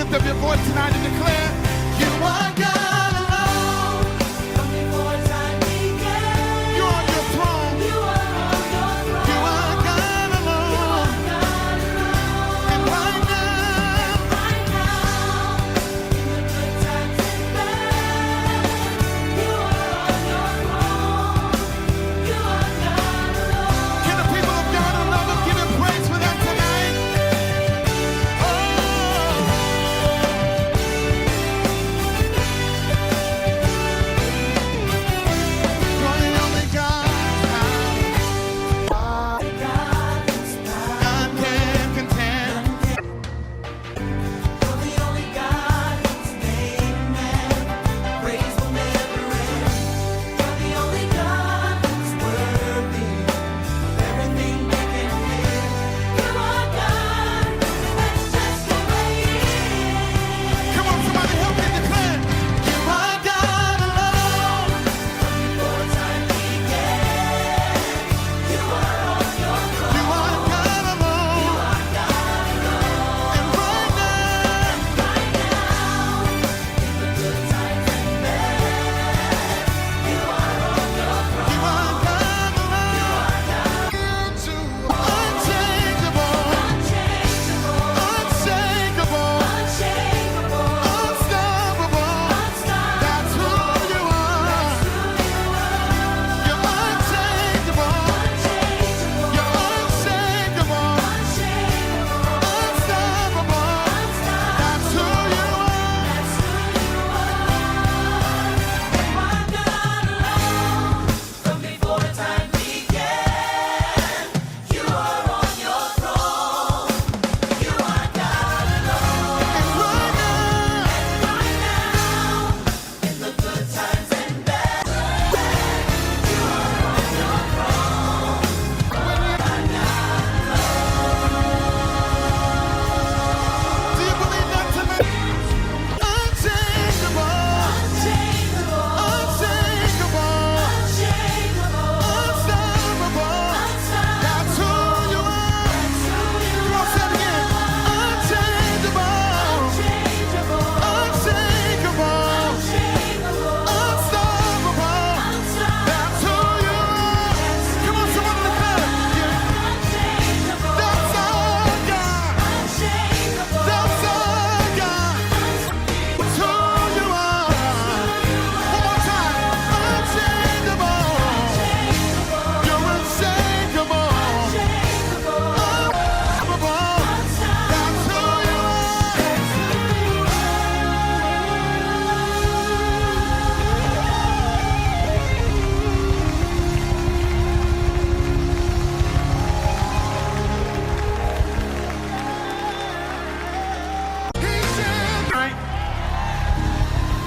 lift up your voice tonight and declare, you are God alone. From before time began. You're on your throne. You are on your throne. You are God alone. You are God alone. And right now, in the good times and bad, you are on your throne. You are God alone. Can the people of God who love Him give Him praise for that tonight?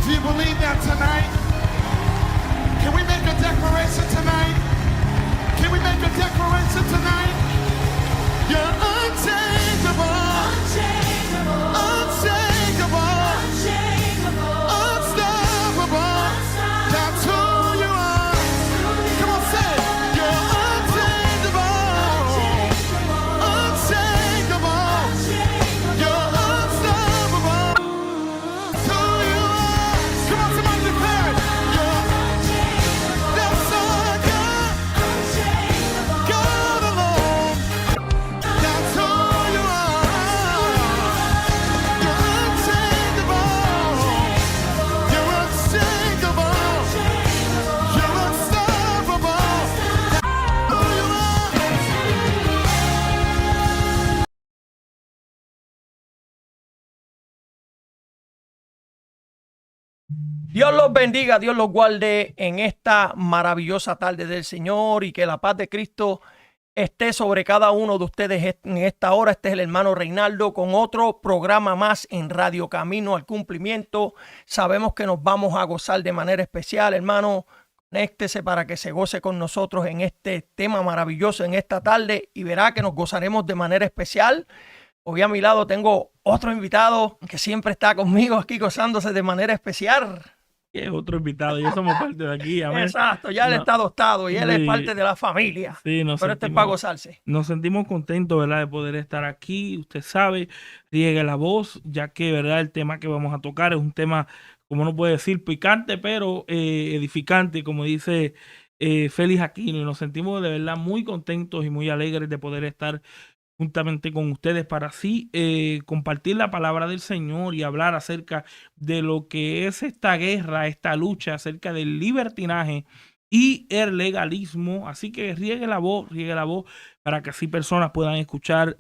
Do you believe that tonight? Can we make a declaration tonight? Can we make a declaration tonight? You're unchangeable. Unchangeable. Unshakable. Unshakable. Unstoppable. That's who you are. Come on, say it. You're unchangeable. Unshakable. You're unstoppable. That's who you are. Come on, somebody declare it. That's our God. God alone. That's who you are. You're unchangeable. You're unshakable. You're unstoppable. That's who you are. Dios los bendiga, Dios los guarde en esta maravillosa tarde del Señor y que la paz de Cristo esté sobre cada uno de ustedes en esta hora. Este es el hermano Reinaldo con otro programa más en Radio Camino al Cumplimiento. Sabemos que nos vamos a gozar de manera especial, hermano. Conéctese para que se goce con nosotros en este tema maravilloso en esta tarde y verá que nos gozaremos de manera especial. Hoy a mi lado tengo otro invitado que siempre está conmigo aquí gozándose de manera especial. que es otro invitado, ya somos parte de aquí. Amén. Exacto, ya él No, está adoptado y él es sí, parte de la familia. sí, Pero este es para gozarse. nos sentimos contentos, ¿verdad?, de poder estar aquí. Usted sabe, riegue la voz, ya que, ¿verdad?, el tema que vamos a tocar es un tema, como no puede decir, picante, pero edificante, como dice Félix Aquino. Y nos sentimos de verdad muy contentos y muy alegres de poder estar juntamente con ustedes para así compartir la palabra del Señor y hablar acerca de lo que es esta guerra, esta lucha acerca del libertinaje y el legalismo. Así que riegue la voz para que así personas puedan escuchar,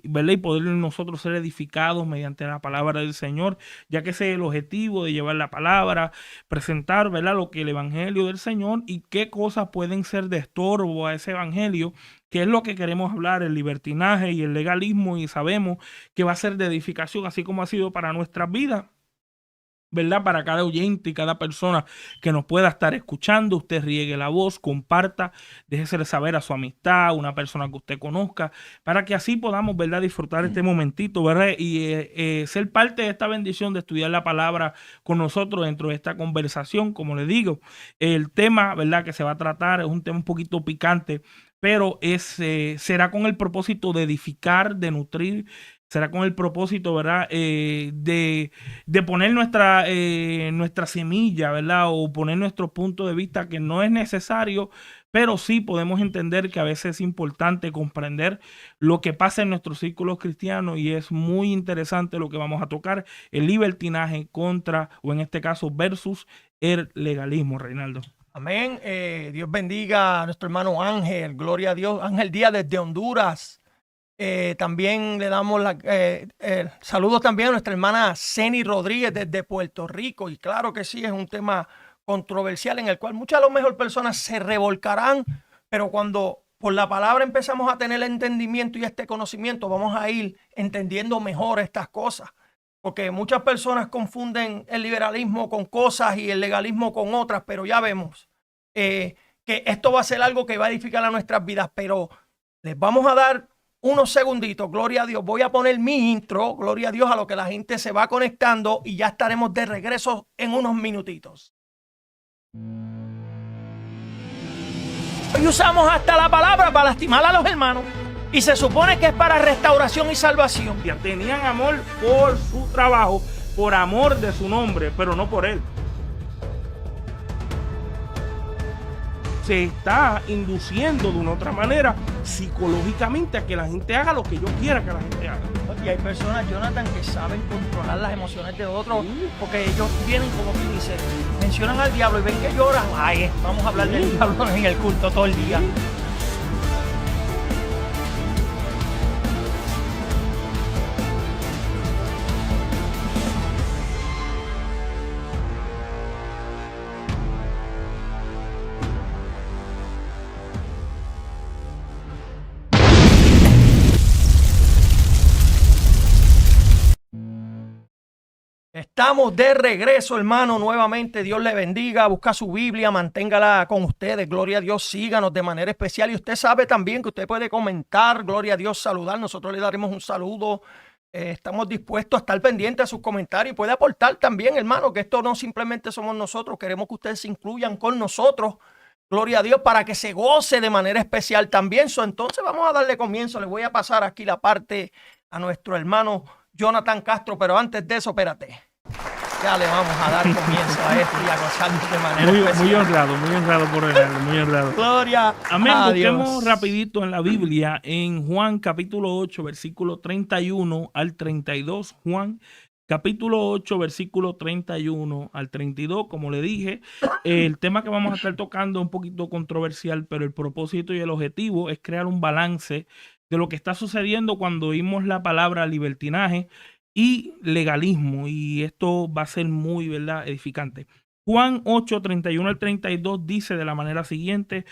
¿verdad? Y poder nosotros ser edificados mediante la palabra del Señor, ya que ese es el objetivo de llevar la palabra, presentar, ¿verdad?, lo que el evangelio del Señor y qué cosas pueden ser de estorbo a ese evangelio, que es lo que queremos hablar, el libertinaje y el legalismo, y sabemos que va a ser de edificación, así como ha sido para nuestras vidas, ¿verdad? Para cada oyente y cada persona que nos pueda estar escuchando. Usted riegue la voz, comparta, déjese saber a su amistad, una persona que usted conozca, para que así podamos, ¿verdad?, disfrutar este momentito, ¿verdad? Y ser parte de esta bendición de estudiar la palabra con nosotros dentro de esta conversación. Como le digo, el tema, ¿verdad?, que se va a tratar es un tema un poquito picante, pero será con el propósito de edificar, de nutrir, será con el propósito, ¿verdad?, de poner nuestra semilla, ¿verdad?, o poner nuestro punto de vista, que no es necesario, pero sí podemos entender que a veces es importante comprender lo que pasa en nuestros círculos cristianos, y es muy interesante lo que vamos a tocar, el libertinaje contra, o en este caso, versus el legalismo, Reinaldo. Amén. Dios bendiga a nuestro hermano Ángel. Gloria a Dios. Ángel Díaz desde Honduras. También le damos saludos también a nuestra hermana Ceni Rodríguez desde Puerto Rico. Y claro que sí, es un tema controversial en el cual muchas a lo mejor personas se revolcarán, pero cuando por la palabra empezamos a tener el entendimiento y este conocimiento, vamos a ir entendiendo mejor estas cosas. Porque muchas personas confunden el liberalismo con cosas y el legalismo con otras, pero ya vemos que esto va a ser algo que va a edificar a nuestras vidas. Pero les vamos a dar unos segunditos, gloria a Dios. Voy a poner mi intro, gloria a Dios, a lo que la gente se va conectando, y ya estaremos de regreso en unos minutitos. Hoy usamos hasta la palabra para lastimar a los hermanos, y se supone que es para restauración y salvación. Tenían amor por su trabajo, por amor de su nombre, pero no por él. Se está induciendo de una otra manera psicológicamente a que la gente haga lo que yo quiera que la gente haga. Y hay personas, Jonathan, que saben controlar las emociones de otros, porque ellos vienen, como quien dice, mencionan al diablo y ven que lloran. Ay, vamos a hablar del diablo en el culto todo el día. Estamos de regreso, hermano, nuevamente. Dios le bendiga. Busca su Biblia, manténgala con ustedes. Gloria a Dios, síganos de manera especial. Y usted sabe también que usted puede comentar, gloria a Dios, saludar. Nosotros le daremos un saludo. Estamos dispuestos a estar pendientes a sus comentarios. Y puede aportar también, hermano, que esto no simplemente somos nosotros. Queremos que ustedes se incluyan con nosotros. Gloria a Dios, para que se goce de manera especial también. Entonces vamos a darle comienzo. Le voy a pasar aquí la parte a nuestro hermano Jonathan Castro, pero antes de eso, espérate. Ya le vamos a dar comienzo a esto y a gozarnos de manera especial. Muy honrado por Reinaldo, muy honrado. Gloria Amén. a Busquemos Dios. rapidito en la Biblia, en Juan capítulo 8, versículo 31 al 32. Juan capítulo 8, versículo 31 al 32. Como le dije, el tema que vamos a estar tocando es un poquito controversial, pero el propósito y el objetivo es crear un balance de lo que está sucediendo cuando oímos la palabra libertinaje y legalismo, y esto va a ser muy, ¿verdad?, edificante. Juan 8, 31 al 32 dice de la manera siguiente,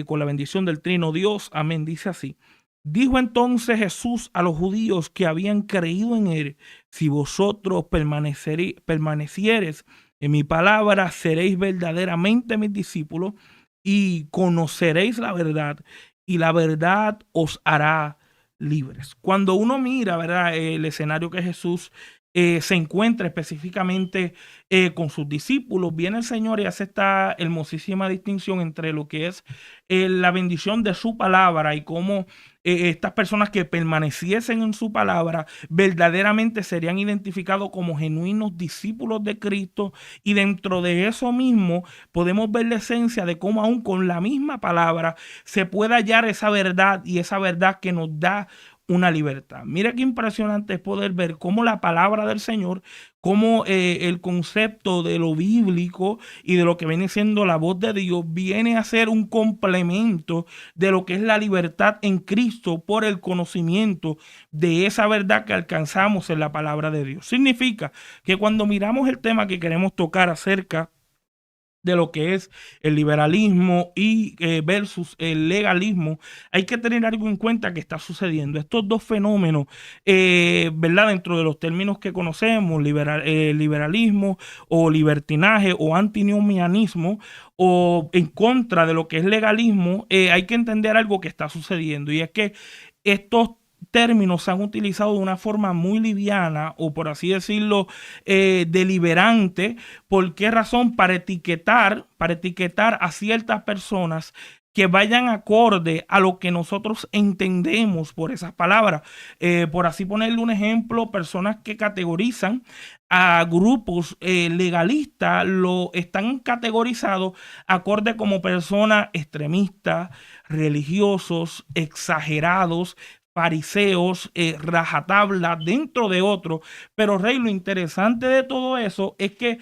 con la bendición del Trino Dios, amén, dice así: dijo entonces Jesús a los judíos que habían creído en él: si vosotros permaneciereis en mi palabra, seréis verdaderamente mis discípulos y conoceréis la verdad, y la verdad os hará libres. Cuando uno mira, ¿verdad?, el escenario que Jesús se encuentra específicamente con sus discípulos, viene el Señor y hace esta hermosísima distinción entre lo que es la bendición de su palabra y cómo estas personas que permaneciesen en su palabra verdaderamente serían identificados como genuinos discípulos de Cristo, y dentro de eso mismo podemos ver la esencia de cómo aún con la misma palabra se puede hallar esa verdad, y esa verdad que nos da una libertad. Mira qué impresionante es poder ver cómo la palabra del Señor, cómo el concepto de lo bíblico y de lo que viene siendo la voz de Dios viene a ser un complemento de lo que es la libertad en Cristo por el conocimiento de esa verdad que alcanzamos en la palabra de Dios. Significa que cuando miramos el tema que queremos tocar acerca de lo que es el liberalismo y versus el legalismo, hay que tener algo en cuenta que está sucediendo. Estos dos fenómenos, ¿verdad? Dentro de los términos que conocemos, liberalismo o libertinaje o antinomianismo, o en contra de lo que es legalismo, hay que entender algo que está sucediendo, y es que estos términos se han utilizado de una forma muy liviana, o por así decirlo, deliberante. ¿Por qué razón? Para etiquetar a ciertas personas que vayan acorde a lo que nosotros entendemos por esas palabras. Por así ponerle un ejemplo, personas que categorizan a grupos legalistas, lo están categorizados acorde como personas extremistas, religiosos, exagerados, fariseos, rajatabla, dentro de otros. Pero Rey, lo interesante de todo eso es que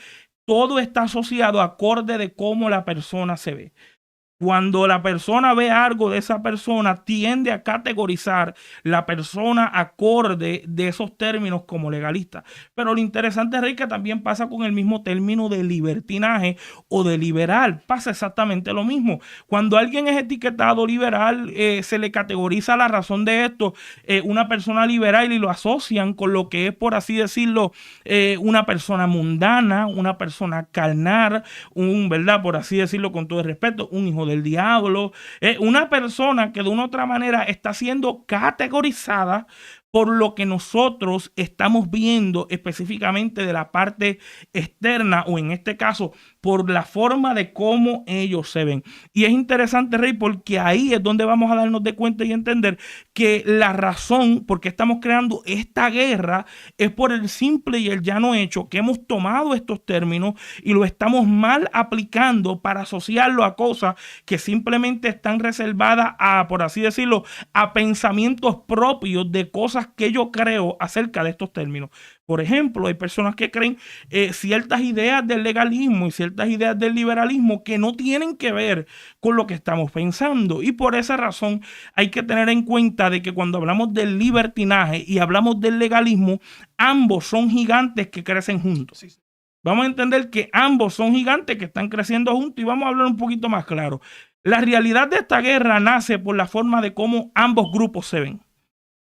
todo está asociado acorde de cómo la persona se ve. Cuando la persona ve algo de esa persona, tiende a categorizar la persona acorde de esos términos como legalista. Pero lo interesante, Rey, que también pasa con el mismo término de libertinaje o de liberal. Pasa exactamente lo mismo. Cuando alguien es etiquetado liberal, se le categoriza la razón de esto, una persona liberal, y lo asocian con lo que es, por así decirlo, una persona mundana, una persona carnal, ¿verdad? Por así decirlo, con todo el respeto, un hijo del diablo, una persona que de una u otra manera está siendo categorizada por lo que nosotros estamos viendo específicamente de la parte externa, o en este caso por la forma de cómo ellos se ven. Y es interesante, Rey, porque ahí es donde vamos a darnos de cuenta y entender que la razón por qué estamos creando esta guerra es por el simple y el llano hecho que hemos tomado estos términos y lo estamos mal aplicando para asociarlo a cosas que simplemente están reservadas a, por así decirlo, a pensamientos propios de cosas que yo creo acerca de estos términos. Por ejemplo, hay personas que creen ciertas ideas del legalismo y ciertas ideas del liberalismo que no tienen que ver con lo que estamos pensando. Y por esa razón hay que tener en cuenta de que cuando hablamos del libertinaje y hablamos del legalismo, ambos son gigantes que crecen juntos. Vamos a entender que ambos son gigantes que están creciendo juntos, y vamos a hablar un poquito más claro. La realidad de esta guerra nace por la forma de cómo ambos grupos se ven.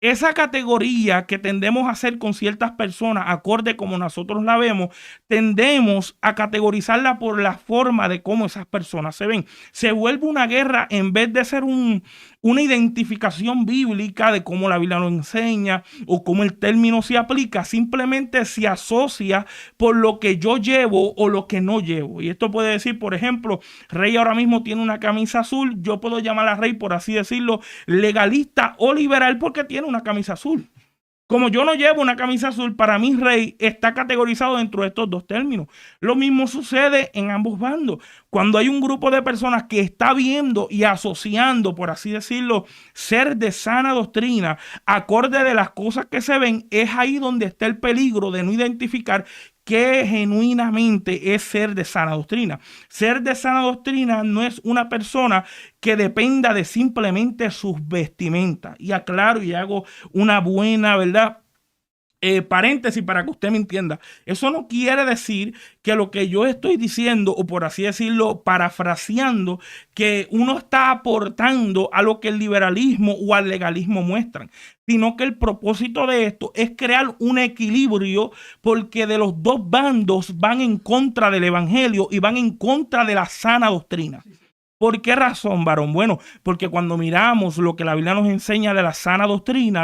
Esa categoría que tendemos a hacer con ciertas personas, acorde como nosotros la vemos, tendemos a categorizarla por la forma de cómo esas personas se ven. Se vuelve una guerra en vez de ser una identificación bíblica de cómo la Biblia nos enseña o cómo el término se aplica. Simplemente se asocia por lo que yo llevo o lo que no llevo. Y esto puede decir, por ejemplo, Rey ahora mismo tiene una camisa azul. Yo puedo llamar a Rey, por así decirlo, legalista o liberal porque tiene una camisa azul. Como yo no llevo una camisa azul, para mí Rey está categorizado dentro de estos dos términos. Lo mismo sucede en ambos bandos. Cuando hay un grupo de personas que está viendo y asociando, por así decirlo, ser de sana doctrina, acorde de las cosas que se ven, es ahí donde está el peligro de no identificar qué genuinamente es ser de sana doctrina. Ser de sana doctrina no es una persona que dependa de simplemente sus vestimentas. Y aclaro y hago una buena, ¿verdad?, paréntesis para que usted me entienda. Eso no quiere decir que lo que yo estoy diciendo, o por así decirlo, parafraseando, que uno está aportando a lo que el liberalismo o al legalismo muestran, sino que el propósito de esto es crear un equilibrio, porque de los dos bandos van en contra del evangelio y van en contra de la sana doctrina. ¿Por qué razón, varón? Bueno, porque cuando miramos lo que la Biblia nos enseña de la sana doctrina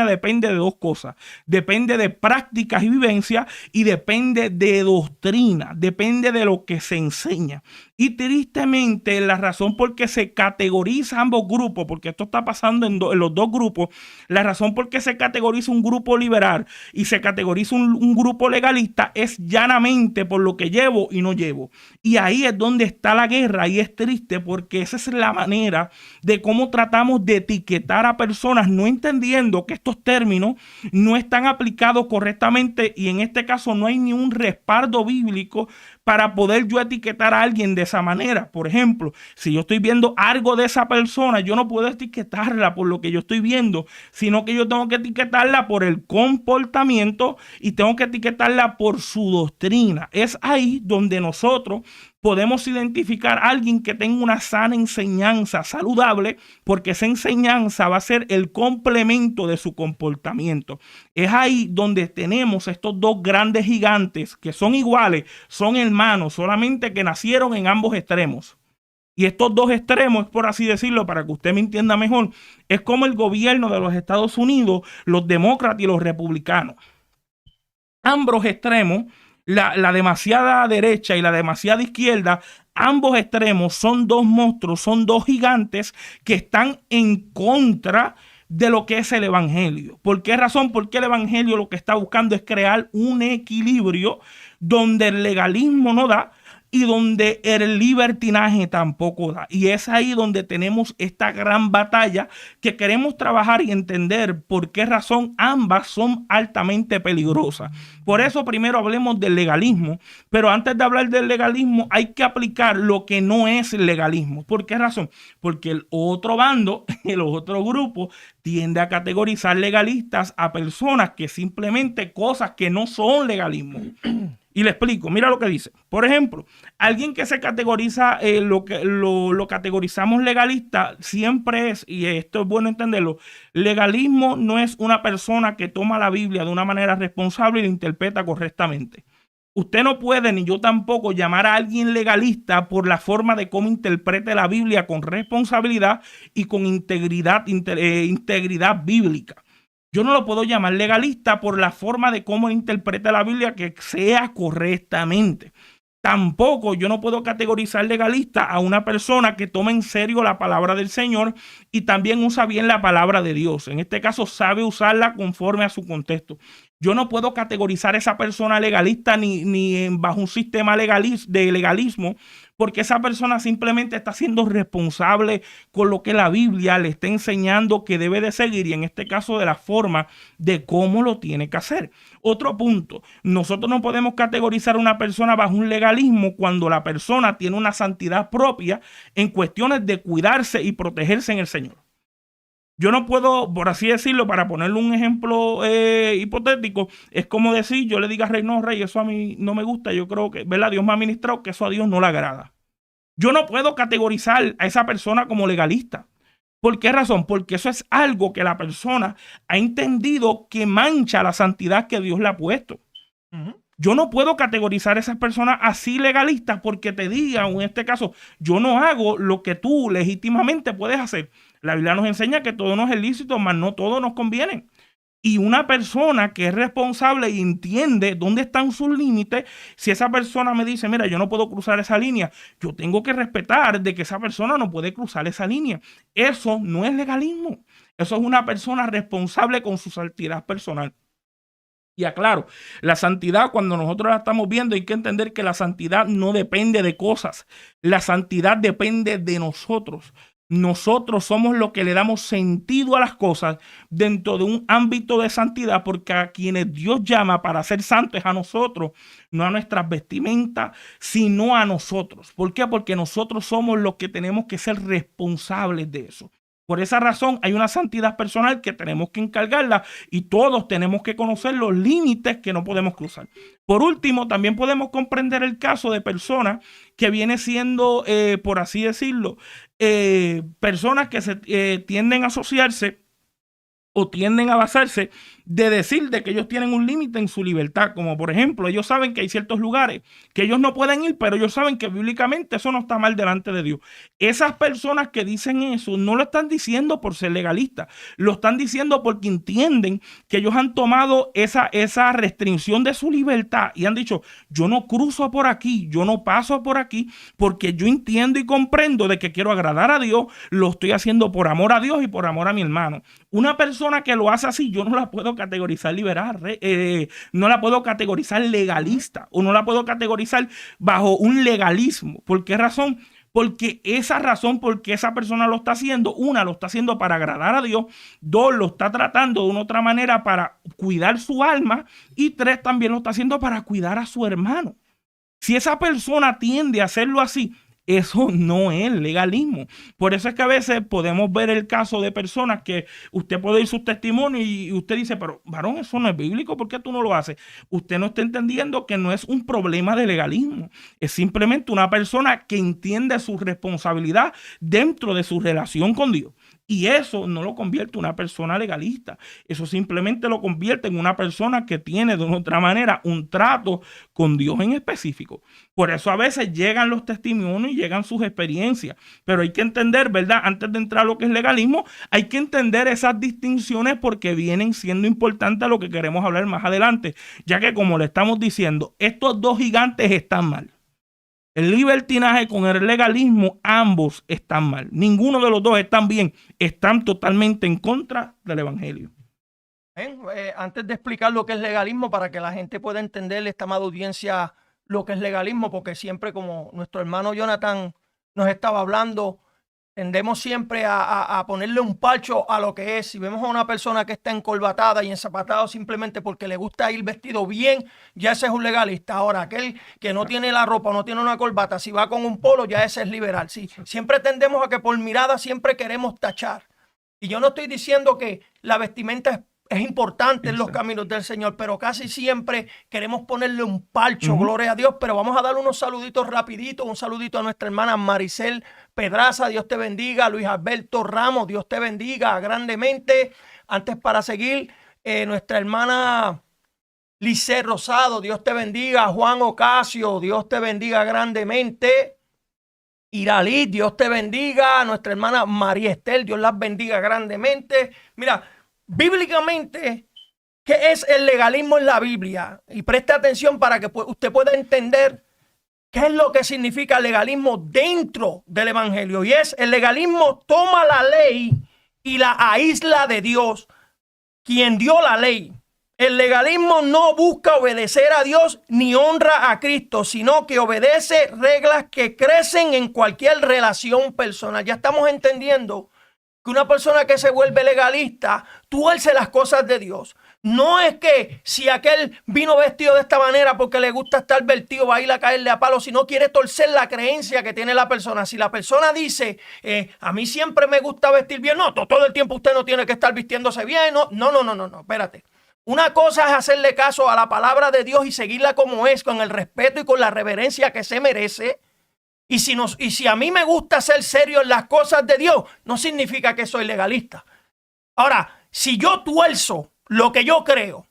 depende de dos cosas. Depende de prácticas y vivencias y depende de doctrina, depende de lo que se enseña. Y tristemente la razón por qué se categoriza ambos grupos, porque esto está pasando en los dos grupos, la razón por qué se categoriza un grupo liberal y se categoriza un grupo legalista es llanamente por lo que llevo y no llevo. Y ahí es donde está la guerra y es triste porque esa es la manera de cómo tratamos de etiquetar a personas, no entendiendo que estos términos no están aplicados correctamente y en este caso no hay ni un respaldo bíblico para poder yo etiquetar a alguien de esa manera. Por ejemplo, si yo estoy viendo algo de esa persona, yo no puedo etiquetarla por lo que yo estoy viendo, sino que yo tengo que etiquetarla por el comportamiento y tengo que etiquetarla por su doctrina. Es ahí donde nosotros podemos identificar a alguien que tenga una sana enseñanza saludable, porque esa enseñanza va a ser el complemento de su comportamiento. Es ahí donde tenemos estos dos grandes gigantes que son iguales, son hermanos, solamente que nacieron en ambos extremos. Y estos dos extremos, por así decirlo, para que usted me entienda mejor, es como el gobierno de los Estados Unidos, los demócratas y los republicanos. Ambos extremos, la demasiada derecha y la demasiada izquierda, ambos extremos son dos monstruos, son dos gigantes que están en contra de lo que es el evangelio. ¿Por qué razón? Porque el evangelio lo que está buscando es crear un equilibrio donde el legalismo no da y donde el libertinaje tampoco da. Y es ahí donde tenemos esta gran batalla que queremos trabajar y entender por qué razón ambas son altamente peligrosas. Por eso primero hablemos del legalismo, pero antes de hablar del legalismo hay que aplicar lo que no es legalismo. ¿Por qué razón? Porque el otro bando, el otro grupo, tiende a categorizar legalistas a personas que simplemente cosas que no son legalismo. Y le explico, mira lo que dice. Por ejemplo, alguien que se categoriza, lo categorizamos legalista, siempre es, y esto es bueno entenderlo, legalismo no es una persona que toma la Biblia de una manera responsable y la interpreta correctamente. Usted no puede, ni yo tampoco, llamar a alguien legalista por la forma de cómo interprete la Biblia con responsabilidad y con integridad bíblica. Yo no lo puedo llamar legalista por la forma de cómo interpreta la Biblia que sea correctamente. Tampoco yo no puedo categorizar legalista a una persona que toma en serio la palabra del Señor y también usa bien la palabra de Dios. En este caso sabe usarla conforme a su contexto. Yo no puedo categorizar a esa persona legalista ni bajo un sistema de legalismo, porque esa persona simplemente está siendo responsable con lo que la Biblia le está enseñando que debe de seguir y en este caso de la forma de cómo lo tiene que hacer. Otro punto, nosotros no podemos categorizar a una persona bajo un legalismo cuando la persona tiene una santidad propia en cuestiones de cuidarse y protegerse en el Señor. Yo no puedo, por así decirlo, para ponerle un ejemplo hipotético, es como decir, yo le diga a Rey, no, Rey, eso a mí no me gusta, yo creo que, ¿verdad? Dios me ha ministrado que eso a Dios no le agrada. Yo no puedo categorizar a esa persona como legalista. ¿Por qué razón? Porque eso es algo que la persona ha entendido que mancha la santidad que Dios le ha puesto. Yo no puedo categorizar a esas personas así legalistas porque te digan, en este caso, yo no hago lo que tú legítimamente puedes hacer. La Biblia nos enseña que todo nos es lícito, mas no todo nos conviene. Y una persona que es responsable y entiende dónde están sus límites, si esa persona me dice, mira, yo no puedo cruzar esa línea, yo tengo que respetar de que esa persona no puede cruzar esa línea. Eso no es legalismo. Eso es una persona responsable con su santidad personal. Y aclaro, la santidad cuando nosotros la estamos viendo hay que entender que la santidad no depende de cosas. La santidad depende de nosotros. Nosotros somos los que le damos sentido a las cosas dentro de un ámbito de santidad, porque a quienes Dios llama para ser santos es a nosotros, no a nuestras vestimentas, sino a nosotros. ¿Por qué? Porque nosotros somos los que tenemos que ser responsables de eso. Por esa razón hay una santidad personal que tenemos que encargarla y todos tenemos que conocer los límites que no podemos cruzar. Por último, también podemos comprender el caso de personas que viene siendo, por así decirlo, personas que tienden a asociarse o tienden a basarse de decir de que ellos tienen un límite en su libertad, como por ejemplo, ellos saben que hay ciertos lugares que ellos no pueden ir, pero ellos saben que bíblicamente eso no está mal delante de Dios. Esas personas que dicen eso no lo están diciendo por ser legalistas, lo están diciendo porque entienden que ellos han tomado esa restricción de su libertad y han dicho, yo no cruzo por aquí, yo no paso por aquí, porque yo entiendo y comprendo de que quiero agradar a Dios, lo estoy haciendo por amor a Dios y por amor a mi hermano. Una persona que lo hace así, yo no la puedo categorizar liberal, no la puedo categorizar legalista o no la puedo categorizar bajo un legalismo. ¿Por qué razón? Porque esa razón, porque esa persona lo está haciendo, una, lo está haciendo para agradar a Dios, dos, lo está tratando de una otra manera para cuidar su alma y tres, también lo está haciendo para cuidar a su hermano. Si esa persona tiende a hacerlo así, eso no es legalismo. Por eso es que a veces podemos ver el caso de personas que usted puede ir sus testimonios y usted dice, pero varón, eso no es bíblico, ¿por qué tú no lo haces? Usted no está entendiendo que no es un problema de legalismo. Es simplemente una persona que entiende su responsabilidad dentro de su relación con Dios. Y eso no lo convierte en una persona legalista. Eso simplemente lo convierte en una persona que tiene de otra manera un trato con Dios en específico. Por eso a veces llegan los testimonios y llegan sus experiencias. Pero hay que entender, ¿verdad? Antes de entrar a lo que es legalismo, hay que entender esas distinciones porque vienen siendo importantes a lo que queremos hablar más adelante. Ya que como le estamos diciendo, estos dos gigantes están mal. El libertinaje con el legalismo, ambos están mal. Ninguno de los dos están bien. Están totalmente en contra del evangelio. Antes de explicar lo que es legalismo, para que la gente pueda entender, esta amada audiencia, lo que es legalismo, porque siempre, como nuestro hermano Jonathan nos estaba hablando, tendemos siempre a ponerle un parcho a lo que es. Si vemos a una persona que está encorbatada y enzapatada simplemente porque le gusta ir vestido bien, ya ese es un legalista. Ahora, aquel que no tiene la ropa, no tiene una corbata, si va con un polo, ya ese es liberal. Sí, siempre tendemos a que por mirada siempre queremos tachar. Y yo no estoy diciendo que la vestimenta es importante en los caminos del Señor, pero casi siempre queremos ponerle un parcho, gloria a Dios. Pero vamos a darle unos saluditos rapiditos. Un saludito a nuestra hermana Maricel Pedraza, Dios te bendiga. Luis Alberto Ramos, Dios te bendiga grandemente. Antes, para seguir, nuestra hermana Lice Rosado, Dios te bendiga. Juan Ocasio, Dios te bendiga grandemente. Iralí, Dios te bendiga. Nuestra hermana María Estel, Dios las bendiga grandemente. Mira, bíblicamente, ¿qué es el legalismo en la Biblia? Y preste atención para que usted pueda entender qué es lo que significa legalismo dentro del evangelio. Y es, el legalismo toma la ley y la aísla de Dios, quien dio la ley. El legalismo no busca obedecer a Dios ni honra a Cristo, sino que obedece reglas que crecen en cualquier relación personal. Ya estamos entendiendo que una persona que se vuelve legalista tuerce las cosas de Dios. No es que si aquel vino vestido de esta manera porque le gusta estar vestido, va a ir a caerle a palo, sino quiere torcer la creencia que tiene la persona. Si la persona dice, a mí siempre me gusta vestir bien, no, todo el tiempo usted no tiene que estar vistiéndose bien, no, espérate. Una cosa es hacerle caso a la palabra de Dios y seguirla como es, con el respeto y con la reverencia que se merece. Y si a mí me gusta ser serio en las cosas de Dios, no significa que soy legalista. Ahora, si yo tuerzo lo que yo creo,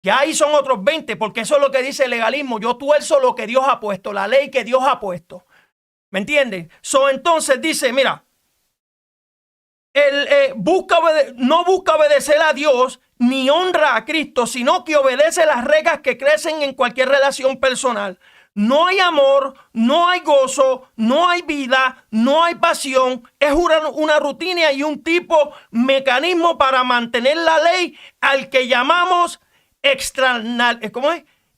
ya ahí son otros 20, porque eso es lo que dice el legalismo. Yo tuerzo lo que Dios ha puesto, la ley que Dios ha puesto. ¿Me entienden? Entonces dice, mira, no busca obedecer a Dios ni honra a Cristo, sino que obedece las reglas que crecen en cualquier relación personal. No hay amor, no hay gozo, no hay vida, no hay pasión. Es una rutina y un tipo mecanismo para mantener la ley al que llamamos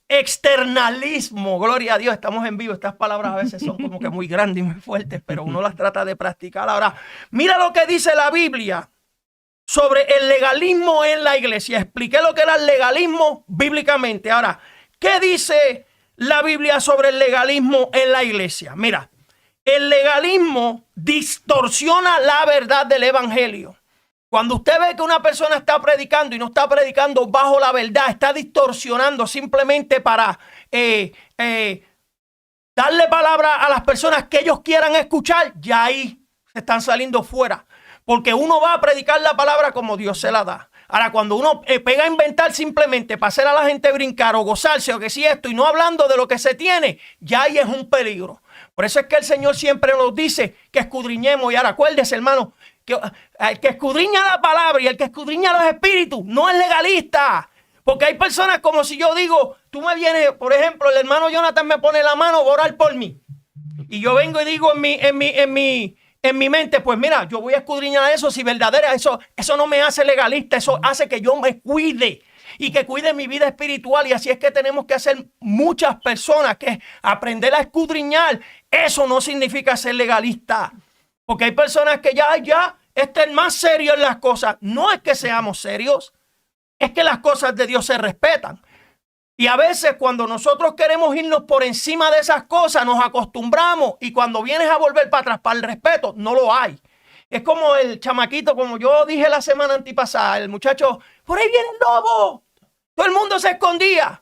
externalismo. Gloria a Dios, estamos en vivo. Estas palabras a veces son como que muy grandes y muy fuertes, pero uno las trata de practicar. Ahora, mira lo que dice la Biblia sobre el legalismo en la iglesia. Expliqué lo que era el legalismo bíblicamente. Ahora, ¿qué dice la Biblia sobre el legalismo en la iglesia? Mira, el legalismo distorsiona la verdad del evangelio. Cuando usted ve que una persona está predicando y no está predicando bajo la verdad, está distorsionando simplemente para darle palabra a las personas que ellos quieran escuchar, ya ahí se están saliendo fuera. porque uno va a predicar la palabra como Dios se la da. Ahora, cuando uno pega a inventar simplemente para hacer a la gente brincar o gozarse o que si esto y no hablando de lo que se tiene, ya ahí es un peligro. Por eso es que el Señor siempre nos dice que escudriñemos. Y ahora acuérdese, hermano, que el que escudriña la palabra y el que escudriña los espíritus no es legalista. Porque hay personas como si yo digo, tú me vienes, por ejemplo, el hermano Jonathan me pone la mano a orar por mí. Y yo vengo y digo en mi mente, pues mira, yo voy a escudriñar eso, si verdadera, eso no me hace legalista, eso hace que yo me cuide y que cuide mi vida espiritual. Y así es que tenemos que hacer muchas personas, que aprender a escudriñar. Eso no significa ser legalista, porque hay personas que ya estén más serios en las cosas. No es que seamos serios, es que las cosas de Dios se respetan. Y a veces cuando nosotros queremos irnos por encima de esas cosas, nos acostumbramos y cuando vienes a volver para atrás, para el respeto, no lo hay. Es como el chamaquito, como yo dije la semana antipasada, el muchacho, por ahí viene el lobo. Todo el mundo se escondía.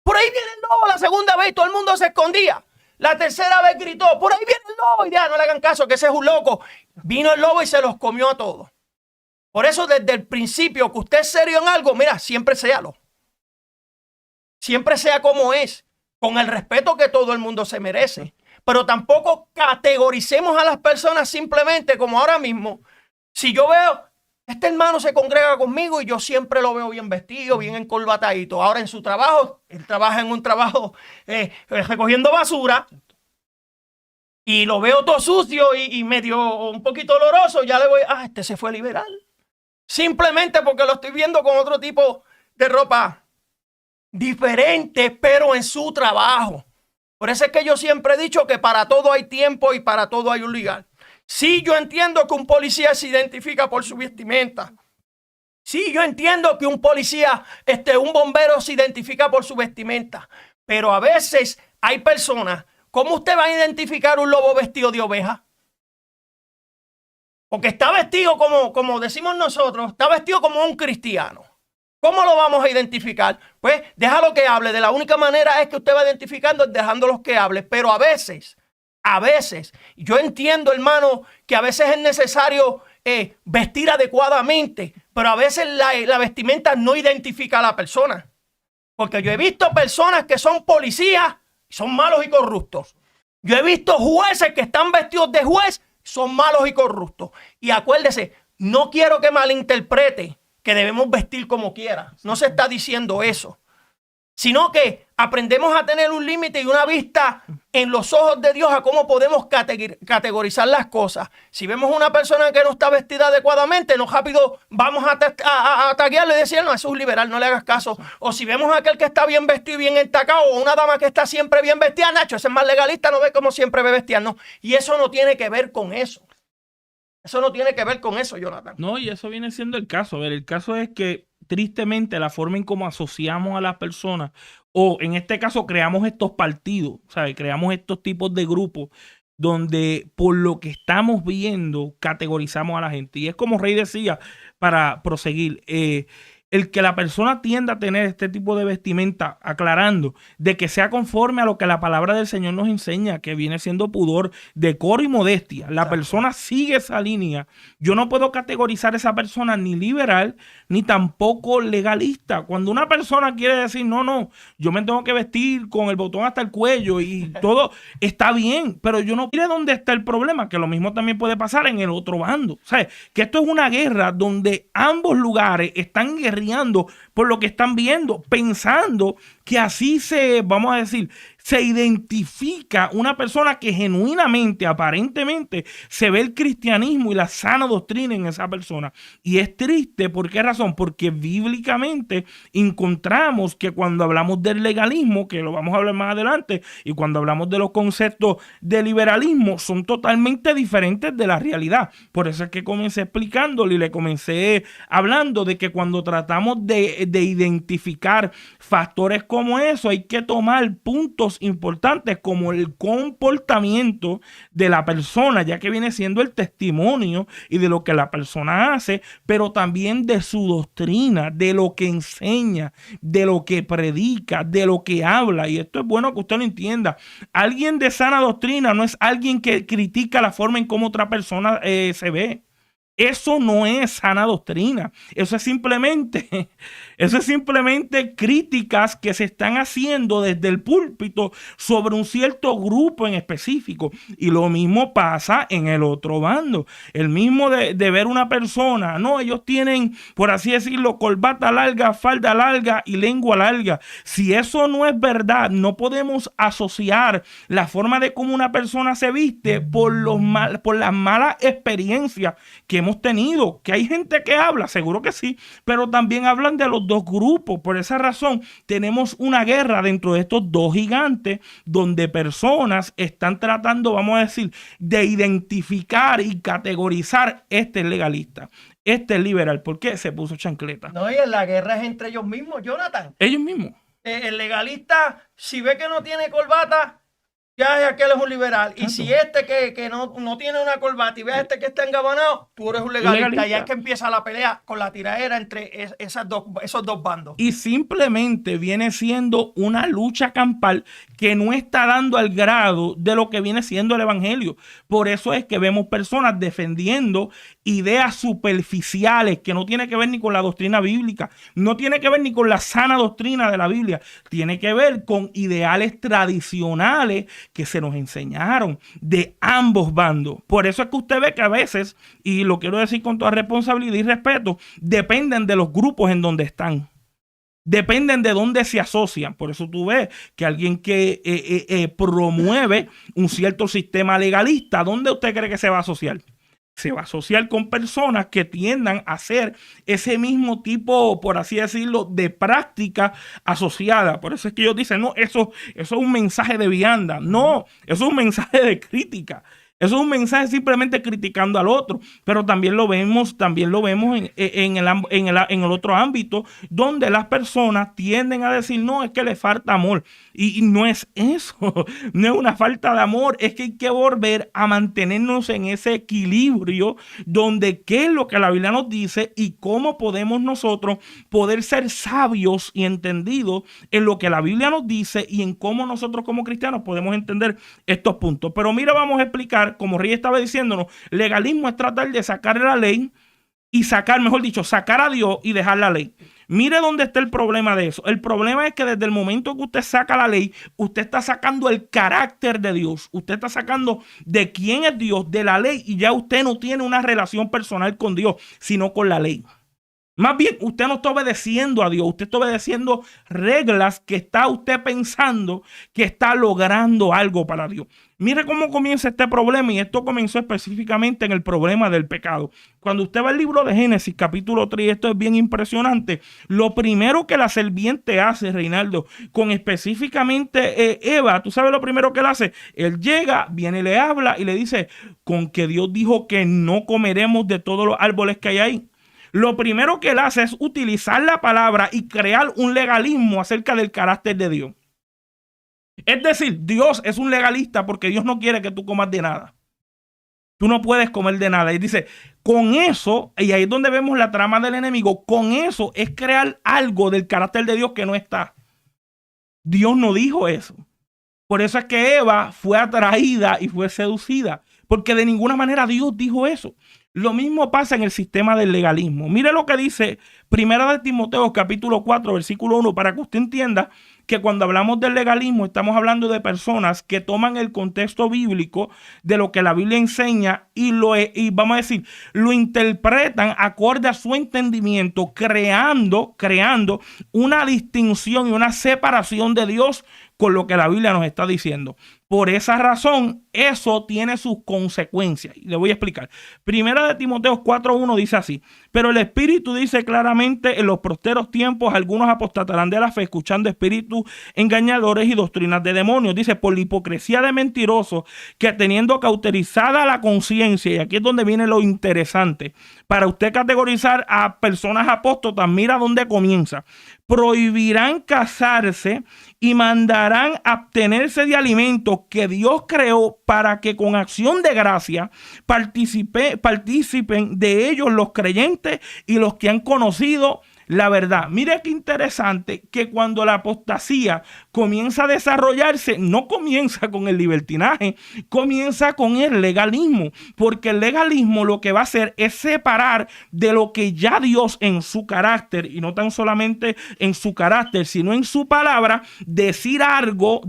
Por ahí viene el lobo la segunda vez, todo el mundo se escondía. La tercera vez gritó, por ahí viene el lobo. Y ya, no le hagan caso, que ese es un loco. Vino el lobo y se los comió a todos. Por eso desde el principio, que usted es serio en algo, mira, siempre séalo. Siempre sea como es, con el respeto que todo el mundo se merece. Pero tampoco categoricemos a las personas simplemente como ahora mismo. Si yo veo, este hermano se congrega conmigo y yo siempre lo veo bien vestido, bien encorbatadito. Ahora en su trabajo, él trabaja en un trabajo recogiendo basura. Y lo veo todo sucio y medio un poquito oloroso. Ya le voy, este se fue liberal. Simplemente porque lo estoy viendo con otro tipo de ropa diferente, pero en su trabajo. Por eso es que yo siempre he dicho que para todo hay tiempo y para todo hay un lugar. Sí, yo entiendo que un policía se identifica por su vestimenta. Sí, yo entiendo que un policía, un bombero se identifica por su vestimenta. Pero a veces hay personas, ¿cómo usted va a identificar un lobo vestido de oveja? Porque está vestido como decimos nosotros, está vestido como un cristiano. ¿Cómo lo vamos a identificar? Pues déjalo que hable. De la única manera es que usted va identificando, dejándolos que hable. Pero a veces, yo entiendo, hermano, que a veces es necesario vestir adecuadamente, pero a veces la vestimenta no identifica a la persona. Porque yo he visto personas que son policías y son malos y corruptos. Yo he visto jueces que están vestidos de juez, son malos y corruptos. Y acuérdese, no quiero que malinterprete que debemos vestir como quiera. No se está diciendo eso. Sino que aprendemos a tener un límite y una vista en los ojos de Dios a cómo podemos categorizar las cosas. Si vemos una persona que no está vestida adecuadamente, no rápido vamos a taguearle y decir, no, eso es un liberal, no le hagas caso. O si vemos a aquel que está bien vestido y bien entacado, o una dama que está siempre bien vestida, Nacho, ese es más legalista, no ve cómo siempre ve vestida. No. Y eso no tiene que ver con eso. Eso no tiene que ver con eso, Jonathan. No, y eso viene siendo el caso. A ver, el caso es que tristemente la forma en cómo asociamos a las personas, o en este caso creamos estos partidos, ¿sabes? Creamos estos tipos de grupos donde por lo que estamos viendo categorizamos a la gente. Y es como Rey decía, para proseguir, el que la persona tienda a tener este tipo de vestimenta, aclarando de que sea conforme a lo que la palabra del Señor nos enseña, que viene siendo pudor, decoro y modestia. La persona sigue esa línea. Yo no puedo categorizar a esa persona ni liberal, ni tampoco legalista. Cuando una persona quiere decir, no, yo me tengo que vestir con el botón hasta el cuello y todo, está bien, pero yo no quiero dónde está el problema, que lo mismo también puede pasar en el otro bando. O sea, que esto es una guerra donde ambos lugares están guerreando por lo que están viendo, pensando que así vamos a decir, se identifica una persona que genuinamente, aparentemente, se ve el cristianismo y la sana doctrina en esa persona. Y es triste, ¿por qué razón? Porque bíblicamente encontramos que cuando hablamos del legalismo, que lo vamos a hablar más adelante, y cuando hablamos de los conceptos de liberalismo, son totalmente diferentes de la realidad. Por eso es que comencé explicándole y le comencé hablando de que cuando tratamos de identificar factores como eso, hay que tomar puntos importantes como el comportamiento de la persona, ya que viene siendo el testimonio y de lo que la persona hace, pero también de su doctrina, de lo que enseña, de lo que predica, de lo que habla. Y esto es bueno que usted lo entienda. Alguien de sana doctrina no es alguien que critica la forma en cómo otra persona se ve. Eso no es sana doctrina. Eso es simplemente críticas que se están haciendo desde el púlpito sobre un cierto grupo en específico. Y lo mismo pasa en el otro bando. El mismo de ver una persona, no, ellos tienen, por así decirlo, corbata larga, falda larga y lengua larga. Si eso no es verdad, no podemos asociar la forma de cómo una persona se viste por las malas experiencias que hemos tenido. Que hay gente que habla, seguro que sí, pero también hablan de los dos grupos. Por esa razón tenemos una guerra dentro de estos dos gigantes, donde personas están tratando, vamos a decir, de identificar y categorizar: este es legalista, este es liberal. ¿Por qué? Se puso chancleta. No, y la guerra es entre ellos mismos, Jonathan. Ellos mismos. El legalista, si ve que no tiene corbata, ya aquel es un liberal. Y si que no tiene una corbata y ve a este que está engabanado, tú eres un legalista. Y es que empieza la pelea con la tiradera entre esos dos bandos. Y simplemente viene siendo una lucha campal que no está dando al grado de lo que viene siendo el evangelio. Por eso es que vemos personas defendiendo ideas superficiales que no tiene que ver ni con la doctrina bíblica, no tiene que ver ni con la sana doctrina de la Biblia, tiene que ver con ideales tradicionales que se nos enseñaron de ambos bandos. Por eso es que usted ve que a veces, y lo quiero decir con toda responsabilidad y respeto, dependen de los grupos en donde están. Dependen de dónde se asocian. Por eso tú ves que alguien que promueve un cierto sistema legalista, ¿dónde usted cree que se va a asociar? Se va a asociar con personas que tiendan a hacer ese mismo tipo, por así decirlo, de práctica asociada. Por eso es que ellos dicen, no, eso es un mensaje de vianda. No, eso es un mensaje de crítica. Eso es un mensaje simplemente criticando al otro, pero también lo vemos en el otro ámbito, donde las personas tienden a decir, no, es que le falta amor. Y no es eso, no es una falta de amor, es que hay que volver a mantenernos en ese equilibrio donde qué es lo que la Biblia nos dice y cómo podemos nosotros poder ser sabios y entendidos en lo que la Biblia nos dice y en cómo nosotros como cristianos podemos entender estos puntos. Pero mira, vamos a explicar, como Rey estaba diciéndonos, legalismo es tratar de sacar la ley y sacar a Dios y dejar la ley. Mire dónde está el problema de eso. El problema es que desde el momento que usted saca la ley, usted está sacando el carácter de Dios. Usted está sacando de quién es Dios, de la ley, y ya usted no tiene una relación personal con Dios, sino con la ley. Más bien, usted no está obedeciendo a Dios, usted está obedeciendo reglas que está usted pensando que está logrando algo para Dios. Mire cómo comienza este problema, y esto comenzó específicamente en el problema del pecado. Cuando usted va al libro de Génesis, capítulo 3, esto es bien impresionante. Lo primero que la serpiente hace, Reinaldo, con específicamente Eva, ¿tú sabes lo primero que él hace? Él llega, viene y le habla y le dice, con que Dios dijo que no comeremos de todos los árboles que hay ahí. Lo primero que él hace es utilizar la palabra y crear un legalismo acerca del carácter de Dios. Es decir, Dios es un legalista porque Dios no quiere que tú comas de nada. Tú no puedes comer de nada. Y dice, con eso, y ahí es donde vemos la trama del enemigo, con eso es crear algo del carácter de Dios que no está. Dios no dijo eso. Por eso es que Eva fue atraída y fue seducida, porque de ninguna manera Dios dijo eso. Lo mismo pasa en el sistema del legalismo. Mire lo que dice 1 Timoteo capítulo 4 versículo 1, para que usted entienda que cuando hablamos del legalismo estamos hablando de personas que toman el contexto bíblico de lo que la Biblia enseña y vamos a decir, lo interpretan acorde a su entendimiento, creando una distinción y una separación de Dios con lo que la Biblia nos está diciendo. Por esa razón, eso tiene sus consecuencias. Y le voy a explicar. 1 Timoteo 4:1 dice así: pero el Espíritu dice claramente, en los posteros tiempos algunos apostatarán de la fe, escuchando espíritus engañadores y doctrinas de demonios. Dice, por la hipocresía de mentirosos, que teniendo cauterizada la conciencia, y aquí es donde viene lo interesante, para usted categorizar a personas apóstatas, mira dónde comienza. Prohibirán casarse y mandarán abstenerse de alimentos que Dios creó para que con acción de gracia participen de ellos los creyentes y los que han conocido la verdad. Mire qué interesante que cuando la apostasía comienza a desarrollarse, no comienza con el libertinaje, comienza con el legalismo, porque el legalismo lo que va a hacer es separar de lo que ya Dios en su carácter, y no tan solamente en su carácter, sino en su palabra, decir algo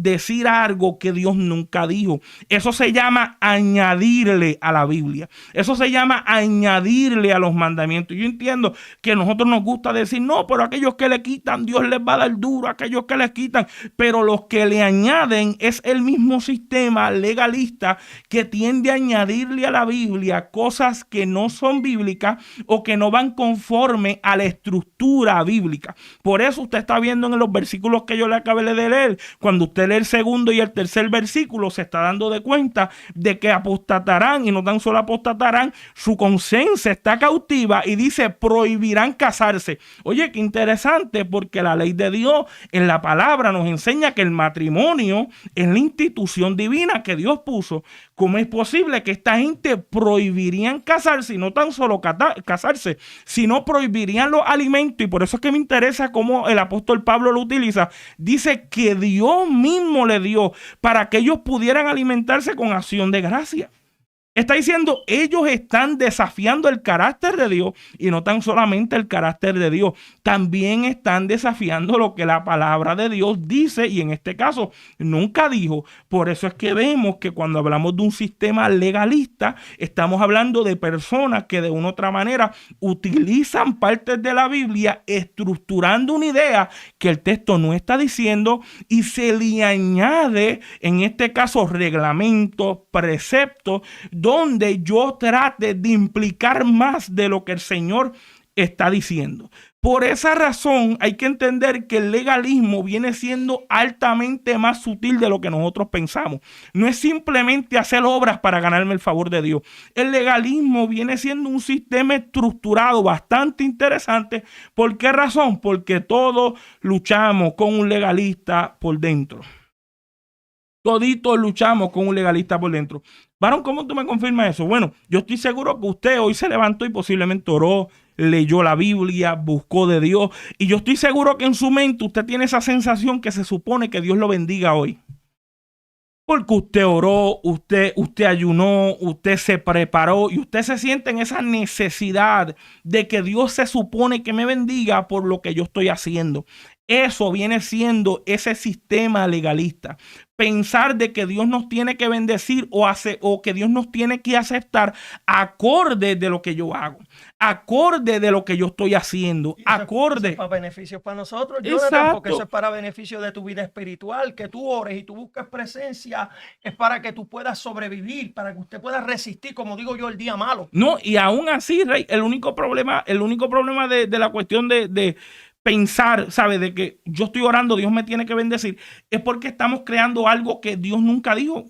que Dios nunca dijo. Eso se llama añadirle a la Biblia. Eso se llama añadirle a los mandamientos. Yo entiendo que a nosotros nos gusta decir, no, pero aquellos que le quitan, Dios les va a dar duro, aquellos que le quitan, pero los que le añaden es el mismo sistema legalista que tiende a añadirle a la Biblia cosas que no son bíblicas o que no van conforme a la estructura bíblica. Por eso usted está viendo en los versículos que yo le acabé de leer, cuando usted lee el segundo y el tercer versículo, se está dando de cuenta de que apostatarán, y no tan solo apostatarán, su conciencia está cautiva y dice, prohibirán casarse. Oye, qué interesante, porque la ley de Dios en la palabra nos enseña que el matrimonio es la institución divina que Dios puso. ¿Cómo es posible que esta gente prohibirían casarse, y no tan solo casarse, sino prohibirían los alimentos? Y por eso es que me interesa cómo el apóstol Pablo lo utiliza. Dice que Dios mismo le dio para que ellos pudieran alimentarse con acción de gracia. Está diciendo, ellos están desafiando el carácter de Dios, y no tan solamente el carácter de Dios, también están desafiando lo que la palabra de Dios dice, y en este caso nunca dijo. Por eso es que vemos que cuando hablamos de un sistema legalista, estamos hablando de personas que de una u otra manera utilizan partes de la Biblia estructurando una idea que el texto no está diciendo, y se le añade, en este caso, reglamentos, preceptos, donde yo trate de implicar más de lo que el Señor está diciendo. Por esa razón hay que entender que el legalismo viene siendo altamente más sutil de lo que nosotros pensamos. No es simplemente hacer obras para ganarme el favor de Dios. El legalismo viene siendo un sistema estructurado bastante interesante. ¿Por qué razón? Porque todos luchamos con un legalista por dentro. Toditos luchamos con un legalista por dentro. Varón, ¿cómo tú me confirmas eso? Bueno, yo estoy seguro que usted hoy se levantó y posiblemente oró, leyó la Biblia, buscó de Dios. Y yo estoy seguro que en su mente usted tiene esa sensación que se supone que Dios lo bendiga hoy. Porque usted oró, usted ayunó, usted se preparó y usted se siente en esa necesidad de que Dios se supone que me bendiga por lo que yo estoy haciendo. Eso viene siendo ese sistema legalista. Pensar de que Dios nos tiene que bendecir o que Dios nos tiene que aceptar acorde de lo que yo hago, acorde de lo que yo estoy haciendo, acorde. Eso es para beneficios para nosotros, Exacto. Jonathan, porque eso es para beneficio de tu vida espiritual, que tú ores y tú busques presencia, es para que tú puedas sobrevivir, para que usted pueda resistir, como digo yo, el día malo. No, y aún así, Rey, el único problema de la cuestión de pensar, ¿sabe? De que yo estoy orando, Dios me tiene que bendecir, es porque estamos creando algo que Dios nunca dijo.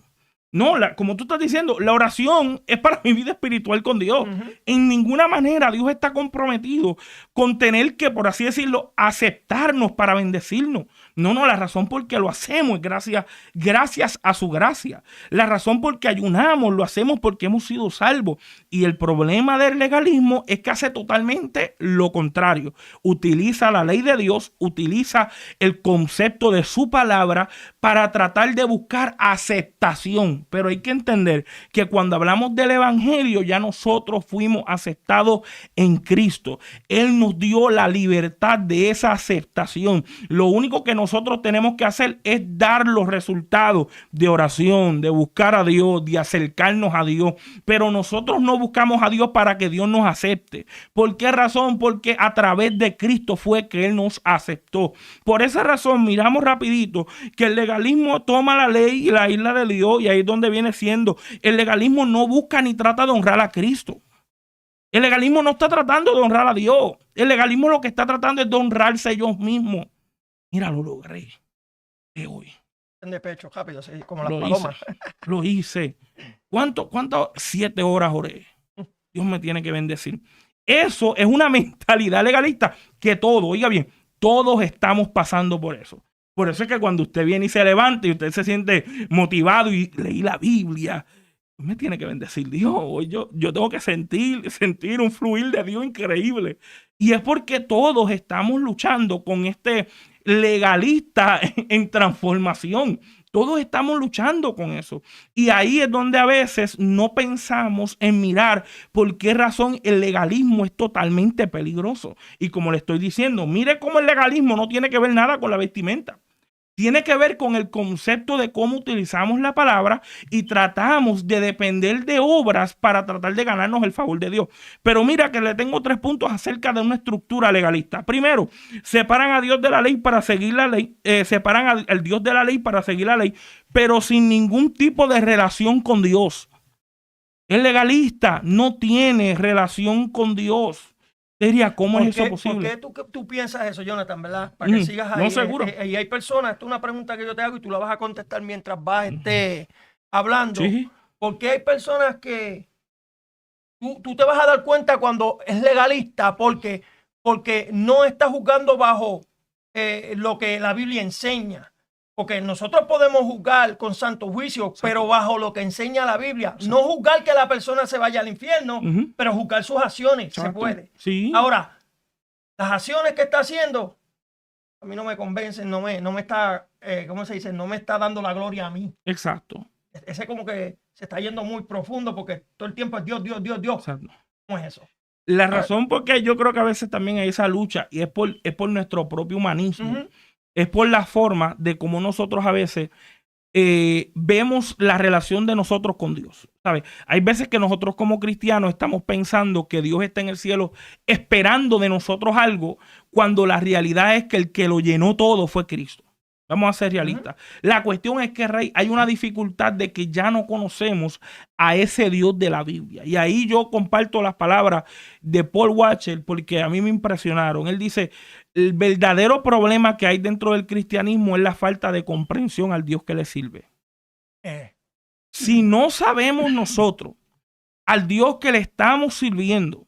No, como tú estás diciendo, la oración es para mi vida espiritual con Dios. En ninguna manera Dios está comprometido con tener que, por así decirlo, aceptarnos para bendecirnos. No, la razón por qué lo hacemos es gracias a su gracia. La razón por qué ayunamos lo hacemos porque hemos sido salvos. Y el problema del legalismo es que hace totalmente lo contrario. Utiliza la ley de Dios, utiliza el concepto de su palabra para tratar de buscar aceptación. Pero hay que entender que cuando hablamos del evangelio, ya nosotros fuimos aceptados en Cristo. Él nos dio la libertad de esa aceptación. Lo único que nosotros tenemos que hacer es dar los resultados de oración, de buscar a Dios, de acercarnos a Dios. Pero nosotros no buscamos a Dios para que Dios nos acepte. ¿Por qué razón? Porque a través de Cristo fue que Él nos aceptó. Por esa razón, miramos rapidito que el legalismo toma la ley y la isla de Dios, y ahí es donde viene siendo. El legalismo no busca ni trata de honrar a Cristo. El legalismo no está tratando de honrar a Dios. El legalismo lo que está tratando es de honrarse ellos mismos. Mira, lo logré hoy. De pecho, rápido, así, como las palomas. Lo hice. ¿Cuántas 7 horas oré? Dios me tiene que bendecir. Eso es una mentalidad legalista que oiga bien, todos estamos pasando por eso. Por eso es que cuando usted viene y se levanta y usted se siente motivado y leí la Biblia me tiene que bendecir Dios. Hoy yo tengo que sentir un fluir de Dios increíble. Y es porque todos estamos luchando con este legalista en transformación. Todos estamos luchando con eso. Y ahí es donde a veces no pensamos en mirar por qué razón el legalismo es totalmente peligroso. Y como le estoy diciendo, mire cómo el legalismo no tiene que ver nada con la vestimenta. Tiene que ver con el concepto de cómo utilizamos la palabra y tratamos de depender de obras para tratar de ganarnos el favor de Dios. Pero mira que le tengo 3 puntos acerca de una estructura legalista. Primero, separan a Dios de la ley para seguir la ley, separan al Dios de la ley para seguir la ley, pero sin ningún tipo de relación con Dios. El legalista no tiene relación con Dios. Diría, ¿cómo es eso posible? ¿Por qué tú piensas eso, Jonathan, verdad? Para que sigas ahí. No, seguro. Y hay personas, esta es una pregunta que yo te hago y tú la vas a contestar mientras vas hablando. Sí. Porque hay personas que tú te vas a dar cuenta cuando es legalista porque no está juzgando bajo lo que la Biblia enseña. Porque nosotros podemos juzgar con santo juicio, pero bajo lo que enseña la Biblia. No juzgar que la persona se vaya al infierno, pero juzgar sus acciones. Se puede. Sí. Ahora, las acciones que está haciendo, a mí no me convencen, no me está, ¿cómo se dice? No me está dando la gloria a mí. Exacto. Ese como que se está yendo muy profundo porque todo el tiempo es Dios, Dios, Dios, Dios. Exacto. ¿Cómo es eso? La razón por qué yo creo que a veces también hay esa lucha y es por nuestro propio humanismo. Es por la forma de cómo nosotros a veces vemos la relación de nosotros con Dios. ¿Sabes? Hay veces que nosotros como cristianos estamos pensando que Dios está en el cielo esperando de nosotros algo, cuando la realidad es que el que lo llenó todo fue Cristo. Vamos a ser realistas. La cuestión es que, Rey, hay una dificultad de que ya no conocemos a ese Dios de la Biblia. Y ahí yo comparto las palabras de Paul Washer porque a mí me impresionaron. Él dice, el verdadero problema que hay dentro del cristianismo es la falta de comprensión al Dios que le sirve. Si no sabemos nosotros al Dios que le estamos sirviendo,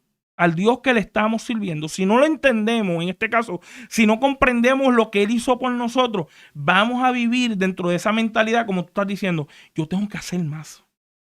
si no lo entendemos, en este caso, si no comprendemos lo que Él hizo por nosotros, vamos a vivir dentro de esa mentalidad, como tú estás diciendo, yo tengo que hacer más,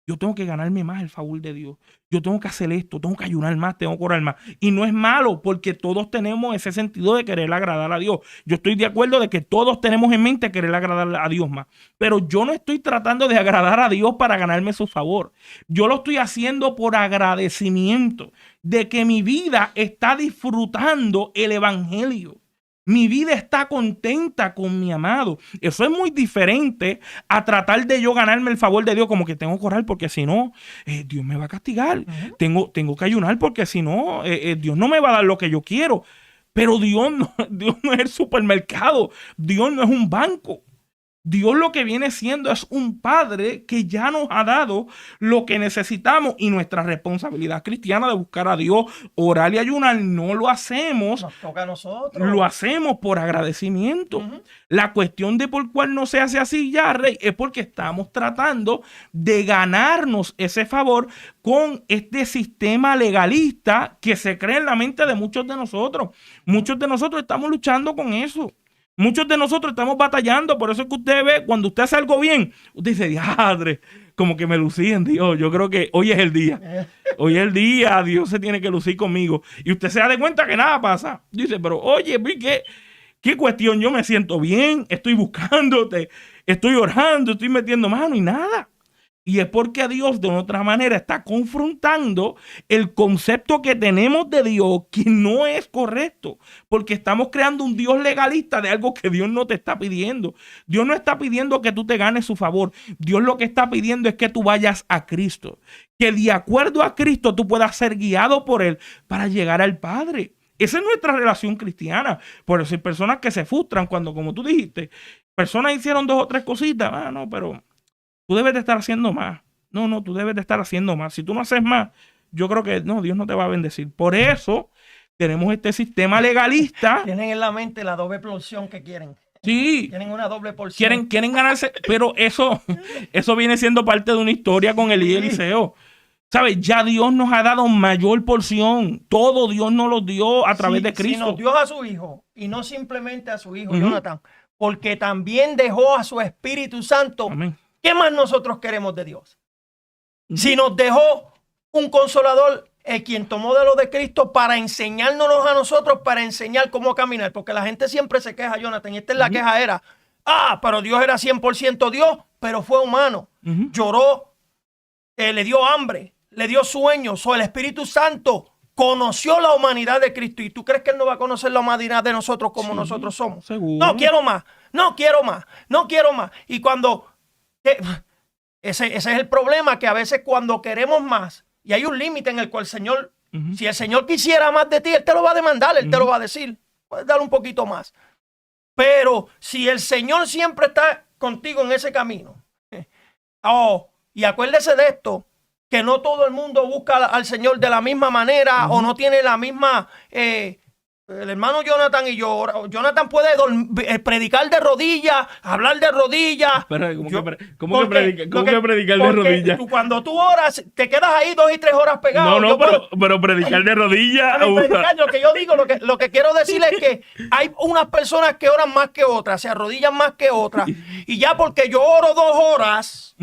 yo tengo que ganarme más el favor de Dios, yo tengo que hacer esto, tengo que ayunar más, tengo que orar más. Y no es malo, porque todos tenemos ese sentido de querer agradar a Dios. Yo estoy de acuerdo de que todos tenemos en mente querer agradar a Dios más, pero yo no estoy tratando de agradar a Dios para ganarme su favor. Yo lo estoy haciendo por agradecimiento de que mi vida está disfrutando el evangelio. Mi vida está contenta con mi amado. Eso es muy diferente a tratar de yo ganarme el favor de Dios, como que tengo que orar porque si no, Dios me va a castigar. Tengo que ayunar porque si no, Dios no me va a dar lo que yo quiero. Pero Dios no es el supermercado. Dios no es un banco. Dios lo que viene siendo es un padre que ya nos ha dado lo que necesitamos, y nuestra responsabilidad cristiana de buscar a Dios, orar y ayunar, no lo hacemos. Nos toca a nosotros. Lo hacemos por agradecimiento. La cuestión de por cuál no se hace así ya, Rey, es porque estamos tratando de ganarnos ese favor con este sistema legalista que se cree en la mente de muchos de nosotros. Muchos de nosotros estamos luchando con eso. Muchos de nosotros estamos batallando. Por eso es que usted ve, cuando usted hace algo bien, usted dice, diadre, como que me lucí en Dios. Yo creo que hoy es el día. Hoy es el día. Dios se tiene que lucir conmigo. Y usted se da de cuenta que nada pasa. Dice, pero oye, ¿qué cuestión? Yo me siento bien, estoy buscándote, estoy orando, estoy metiendo mano y nada. Y es porque Dios de otra manera está confrontando el concepto que tenemos de Dios, que no es correcto, porque estamos creando un Dios legalista de algo que Dios no te está pidiendo. Dios no está pidiendo que tú te ganes su favor. Dios lo que está pidiendo es que tú vayas a Cristo, que de acuerdo a Cristo tú puedas ser guiado por Él para llegar al Padre. Esa es nuestra relación cristiana. Por eso hay personas que se frustran cuando, como tú dijiste, personas hicieron 2 o 3 cositas. No, pero tú debes de estar haciendo más. No, tú debes de estar haciendo más. Si tú no haces más, yo creo que no, Dios no te va a bendecir. Por eso tenemos este sistema legalista. Tienen en la mente la doble porción que quieren. Sí. Tienen una doble porción. Quieren ganarse, pero eso viene siendo parte de una historia con Elías y Eliseo. ¿Sabes? Ya Dios nos ha dado mayor porción. Todo Dios nos lo dio a través de Cristo. Si nos dio a su Hijo, y no simplemente a su Hijo, Jonathan, porque también dejó a su Espíritu Santo. Amén. ¿Qué más nosotros queremos de Dios? Si nos dejó un consolador, quien tomó de lo de Cristo para enseñarnos a nosotros, para enseñar cómo caminar. Porque la gente siempre se queja, Jonathan, y esta es la queja era, pero Dios era 100% Dios, pero fue humano. Lloró, le dio hambre, le dio sueños. El Espíritu Santo conoció la humanidad de Cristo. ¿Y tú crees que Él no va a conocer la humanidad de nosotros como nosotros somos? Seguro. No quiero más, no quiero más, no quiero más. Y cuando... ese es el problema, que a veces cuando queremos más, y hay un límite en el cual el Señor, si el Señor quisiera más de ti, Él te lo va a demandar, Él te lo va a decir, puedes dar un poquito más. Pero si el Señor siempre está contigo en ese camino, y acuérdese de esto, que no todo el mundo busca al Señor de la misma manera o no tiene la misma... el hermano Jonathan y yo, Jonathan puede predicar de rodillas, hablar de rodillas. Espera, ¿cómo que predicar de rodillas? Cuando tú oras, te quedas ahí 2 y 3 horas pegado. No, pero predicar de rodillas. Lo que yo digo, lo que quiero decir es que hay unas personas que oran más que otras, se arrodillan más que otras. Y ya porque yo oro 2 horas...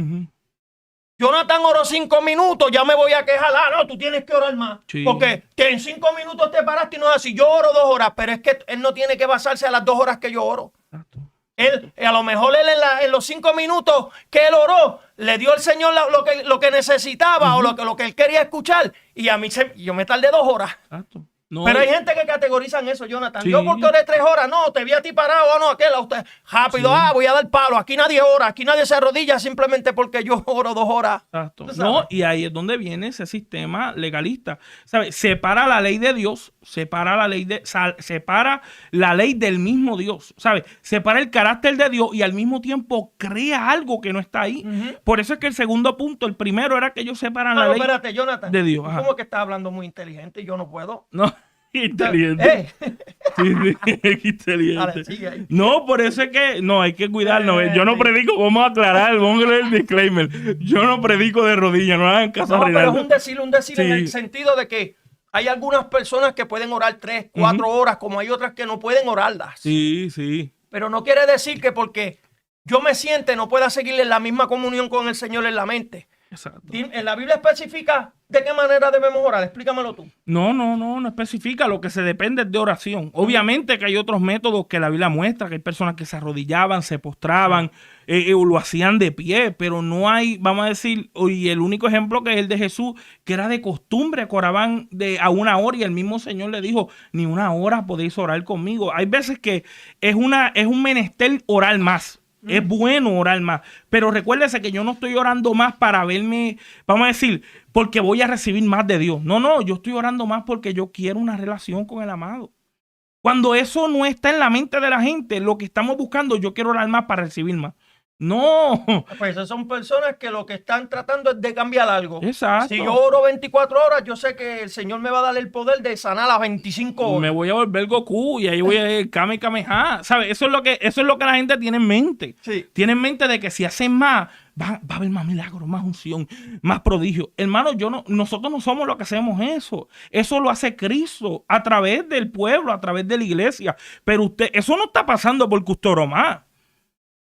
Jonathan oró 5 minutos, ya me voy a quejar. No, tú tienes que orar más. Sí. Porque en 5 minutos te paraste y no es así. Yo oro 2 horas, pero es que él no tiene que basarse a las 2 horas que yo oro. Exacto. Él, a lo mejor él en los 5 minutos que él oró, le dio al Señor lo que necesitaba o lo que él quería escuchar. Y a mí yo me tardé 2 horas. Exacto. No, pero hay gente que categorizan eso, Jonathan. Sí. Yo porque oré 3 horas, no, te vi a ti parado, no, aquel, a usted, rápido, voy a dar palo. Aquí nadie ora, aquí nadie se arrodilla simplemente porque yo oro 2 horas. Exacto. No, y ahí es donde viene ese sistema legalista. ¿Sabes? Separa la ley de Dios, separa la ley del mismo Dios, ¿sabes? Separa el carácter de Dios y al mismo tiempo crea algo que no está ahí. Por eso es que el segundo punto, el primero era que ellos separan la ley espérate, Jonathan, de Dios. ¿Cómo que estás hablando muy inteligente y yo no puedo? No. Inteligente. Sí, inteligente. Ahora, sigue ahí. No, por eso es que no, hay que cuidarnos. Yo no predico, vamos a aclarar, vamos a leer el disclaimer. Yo no predico de rodillas, no hagan caso a Reinaldo. Pero es un decir en el sentido de que hay algunas personas que pueden orar 3, 4 horas, como hay otras que no pueden orarlas. Sí, sí. Pero no quiere decir que porque yo me siente no pueda seguirle la misma comunión con el Señor en la mente. Exacto. En la Biblia especifica de qué manera debemos orar. Explícamelo tú. No especifica. Lo que se depende es de oración. Obviamente que hay otros métodos que la Biblia muestra, que hay personas que se arrodillaban, se postraban, lo hacían de pie, pero no hay, vamos a decir, y el único ejemplo que es el de Jesús, que era de costumbre, que oraban a 1 hora y el mismo Señor le dijo, ni 1 hora podéis orar conmigo. Hay veces que es un menester orar más. Es bueno orar más, pero recuérdese que yo no estoy orando más para verme, vamos a decir, porque voy a recibir más de Dios. No, yo estoy orando más porque yo quiero una relación con el amado. Cuando eso no está en la mente de la gente, lo que estamos buscando, yo quiero orar más para recibir más. No. Pues esas son personas que lo que están tratando es de cambiar algo. Exacto. Si yo oro 24 horas, yo sé que el Señor me va a dar el poder de sanar a 25 horas. Me voy a volver Goku y ahí voy a ir Kamehameha. ¿Sabes? Eso es lo que la gente tiene en mente. Sí. Tiene en mente de que si hacen más, va a haber más milagros, más unción, más prodigio. Hermano, nosotros no somos los que hacemos eso. Eso lo hace Cristo a través del pueblo, a través de la iglesia. Pero eso no está pasando porque usted oró más.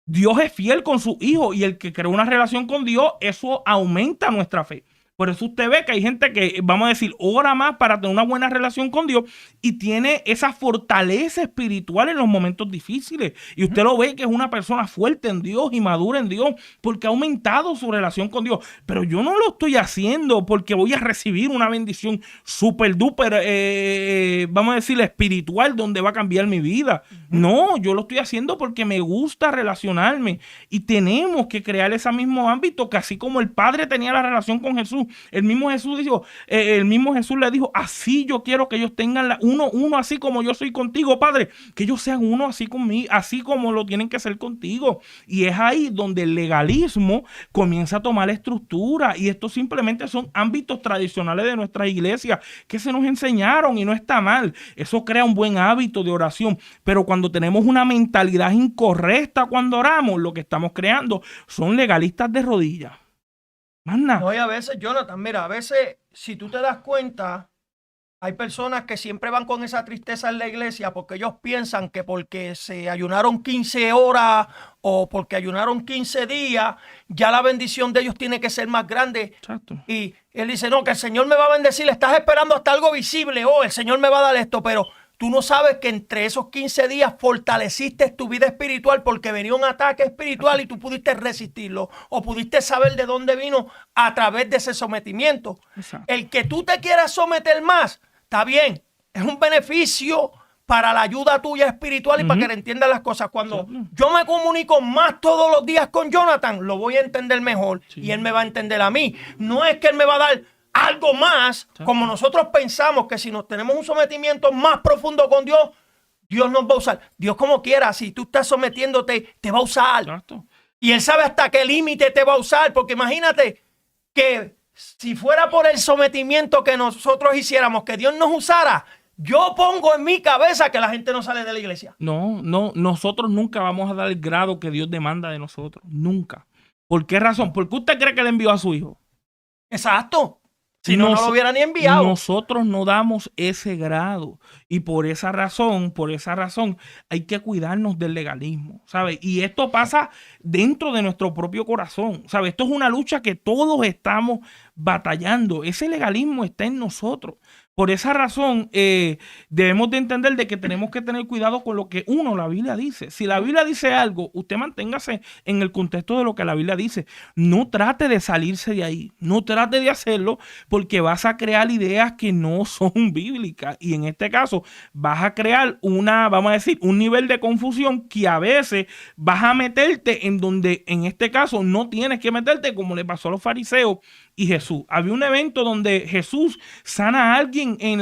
Dios es fiel con su hijo y el que crea una relación con Dios, eso aumenta nuestra fe. Por eso usted ve que hay gente que, vamos a decir, ora más para tener una buena relación con Dios y tiene esa fortaleza espiritual en los momentos difíciles. Y usted lo ve que es una persona fuerte en Dios y madura en Dios porque ha aumentado su relación con Dios. Pero yo no lo estoy haciendo porque voy a recibir una bendición súper duper, vamos a decir, espiritual donde va a cambiar mi vida. No, yo lo estoy haciendo porque me gusta relacionarme y tenemos que crear ese mismo ámbito que así como el Padre tenía la relación con Jesús, el mismo Jesús le dijo, así yo quiero que ellos tengan uno así como yo soy contigo, Padre, que ellos sean uno así conmigo, así como lo tienen que ser contigo. Y es ahí donde el legalismo comienza a tomar estructura y estos simplemente son ámbitos tradicionales de nuestra iglesia que se nos enseñaron y no está mal. Eso crea un buen hábito de oración, pero cuando tenemos una mentalidad incorrecta cuando oramos, lo que estamos creando son legalistas de rodillas. No, y a veces, Jonathan, mira, a veces, si tú te das cuenta, hay personas que siempre van con esa tristeza en la iglesia porque ellos piensan que porque se ayunaron 15 horas o porque ayunaron 15 días, ya la bendición de ellos tiene que ser más grande. Exacto. Y él dice, no, que el Señor me va a bendecir, estás esperando hasta algo visible, el Señor me va a dar esto, pero tú no sabes que entre esos 15 días fortaleciste tu vida espiritual porque venía un ataque espiritual y tú pudiste resistirlo o pudiste saber de dónde vino a través de ese sometimiento. Exacto. El que tú te quieras someter más, está bien, es un beneficio para la ayuda tuya espiritual y para que le entiendas las cosas. Cuando yo me comunico más todos los días con Jonathan, lo voy a entender mejor y él me va a entender a mí. No es que él me va a dar algo más, como nosotros pensamos que si nos tenemos un sometimiento más profundo con Dios, Dios nos va a usar. Dios como quiera, si tú estás sometiéndote, te va a usar. Exacto. Y Él sabe hasta qué límite te va a usar, porque imagínate que si fuera por el sometimiento que nosotros hiciéramos, que Dios nos usara, yo pongo en mi cabeza que la gente no sale de la iglesia. No, nosotros nunca vamos a dar el grado que Dios demanda de nosotros. Nunca. ¿Por qué razón? ¿Por qué usted cree que le envió a su hijo? Exacto. Si no, no lo hubiera ni enviado. Nosotros no damos ese grado. Y por esa razón, hay que cuidarnos del legalismo, ¿sabes? Y esto pasa dentro de nuestro propio corazón, ¿sabes? Esto es una lucha que todos estamos batallando. Ese legalismo está en nosotros. Por esa razón, debemos de entender de que tenemos que tener cuidado con lo que la Biblia dice. Si la Biblia dice algo, usted manténgase en el contexto de lo que la Biblia dice. No trate de salirse de ahí. No trate de hacerlo porque vas a crear ideas que no son bíblicas. Y en este caso, vas a crear vamos a decir, un nivel de confusión que a veces vas a meterte en donde, en este caso, no tienes que meterte, como le pasó a los fariseos y Jesús. Había un evento donde Jesús sana a alguien en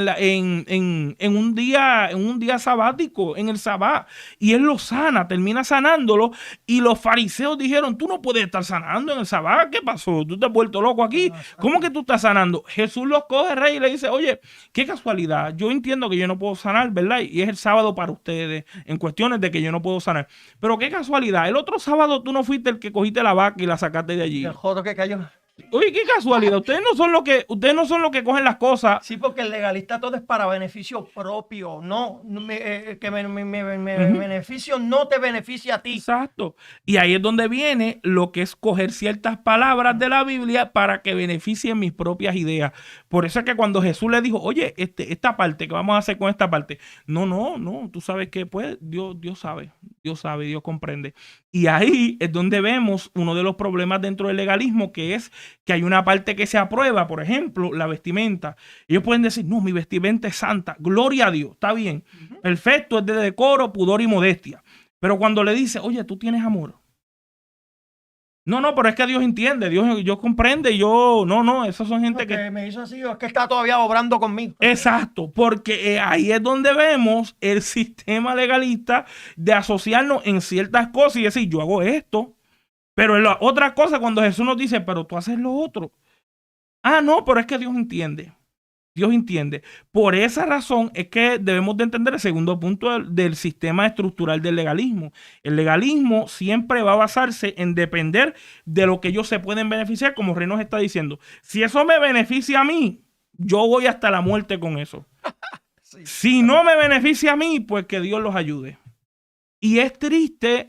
un día sabático, en el sabbat, y él lo sana, termina sanándolo, y los fariseos dijeron, tú no puedes estar sanando en el sabbat, ¿qué pasó? ¿Tú te has vuelto loco aquí? ¿Cómo que tú estás sanando? Jesús los coge, rey, y le dice, oye, qué casualidad, yo entiendo que yo no puedo sanar, ¿verdad? Y es el sábado para ustedes, en cuestiones de que yo no puedo sanar, pero qué casualidad, el otro sábado tú no fuiste el que cogiste la vaca y la sacaste de allí. El jodo que cayó. Oye, qué casualidad. Ustedes no son los que cogen las cosas. Sí, porque el legalista todo es para beneficio propio, no que beneficio no te beneficia a ti. Exacto. Y ahí es donde viene lo que es coger ciertas palabras de la Biblia para que beneficien mis propias ideas. Por eso es que cuando Jesús le dijo, oye, esta parte, ¿qué vamos a hacer con esta parte? No, tú sabes que pues Dios sabe, Dios comprende. Y ahí es donde vemos uno de los problemas dentro del legalismo, que es que hay una parte que se aprueba, por ejemplo, la vestimenta. Ellos pueden decir, no, mi vestimenta es santa, gloria a Dios, está bien, perfecto, es de decoro, pudor y modestia. Pero cuando le dice, oye, tú tienes amor. No, pero es que Dios entiende, Dios comprende, esos son gente que me hizo así, es que está todavía obrando conmigo. Exacto, porque ahí es donde vemos el sistema legalista de asociarnos en ciertas cosas y decir, yo hago esto, pero en la otra cosa cuando Jesús nos dice, pero tú haces lo otro. No, pero es que Dios entiende. Dios entiende. Por esa razón es que debemos de entender el segundo punto del sistema estructural del legalismo. El legalismo siempre va a basarse en depender de lo que ellos se pueden beneficiar, como Rey nos está diciendo. Si eso me beneficia a mí, yo voy hasta la muerte con eso. Sí. Si no me beneficia a mí, pues que Dios los ayude. Y es triste,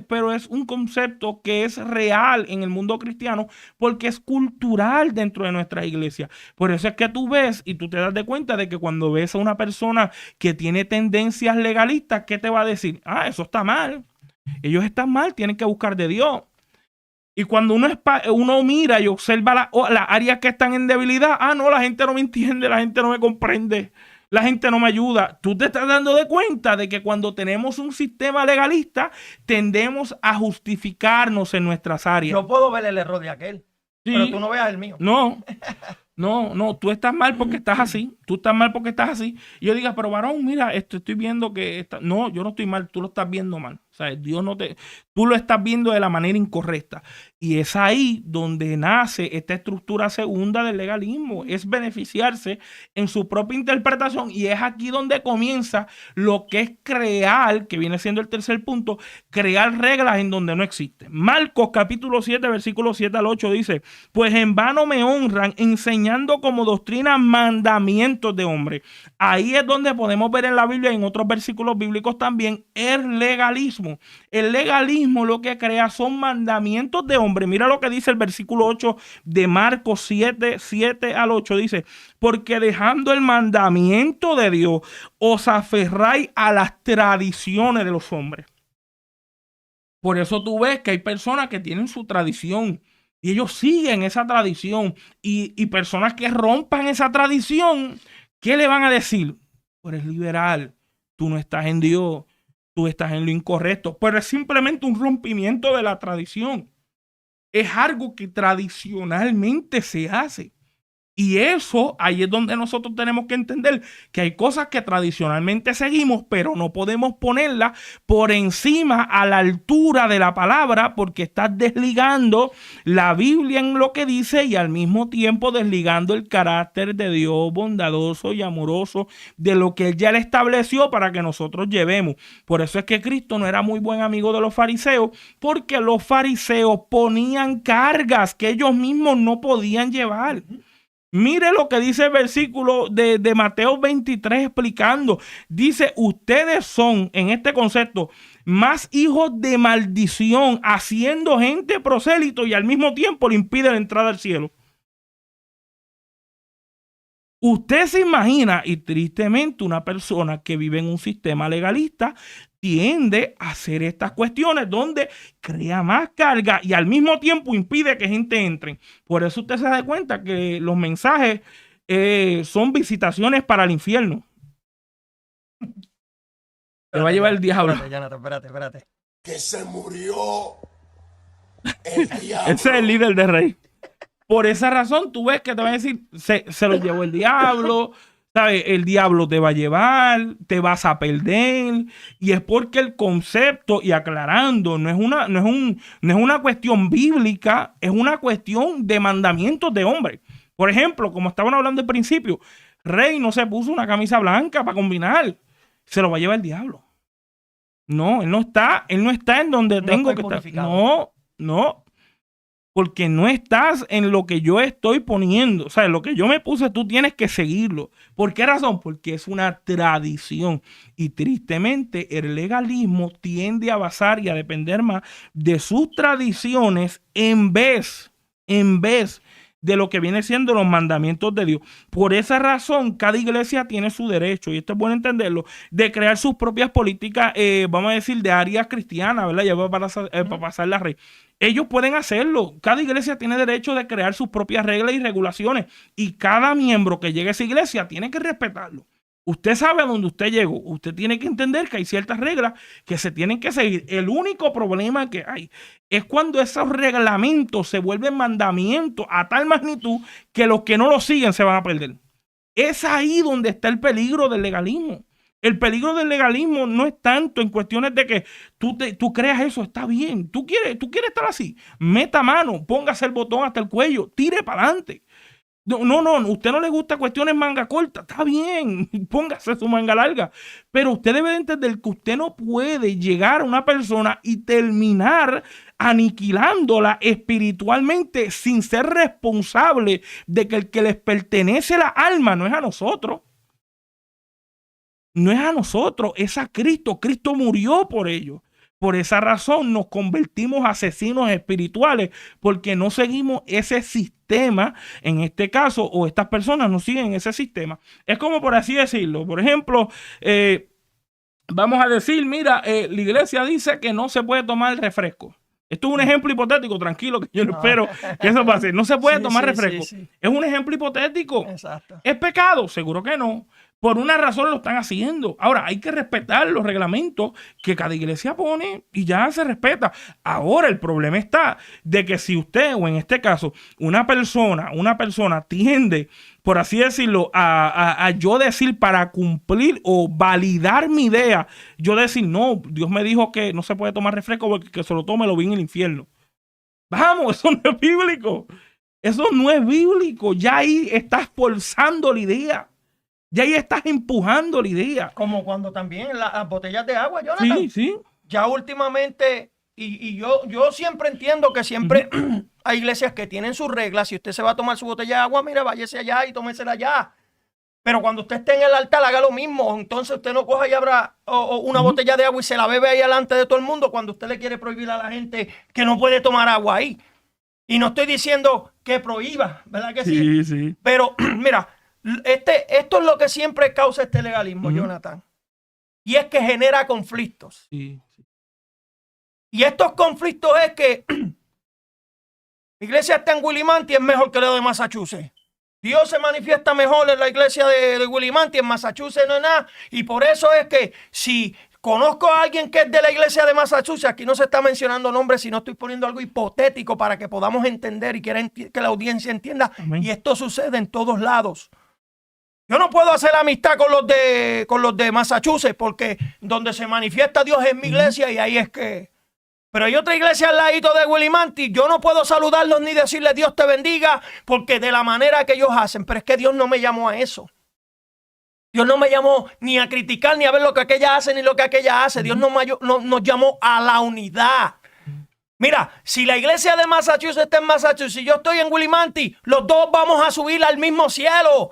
pero es un concepto que es real en el mundo cristiano porque es cultural dentro de nuestra iglesia. Por eso es que tú ves y tú te das de cuenta de que cuando ves a una persona que tiene tendencias legalistas, ¿qué te va a decir? Eso está mal. Ellos están mal, tienen que buscar de Dios. Y cuando uno mira y observa las áreas que están en debilidad, no, la gente no me entiende, la gente no me comprende. La gente no me ayuda. Tú te estás dando de cuenta de que cuando tenemos un sistema legalista, tendemos a justificarnos en nuestras áreas. Yo puedo ver el error de aquel, sí, pero tú no veas el mío. No, tú estás mal porque estás así. Tú estás mal porque estás así. Y yo diga, pero varón, mira, estoy viendo que... No, yo no estoy mal, tú lo estás viendo mal. O sea, tú lo estás viendo de la manera incorrecta. Y es ahí donde nace esta estructura segunda del legalismo. Es beneficiarse en su propia interpretación. Y es aquí donde comienza lo que es crear, que viene siendo el tercer punto, crear reglas en donde no existen. Marcos capítulo 7, versículos 7 al 8 dice, pues en vano me honran enseñando como doctrina mandamientos de hombre. Ahí es donde podemos ver en la Biblia y en otros versículos bíblicos también el legalismo. legalismo. El legalismo lo que crea son mandamientos de hombre. Mira lo que dice el versículo 8 de Marcos 7, 7 al 8. Dice, porque dejando el mandamiento de Dios, os aferráis a las tradiciones de los hombres. Por eso tú ves que hay personas que tienen su tradición y ellos siguen esa tradición y personas que rompan esa tradición, ¿qué le van a decir? Tú eres liberal, tú no estás en Dios, tú estás en lo incorrecto, pero es simplemente un rompimiento de la tradición. Es algo que tradicionalmente se hace. Y eso, ahí es donde nosotros tenemos que entender que hay cosas que tradicionalmente seguimos, pero no podemos ponerlas por encima a la altura de la palabra, porque estás desligando la Biblia en lo que dice y al mismo tiempo desligando el carácter de Dios bondadoso y amoroso de lo que Él ya le estableció para que nosotros llevemos. Por eso es que Cristo no era muy buen amigo de los fariseos, porque los fariseos ponían cargas que ellos mismos no podían llevar. Mire lo que dice el versículo de Mateo 23 explicando. Dice, ustedes son, en este concepto, más hijos de maldición, haciendo gente prosélito y al mismo tiempo le impide la entrada al cielo. Usted se imagina, y tristemente una persona que vive en un sistema legalista tiende a hacer estas cuestiones donde crea más carga y al mismo tiempo impide que gente entre. Por eso usted se da cuenta que los mensajes son visitaciones para el infierno. Te va a llevar el diablo. Espérate. Que se murió el diablo. Ese es el líder de rey. Por esa razón tú ves que te van a decir, se lo llevó el diablo. ¿Sabes? El diablo te va a llevar, te vas a perder, y es porque el concepto, y aclarando, no es una cuestión bíblica, es una cuestión de mandamientos de hombre. Por ejemplo, como estaban hablando al principio, Rey no se puso una camisa blanca para combinar, se lo va a llevar el diablo. No, él no está en donde tengo que estar. No. Porque no estás en lo que yo estoy poniendo. O sea, lo que yo me puse, tú tienes que seguirlo. ¿Por qué razón? Porque es una tradición. Y tristemente, el legalismo tiende a basar y a depender más de sus tradiciones en vez de lo que viene siendo los mandamientos de Dios. Por esa razón, cada iglesia tiene su derecho, y esto es bueno entenderlo, de crear sus propias políticas, vamos a decir, de áreas cristianas, ¿verdad? Ya va para pasar la red. Ellos pueden hacerlo. Cada iglesia tiene derecho de crear sus propias reglas y regulaciones, y cada miembro que llegue a esa iglesia tiene que respetarlo. Usted sabe a dónde usted llegó. Usted tiene que entender que hay ciertas reglas que se tienen que seguir. El único problema que hay es cuando esos reglamentos se vuelven mandamientos a tal magnitud que los que no lo siguen se van a perder. Es ahí donde está el peligro del legalismo. El peligro del legalismo no es tanto en cuestiones de que tú creas eso, está bien. Tú quieres estar así. Meta mano, póngase el botón hasta el cuello, tire para adelante. No, usted no le gusta cuestiones manga corta, está bien, póngase su manga larga, pero usted debe entender que usted no puede llegar a una persona y terminar aniquilándola espiritualmente sin ser responsable de que el que les pertenece la alma no es a nosotros. No es a nosotros, es a Cristo. Cristo murió por ellos. Por esa razón nos convertimos asesinos espirituales, porque no seguimos ese sistema, en este caso, o estas personas no siguen ese sistema. Es como, por así decirlo, por ejemplo, vamos a decir, mira, la iglesia dice que no se puede tomar el refresco. Esto es un ejemplo hipotético, tranquilo, que yo no espero que eso pase. No se puede tomar refresco. Sí. Es un ejemplo hipotético. Exacto. ¿Es pecado? Seguro que no. Por una razón lo están haciendo. Ahora, hay que respetar los reglamentos que cada iglesia pone y ya se respeta. Ahora, el problema está de que si usted, o en este caso, una persona tiende, por así decirlo, a yo decir para cumplir o validar mi idea, yo decir, no, Dios me dijo que no se puede tomar refresco porque que se lo tome lo vi en el infierno. Vamos, eso no es bíblico. Eso no es bíblico. Ya ahí estás forzando la idea. Ya ahí estás empujando la idea. Como cuando también las botellas de agua, Jonathan. Sí. Ya últimamente, y yo siempre entiendo que siempre hay iglesias que tienen sus reglas. Si usted se va a tomar su botella de agua, mira, váyase allá y tómesela allá. Pero cuando usted esté en el altar, haga lo mismo. Entonces usted no coja y abra una botella de agua y se la bebe ahí delante de todo el mundo cuando usted le quiere prohibir a la gente que no puede tomar agua ahí. Y no estoy diciendo que prohíba, ¿verdad que sí? Sí, sí. Pero mira, esto es lo que siempre causa este legalismo, Jonathan. Y es que genera conflictos. Sí, sí. Y estos conflictos es que la iglesia está en Willimantic, es mejor que la de Massachusetts. Dios se manifiesta mejor en la iglesia de Willimantic, en Massachusetts no es nada. Y por eso es que si conozco a alguien que es de la iglesia de Massachusetts, aquí no se está mencionando nombres, sino estoy poniendo algo hipotético para que podamos entender y que la audiencia entienda. Amén. Y esto sucede en todos lados. Yo no puedo hacer amistad con los de Massachusetts porque donde se manifiesta Dios es mi iglesia y ahí es que... Pero hay otra iglesia al ladito de Willimantic, yo no puedo saludarlos ni decirles Dios te bendiga porque de la manera que ellos hacen, pero es que Dios no me llamó a eso. Dios no me llamó ni a criticar ni a ver lo que aquella hace ni lo que aquella hace. Dios nos llamó a la unidad. Mira, si la iglesia de Massachusetts está en Massachusetts y yo estoy en Willimantic, los dos vamos a subir al mismo cielo.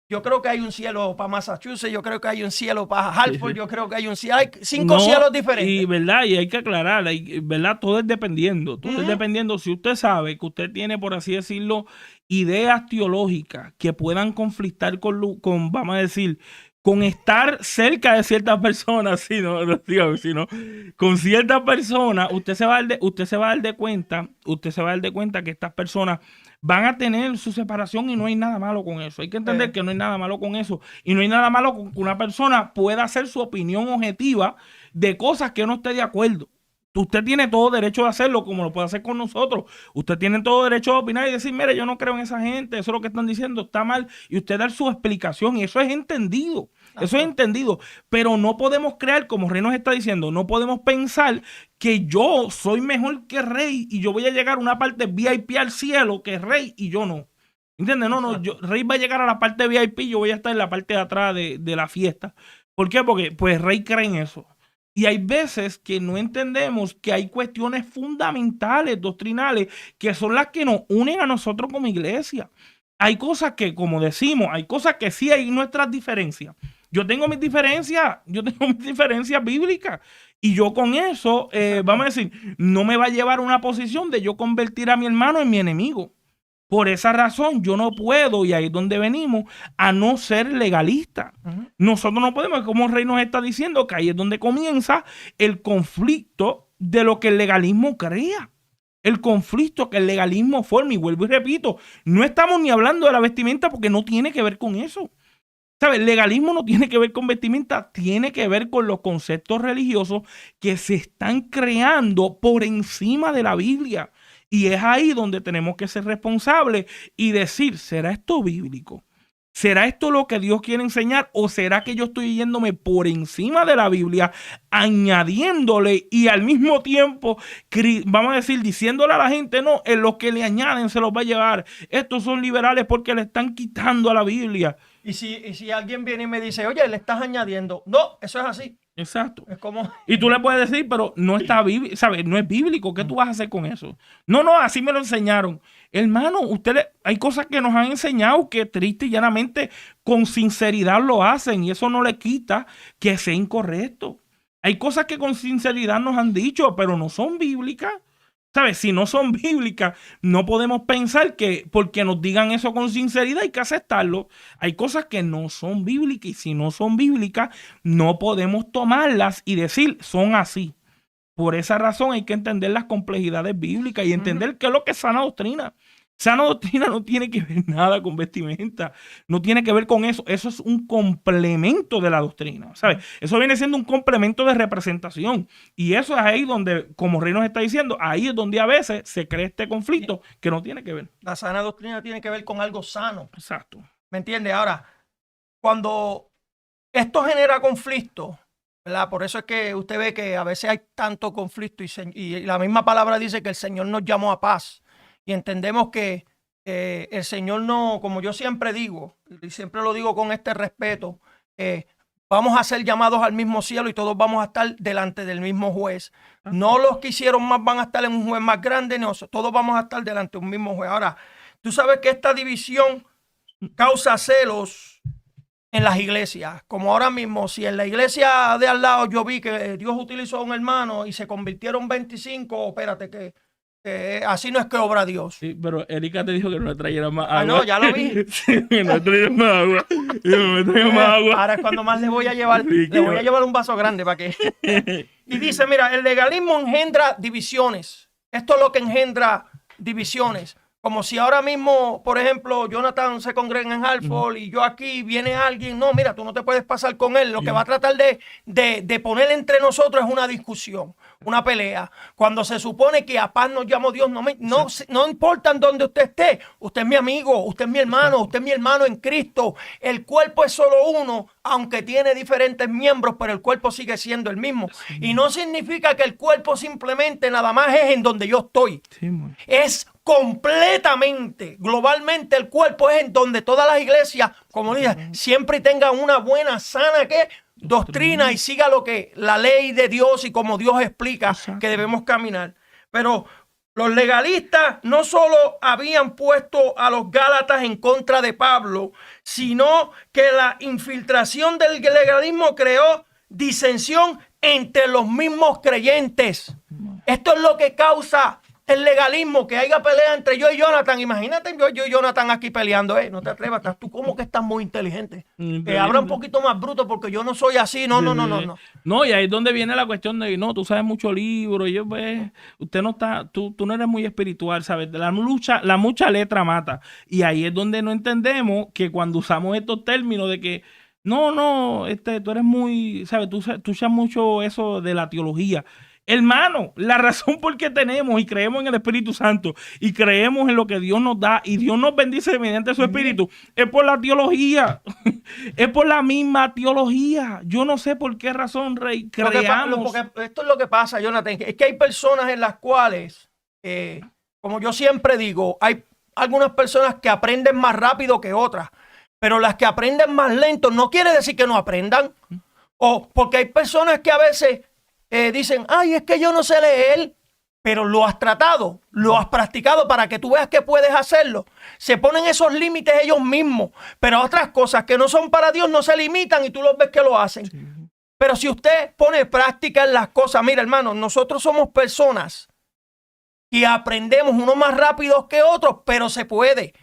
Yo creo que hay un cielo para Massachusetts, yo creo que hay un cielo para Hartford, yo creo que hay un cielo, hay 5 cielos diferentes. Y verdad, y hay que aclarar, verdad, todo es dependiendo, todo es dependiendo. Si usted sabe que usted tiene, por así decirlo, ideas teológicas que puedan conflictar con vamos a decir, con estar cerca de ciertas personas, sino con ciertas personas, usted se va a dar de cuenta que estas personas van a tener su separación y no hay nada malo con eso. Hay que entender que no hay nada malo con eso. Y no hay nada malo con que una persona pueda hacer su opinión objetiva de cosas que no esté de acuerdo. Usted tiene todo derecho de hacerlo como lo puede hacer con nosotros. Usted tiene todo derecho de opinar y decir, mire, yo no creo en esa gente, eso es lo que están diciendo, está mal. Y usted dar su explicación y eso es entendido. Eso es entendido. Pero no podemos creer, como Rey nos está diciendo, no podemos pensar que yo soy mejor que Rey y yo voy a llegar a una parte VIP al cielo que Rey y yo no. ¿Entiendes? No, Rey va a llegar a la parte VIP y yo voy a estar en la parte de atrás de la fiesta. ¿Por qué? Porque pues Rey cree en eso. Y hay veces que no entendemos que hay cuestiones fundamentales, doctrinales, que son las que nos unen a nosotros como iglesia. Hay cosas que, como decimos, hay cosas que sí hay nuestras diferencias. Yo tengo mis diferencias bíblicas. Y yo con eso, vamos a decir, no me va a llevar a una posición de yo convertir a mi hermano en mi enemigo. Por esa razón yo no puedo, y ahí es donde venimos, a no ser legalista. Nosotros no podemos, como el Rey nos está diciendo, que ahí es donde comienza el conflicto de lo que el legalismo crea. El conflicto que el legalismo forma. Y vuelvo y repito, no estamos ni hablando de la vestimenta porque no tiene que ver con eso. ¿Sabes? El legalismo no tiene que ver con vestimenta, tiene que ver con los conceptos religiosos que se están creando por encima de la Biblia. Y es ahí donde tenemos que ser responsables y decir, ¿será esto bíblico? ¿Será esto lo que Dios quiere enseñar? ¿O será que yo estoy yéndome por encima de la Biblia, añadiéndole y al mismo tiempo, vamos a decir, diciéndole a la gente, no, en lo que le añaden se los va a llevar? Estos son liberales porque le están quitando a la Biblia. Y si alguien viene y me dice, oye, le estás añadiendo. No, eso es así. Exacto. Es como... Y tú le puedes decir, pero no está bíblico, ¿sabes? No es bíblico. ¿Qué tú vas a hacer con eso? No, así me lo enseñaron. Hermano, hay cosas que nos han enseñado que triste y llanamente con sinceridad lo hacen y eso no le quita que sea incorrecto. Hay cosas que con sinceridad nos han dicho, pero no son bíblicas. ¿Sabes? Si no son bíblicas, no podemos pensar que porque nos digan eso con sinceridad hay que aceptarlo. Hay cosas que no son bíblicas y si no son bíblicas, no podemos tomarlas y decir son así. Por esa razón hay que entender las complejidades bíblicas y entender qué es lo que es sana doctrina. Sana doctrina no tiene que ver nada con vestimenta, no tiene que ver con eso. Eso es un complemento de la doctrina, ¿sabes? Eso viene siendo un complemento de representación. Y eso es ahí donde, como Rey nos está diciendo, ahí es donde a veces se crea este conflicto que no tiene que ver. La sana doctrina tiene que ver con algo sano. Exacto. ¿Me entiendes? Ahora, cuando esto genera conflicto, ¿verdad? Por eso es que usted ve que a veces hay tanto conflicto y la misma palabra dice que el Señor nos llamó a paz. Y entendemos que el Señor no, como yo siempre digo, y siempre lo digo con este respeto, vamos a ser llamados al mismo cielo y todos vamos a estar delante del mismo juez. No los que hicieron más van a estar en un juez más grande, no, todos vamos a estar delante de un mismo juez. Ahora, tú sabes que esta división causa celos en las iglesias. Como ahora mismo, si en la iglesia de al lado yo vi que Dios utilizó a un hermano y se convirtieron 25, espérate que así no es que obra Dios. Sí, pero Erika te dijo que no le trajera más agua. No, ya lo vi. Sí, no le trajera más agua. Yo no me traigo más agua. Ahora es cuando más le voy a llevar. Le voy a llevar un vaso grande para que... Y dice, mira, el legalismo engendra divisiones. Esto es lo que engendra divisiones. Como si ahora mismo, por ejemplo, Jonathan se congrega en Hartford y yo aquí, viene alguien, no, mira, tú no te puedes pasar con él. Lo que va a tratar de poner entre nosotros es una discusión, una pelea. Cuando se supone que a paz nos llamó Dios, no importa en dónde usted esté. Usted es mi amigo, usted es mi hermano, usted es mi hermano en Cristo. El cuerpo es solo uno, aunque tiene diferentes miembros, pero el cuerpo sigue siendo el mismo. Y no significa que el cuerpo simplemente nada más es en donde yo estoy. Sí, Es completamente, globalmente, el cuerpo es en donde todas las iglesias, como dije, siempre tengan una buena, sana doctrina y siga lo que la ley de Dios y como Dios explica que debemos caminar. Pero los legalistas no solo habían puesto a los Gálatas en contra de Pablo, sino que la infiltración del legalismo creó disensión entre los mismos creyentes. Esto es lo que causa el legalismo, que haya pelea entre yo y Jonathan. Imagínate yo y Jonathan aquí peleando. No te atrevas, tú como que estás muy inteligente. Habla un poquito más bruto porque yo no soy así. No. No, y ahí es donde viene la cuestión de, no, tú sabes mucho libro, y yo, pues, usted no está, tú no eres muy espiritual, ¿sabes? La mucha letra mata. Y ahí es donde no entendemos que cuando usamos estos términos de que, no, tú eres muy, ¿sabes? Tú usas mucho eso de la teología. Hermano, la razón por qué tenemos y creemos en el Espíritu Santo y creemos en lo que Dios nos da y Dios nos bendice mediante su Espíritu es por la teología, es por la misma teología. Yo no sé por qué razón, Rey, creamos. Porque esto es lo que pasa, Jonathan, es que hay personas en las cuales, como yo siempre digo, hay algunas personas que aprenden más rápido que otras, pero las que aprenden más lento no quiere decir que no aprendan, o porque hay personas que a veces dicen, ay, es que yo no sé leer, pero lo has tratado, lo has practicado para que tú veas que puedes hacerlo. Se ponen esos límites ellos mismos, pero otras cosas que no son para Dios no se limitan y tú los ves que lo hacen. Sí. Pero si usted pone práctica en las cosas, mira hermano, nosotros somos personas y aprendemos unos más rápidos que otros, pero se puede.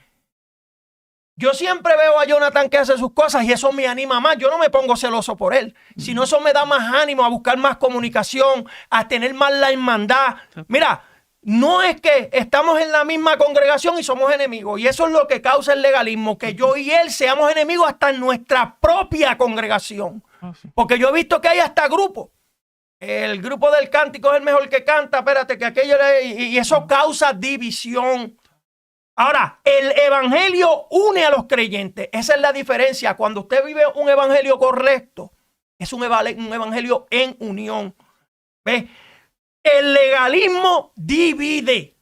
Yo siempre veo a Jonathan que hace sus cosas y eso me anima más. Yo no me pongo celoso por él, sino eso me da más ánimo a buscar más comunicación, a tener más la hermandad. Mira, no es que estamos en la misma congregación y somos enemigos. Y eso es lo que causa el legalismo, que yo y él seamos enemigos hasta en nuestra propia congregación. Porque yo he visto que hay hasta grupos. El grupo del cántico es el mejor que canta, espérate, que aquello, y eso causa división. Ahora, el evangelio une a los creyentes. Esa es la diferencia. Cuando usted vive un evangelio correcto, es un evangelio en unión. ¿Ve? El legalismo divide.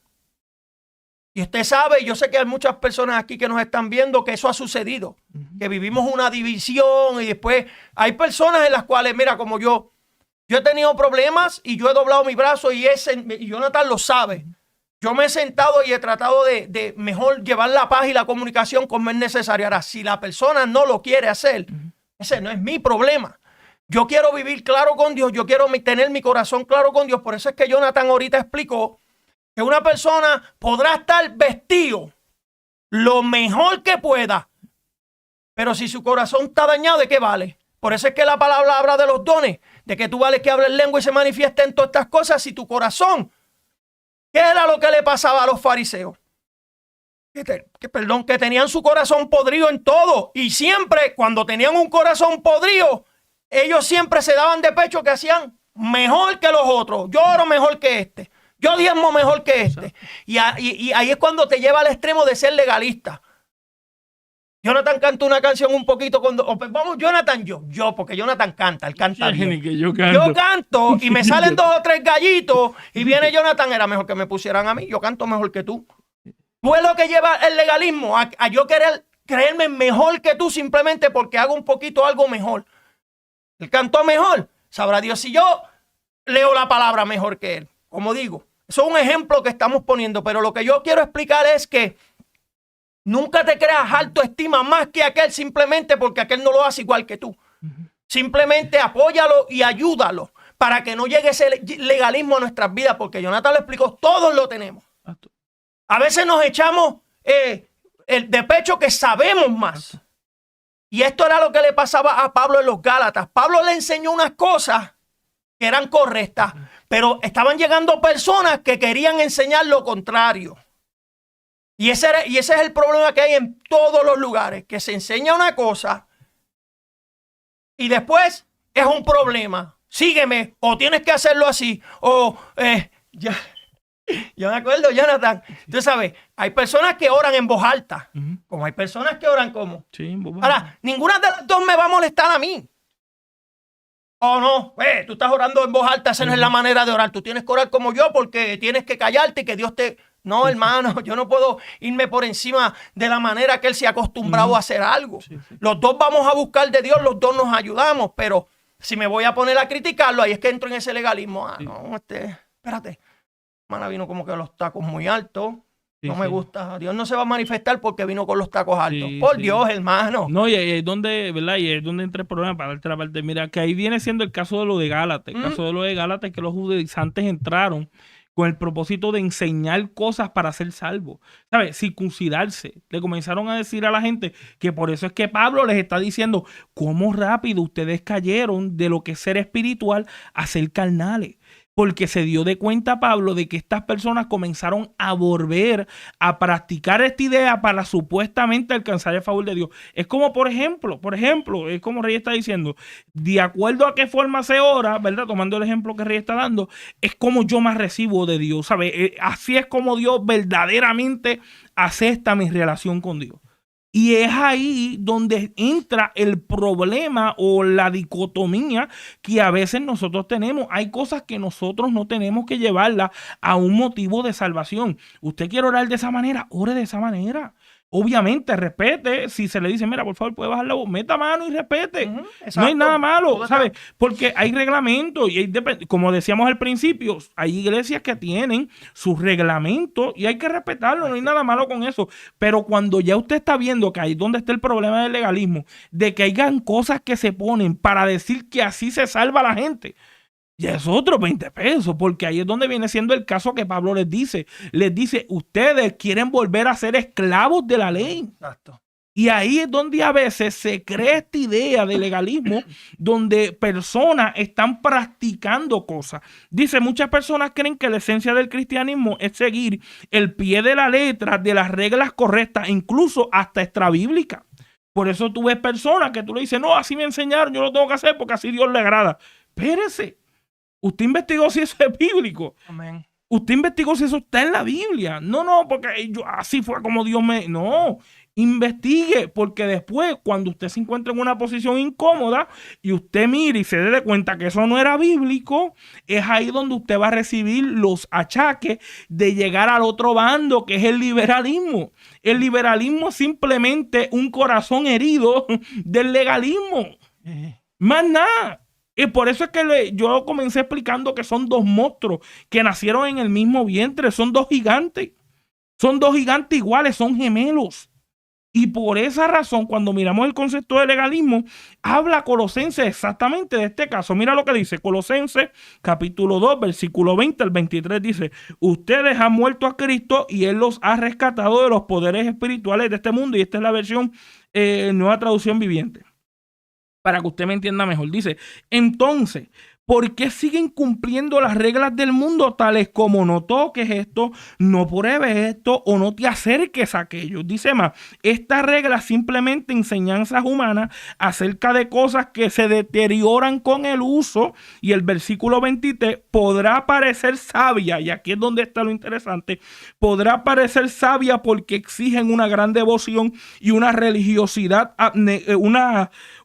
Y usted sabe, yo sé que hay muchas personas aquí que nos están viendo que eso ha sucedido. Que vivimos una división y después hay personas en las cuales, mira, como yo he tenido problemas y yo he doblado mi brazo y Jonathan lo sabe. Yo me he sentado y he tratado de mejor llevar la paz y la comunicación como es necesario. Ahora, si la persona no lo quiere hacer, ese no es mi problema. Yo quiero vivir claro con Dios, yo quiero tener mi corazón claro con Dios. Por eso es que Jonathan ahorita explicó que una persona podrá estar vestido lo mejor que pueda, pero si su corazón está dañado, ¿de qué vale? Por eso es que la palabra habla de los dones, de que tú vales que hables lengua y se manifieste en todas estas cosas si tu corazón... ¿Qué era lo que le pasaba a los fariseos? Que tenían su corazón podrido en todo. Y siempre, cuando tenían un corazón podrido, ellos siempre se daban de pecho que hacían mejor que los otros. Yo oro mejor que este. Yo diezmo mejor que este. Y ahí es cuando te lleva al extremo de ser legalista. Jonathan canta una canción un poquito cuando... Vamos, Jonathan, porque Jonathan canta, él canta bien. Yo canto y me salen 2 o 3 gallitos y viene Jonathan, era mejor que me pusieran a mí, yo canto mejor que tú. Tú es lo que lleva el legalismo, a yo querer creerme mejor que tú simplemente porque hago un poquito algo mejor. Él cantó mejor, sabrá Dios si yo leo la palabra mejor que él. Como digo, eso es un ejemplo que estamos poniendo, pero lo que yo quiero explicar es que Nunca te creas autoestima más que aquel simplemente porque aquel no lo hace igual que tú. Simplemente apóyalo y ayúdalo para que no llegue ese legalismo a nuestras vidas, porque Jonathan lo explicó, todos lo tenemos. A veces nos echamos el de pecho que sabemos más. Y esto era lo que le pasaba a Pablo en los Gálatas. Pablo le enseñó unas cosas que eran correctas, pero estaban llegando personas que querían enseñar lo contrario. Y ese es el problema que hay en todos los lugares, que se enseña una cosa y después es un problema. Sígueme, o tienes que hacerlo así, o yo me acuerdo, Jonathan, tú sabes, hay personas que oran en voz alta, como hay personas que oran como. Sí, en voz baja. Ahora, ninguna de las dos me va a molestar a mí. Oh, no, tú estás orando en voz alta, esa no es la manera de orar. Tú tienes que orar como yo porque tienes que callarte y que Dios te... No, hermano, yo no puedo irme por encima de la manera que él se ha acostumbrado a hacer algo. Los dos vamos a buscar de Dios, los dos nos ayudamos, pero si me voy a poner a criticarlo, ahí es que entro en ese legalismo. No, espérate. Hermana vino como que los tacos muy altos. No me gusta. Dios no se va a manifestar porque vino con los tacos altos. Por Dios, hermano. No, y es donde, ¿verdad? Y es donde entra el problema para darte la parte. Mira, que ahí viene siendo el caso de lo de Gálatas. El caso de lo de Gálatas es que los judaizantes entraron con el propósito de enseñar cosas para ser salvos, ¿sabes? Circuncidarse. Le comenzaron a decir a la gente que por eso es que Pablo les está diciendo cómo rápido ustedes cayeron de lo que es ser espiritual a ser carnales. Porque se dio de cuenta Pablo de que estas personas comenzaron a volver a practicar esta idea para supuestamente alcanzar el favor de Dios. Es como, por ejemplo, es como Rey está diciendo, de acuerdo a qué forma se ora, ¿verdad? Tomando el ejemplo que Rey está dando, es como yo más recibo de Dios, ¿sabes? Así es como Dios verdaderamente acepta mi relación con Dios. Y es ahí donde entra el problema o la dicotomía que a veces nosotros tenemos. Hay cosas que nosotros no tenemos que llevarlas a un motivo de salvación. Usted quiere orar de esa manera, ore de esa manera. Obviamente, respete. Si se le dice, mira, por favor, puede bajar la voz, meta mano y respete. No hay nada malo, ¿sabes? Porque hay reglamentos y como decíamos al principio, hay iglesias que tienen sus reglamentos y hay que respetarlo, no hay nada malo con eso. Pero cuando ya usted está viendo que ahí es donde está el problema del legalismo, de que hayan cosas que se ponen para decir que así se salva la gente, ya es otro 20 pesos, porque ahí es donde viene siendo el caso que Pablo les dice. Les dice, ustedes quieren volver a ser esclavos de la ley. Exacto. Y ahí es donde a veces se crea esta idea de legalismo, donde personas están practicando cosas. Dice, muchas personas creen que la esencia del cristianismo es seguir el pie de la letra de las reglas correctas, incluso hasta extrabíblicas. Por eso tú ves personas que tú le dices, no, así me enseñaron, yo lo tengo que hacer porque así Dios le agrada. Espérese. ¿Usted investigó si eso es bíblico? Amén. ¿Usted investigó si eso está en la Biblia? No, porque así fue como Dios me... No, investigue, porque después cuando usted se encuentra en una posición incómoda y usted mire y se dé cuenta que eso no era bíblico, es ahí donde usted va a recibir los achaques de llegar al otro bando, que es el liberalismo. El liberalismo es simplemente un corazón herido del legalismo. Más nada. Y por eso es que yo comencé explicando que son dos monstruos que nacieron en el mismo vientre. Son dos gigantes. Son dos gigantes iguales, son gemelos. Y por esa razón, cuando miramos el concepto de legalismo, habla Colosenses exactamente de este caso. Mira lo que dice Colosenses capítulo 2, versículo 20 al 23. Dice, ustedes han muerto a Cristo y Él los ha rescatado de los poderes espirituales de este mundo. Y esta es la versión Nueva Traducción Viviente. Para que usted me entienda mejor. Dice, entonces, ¿por qué siguen cumpliendo las reglas del mundo tales como no toques esto, no pruebes esto o no te acerques a aquello? Dice más, estas reglas simplemente enseñanzas humanas acerca de cosas que se deterioran con el uso. Y el versículo 23 podrá parecer sabia, y aquí es donde está lo interesante, podrá parecer sabia porque exigen una gran devoción y una religiosidad,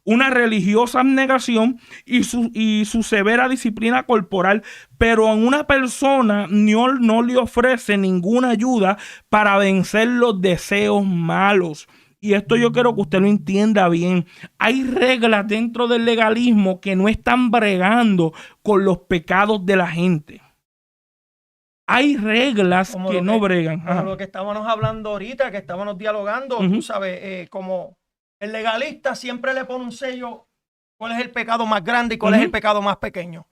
una religiosa abnegación y su severa disciplina corporal, pero a una persona no le ofrece ninguna ayuda para vencer los deseos malos. Y esto yo quiero que usted lo entienda bien. Hay reglas dentro del legalismo que no están bregando con los pecados de la gente. hay reglas Como que lo no bregan. Como Ajá. lo que estábamos hablando ahorita, que estábamos dialogando, Ujú. tú sabes, como el legalista siempre le pone un sello, cuál es el pecado más grande y cuál es el Ujú. pecado más pequeño.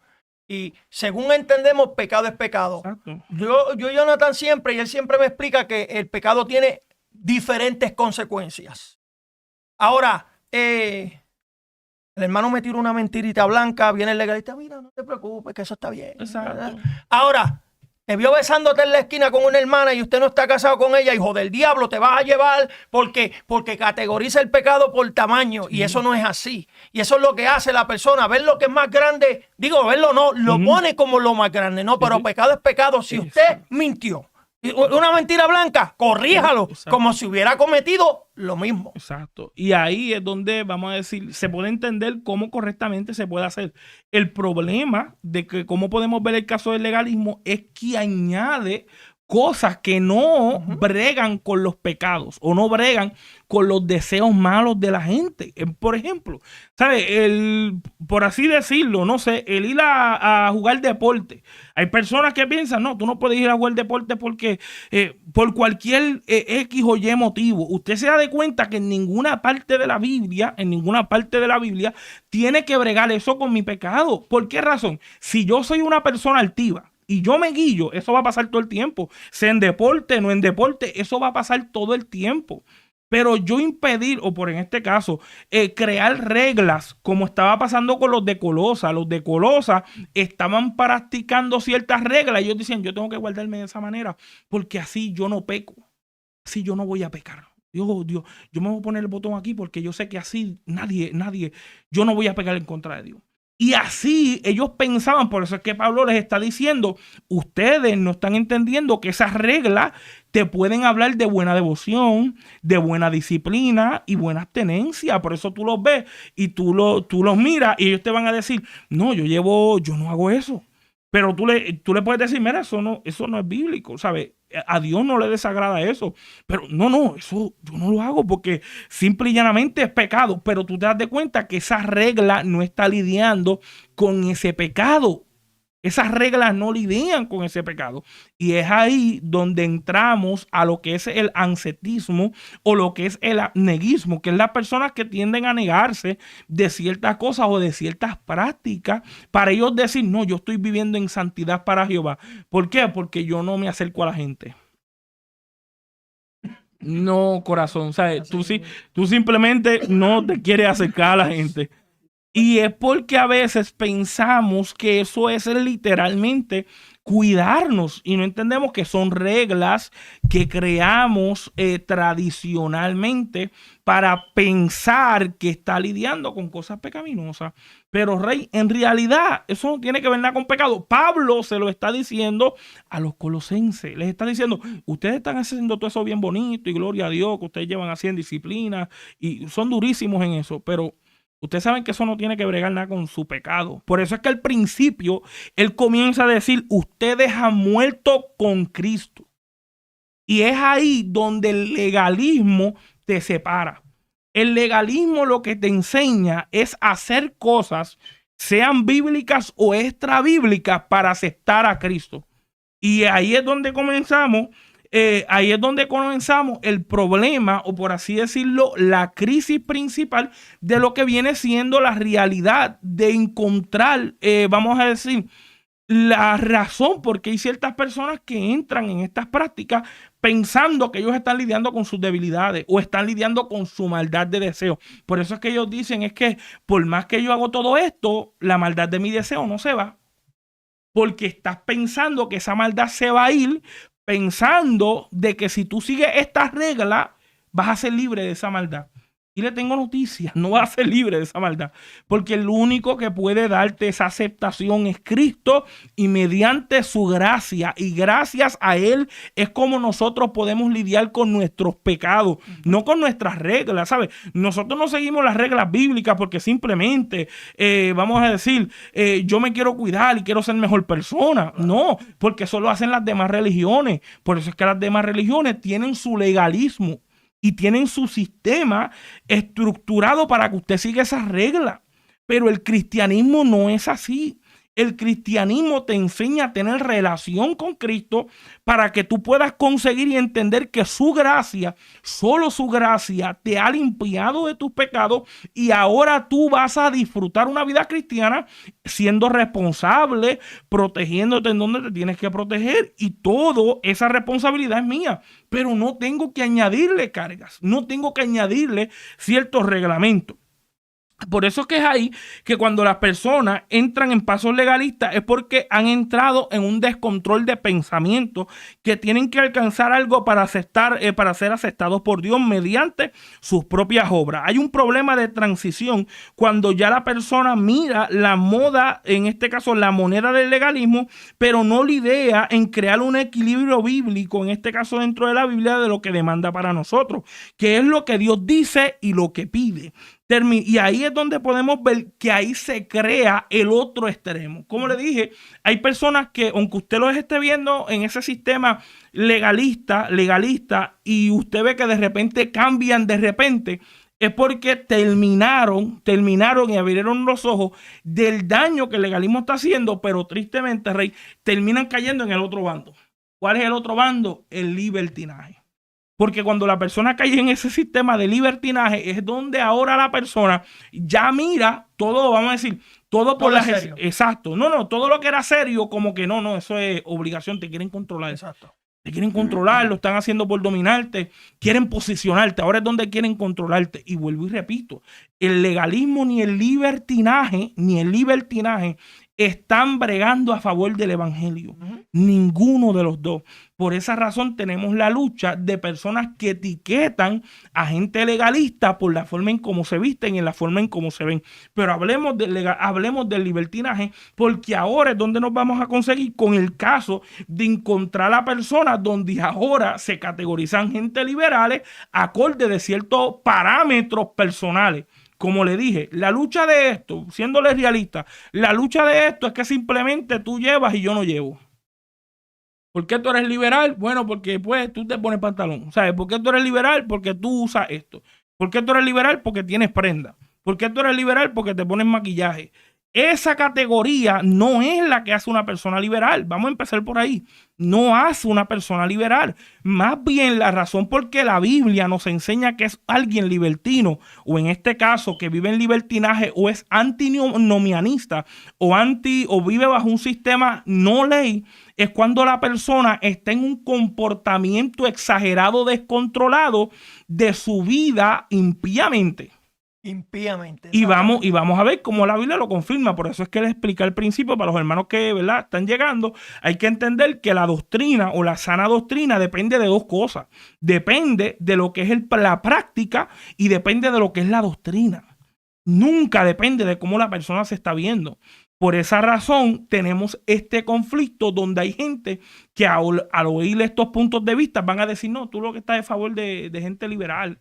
Y según entendemos, pecado es pecado. Exacto. Jonathan siempre, y él siempre me explica que el pecado tiene diferentes consecuencias. Ahora, el hermano me tiró una mentirita blanca, viene el legalista, mira, no te preocupes, que eso está bien. Exacto. Ahora, te vio besándote en la esquina con una hermana y usted no está casado con ella, hijo del diablo, te vas a llevar porque categoriza el pecado por tamaño, y eso no es así. Y eso es lo que hace la persona, ver lo que es más grande, digo, verlo no, lo pone como lo más grande, no, pero Sí. pecado es pecado. Si usted mintió, una mentira blanca, corríjalo, Exacto. como si hubiera cometido lo mismo. Exacto. Y ahí es donde, vamos a decir, se puede entender cómo correctamente se puede hacer. El problema de que cómo podemos ver el caso del legalismo es que añade cosas que no bregan con los pecados o no bregan con los deseos malos de la gente. Por ejemplo, ¿sabes? Por así decirlo, no sé, el ir a jugar deporte. Hay personas que piensan, no, tú no puedes ir a jugar deporte porque por cualquier X o Y motivo. Usted se da de cuenta que en ninguna parte de la Biblia, tiene que bregar eso con mi pecado. ¿Por qué razón? Si yo soy una persona altiva y yo me guillo, eso va a pasar todo el tiempo. Sea en deporte, no en deporte, eso va a pasar todo el tiempo. Pero yo impedir, o por en este caso, crear reglas, como estaba pasando con los de Colosa. Los de Colosa estaban practicando ciertas reglas. Ellos decían, yo tengo que guardarme de esa manera, porque así yo no peco. Así yo no voy a pecar. Dios, yo me voy a poner el botón aquí porque yo sé que así nadie, yo no voy a pecar en contra de Dios. Y así ellos pensaban, por eso es que Pablo les está diciendo, ustedes no están entendiendo que esas reglas te pueden hablar de buena devoción, de buena disciplina y buena abstenencia. Por eso tú los ves y tú los miras y ellos te van a decir, no, yo no hago eso. Pero tú le puedes decir, mira, eso no es bíblico, ¿sabes? A Dios no le desagrada eso. Pero no, eso yo no lo hago porque simple y llanamente es pecado. Pero tú te das de cuenta que esa regla no está lidiando con ese pecado. Esas reglas no lidian con ese pecado. Y es ahí donde entramos a lo que es el ancetismo o lo que es el neguismo, que es las personas que tienden a negarse de ciertas cosas o de ciertas prácticas para ellos decir, no, yo estoy viviendo en santidad para Jehová. ¿Por qué? Porque yo no me acerco a la gente. No, corazón, ¿sabes? Tú simplemente no te quieres acercar a la gente. Y es porque a veces pensamos que eso es literalmente cuidarnos y no entendemos que son reglas que creamos tradicionalmente para pensar que está lidiando con cosas pecaminosas. Pero, Rey, en realidad eso no tiene que ver nada con pecado. Pablo se lo está diciendo a los colosenses. Les está diciendo, ustedes están haciendo todo eso bien bonito y gloria a Dios, que ustedes llevan así en disciplina y son durísimos en eso, pero ustedes saben que eso no tiene que bregar nada con su pecado. Por eso es que al principio él comienza a decir, ustedes han muerto con Cristo. Y es ahí donde el legalismo te separa. El legalismo lo que te enseña es hacer cosas, sean bíblicas o extrabíblicas, para aceptar a Cristo. Y ahí es donde comenzamos. El problema, o por así decirlo, la crisis principal de lo que viene siendo la realidad de encontrar, vamos a decir, la razón por qué hay ciertas personas que entran en estas prácticas pensando que ellos están lidiando con sus debilidades o están lidiando con su maldad de deseo. Por eso es que ellos dicen, es que por más que yo hago todo esto, la maldad de mi deseo no se va. Porque estás pensando que esa maldad se va a ir, pensando de que si tú sigues estas reglas, vas a ser libre de esa maldad. Y le tengo noticias, no vas a ser libre de esa maldad. Porque el único que puede darte esa aceptación es Cristo, y mediante su gracia y gracias a Él es como nosotros podemos lidiar con nuestros pecados, no con nuestras reglas, ¿sabes? Nosotros no seguimos las reglas bíblicas porque simplemente, vamos a decir, yo me quiero cuidar y quiero ser mejor persona. No, porque eso lo hacen las demás religiones. Por eso es que las demás religiones tienen su legalismo y tienen su sistema estructurado para que usted siga esas reglas. Pero el cristianismo no es así. El cristianismo te enseña a tener relación con Cristo para que tú puedas conseguir y entender que su gracia, solo su gracia, te ha limpiado de tus pecados y ahora tú vas a disfrutar una vida cristiana siendo responsable, protegiéndote en donde te tienes que proteger, y toda esa responsabilidad es mía, pero no tengo que añadirle cargas, no tengo que añadirle ciertos reglamentos. Por eso es que es ahí que cuando las personas entran en pasos legalistas es porque han entrado en un descontrol de pensamiento, que tienen que alcanzar algo para ser aceptados por Dios mediante sus propias obras. Hay un problema de transición cuando ya la persona mira la moda, en este caso la moneda del legalismo, pero no la idea en crear un equilibrio bíblico, en este caso dentro de la Biblia, de lo que demanda para nosotros, que es lo que Dios dice y lo que pide. Y ahí es donde podemos ver que ahí se crea el otro extremo. Como le dije, hay personas que, aunque usted los esté viendo en ese sistema legalista, y usted ve que de repente cambian de repente, es porque terminaron y abrieron los ojos del daño que el legalismo está haciendo, pero tristemente, Rey, terminan cayendo en el otro bando. ¿Cuál es el otro bando? El libertinaje. Porque cuando la persona cae en ese sistema de libertinaje es donde ahora la persona ya mira todo, vamos a decir, todo por la... Exacto. No, todo lo que era serio, como que no, eso es obligación, te quieren controlar. Exacto. Te quieren controlar, lo están haciendo por dominarte, quieren posicionarte, ahora es donde quieren controlarte. Y vuelvo y repito, el legalismo ni el libertinaje están bregando a favor del evangelio. Ninguno de los dos. Por esa razón tenemos la lucha de personas que etiquetan a gente legalista por la forma en cómo se visten y en la forma en cómo se ven. Pero hablemos del libertinaje, porque ahora es donde nos vamos a conseguir con el caso de encontrar a personas donde ahora se categorizan gente liberales acorde de ciertos parámetros personales. Como le dije, la lucha de esto, siéndole realista, la lucha de esto es que simplemente tú llevas y yo no llevo. ¿Por qué tú eres liberal? Bueno, porque pues tú te pones pantalón. ¿Sabes? ¿Por qué tú eres liberal? Porque tú usas esto. ¿Por qué tú eres liberal? Porque tienes prenda. ¿Por qué tú eres liberal? Porque te pones maquillaje. Esa categoría no es la que hace una persona liberal. Vamos a empezar por ahí. No hace una persona liberal. Más bien la razón por qué la Biblia nos enseña que es alguien libertino, o en este caso que vive en libertinaje, o es antinomianista, o vive bajo un sistema no ley, es cuando la persona está en un comportamiento exagerado, descontrolado de su vida impíamente. Y vamos a ver cómo la Biblia lo confirma. Por eso es que les expliqué al principio, para los hermanos que, ¿verdad?, están llegando, hay que entender que la doctrina o la sana doctrina depende de dos cosas. Depende de lo que es la práctica y depende de lo que es la doctrina. Nunca depende de cómo la persona se está viendo. Por esa razón tenemos este conflicto donde hay gente que al oír estos puntos de vista van a decir, no, tú lo que estás a favor de gente liberal.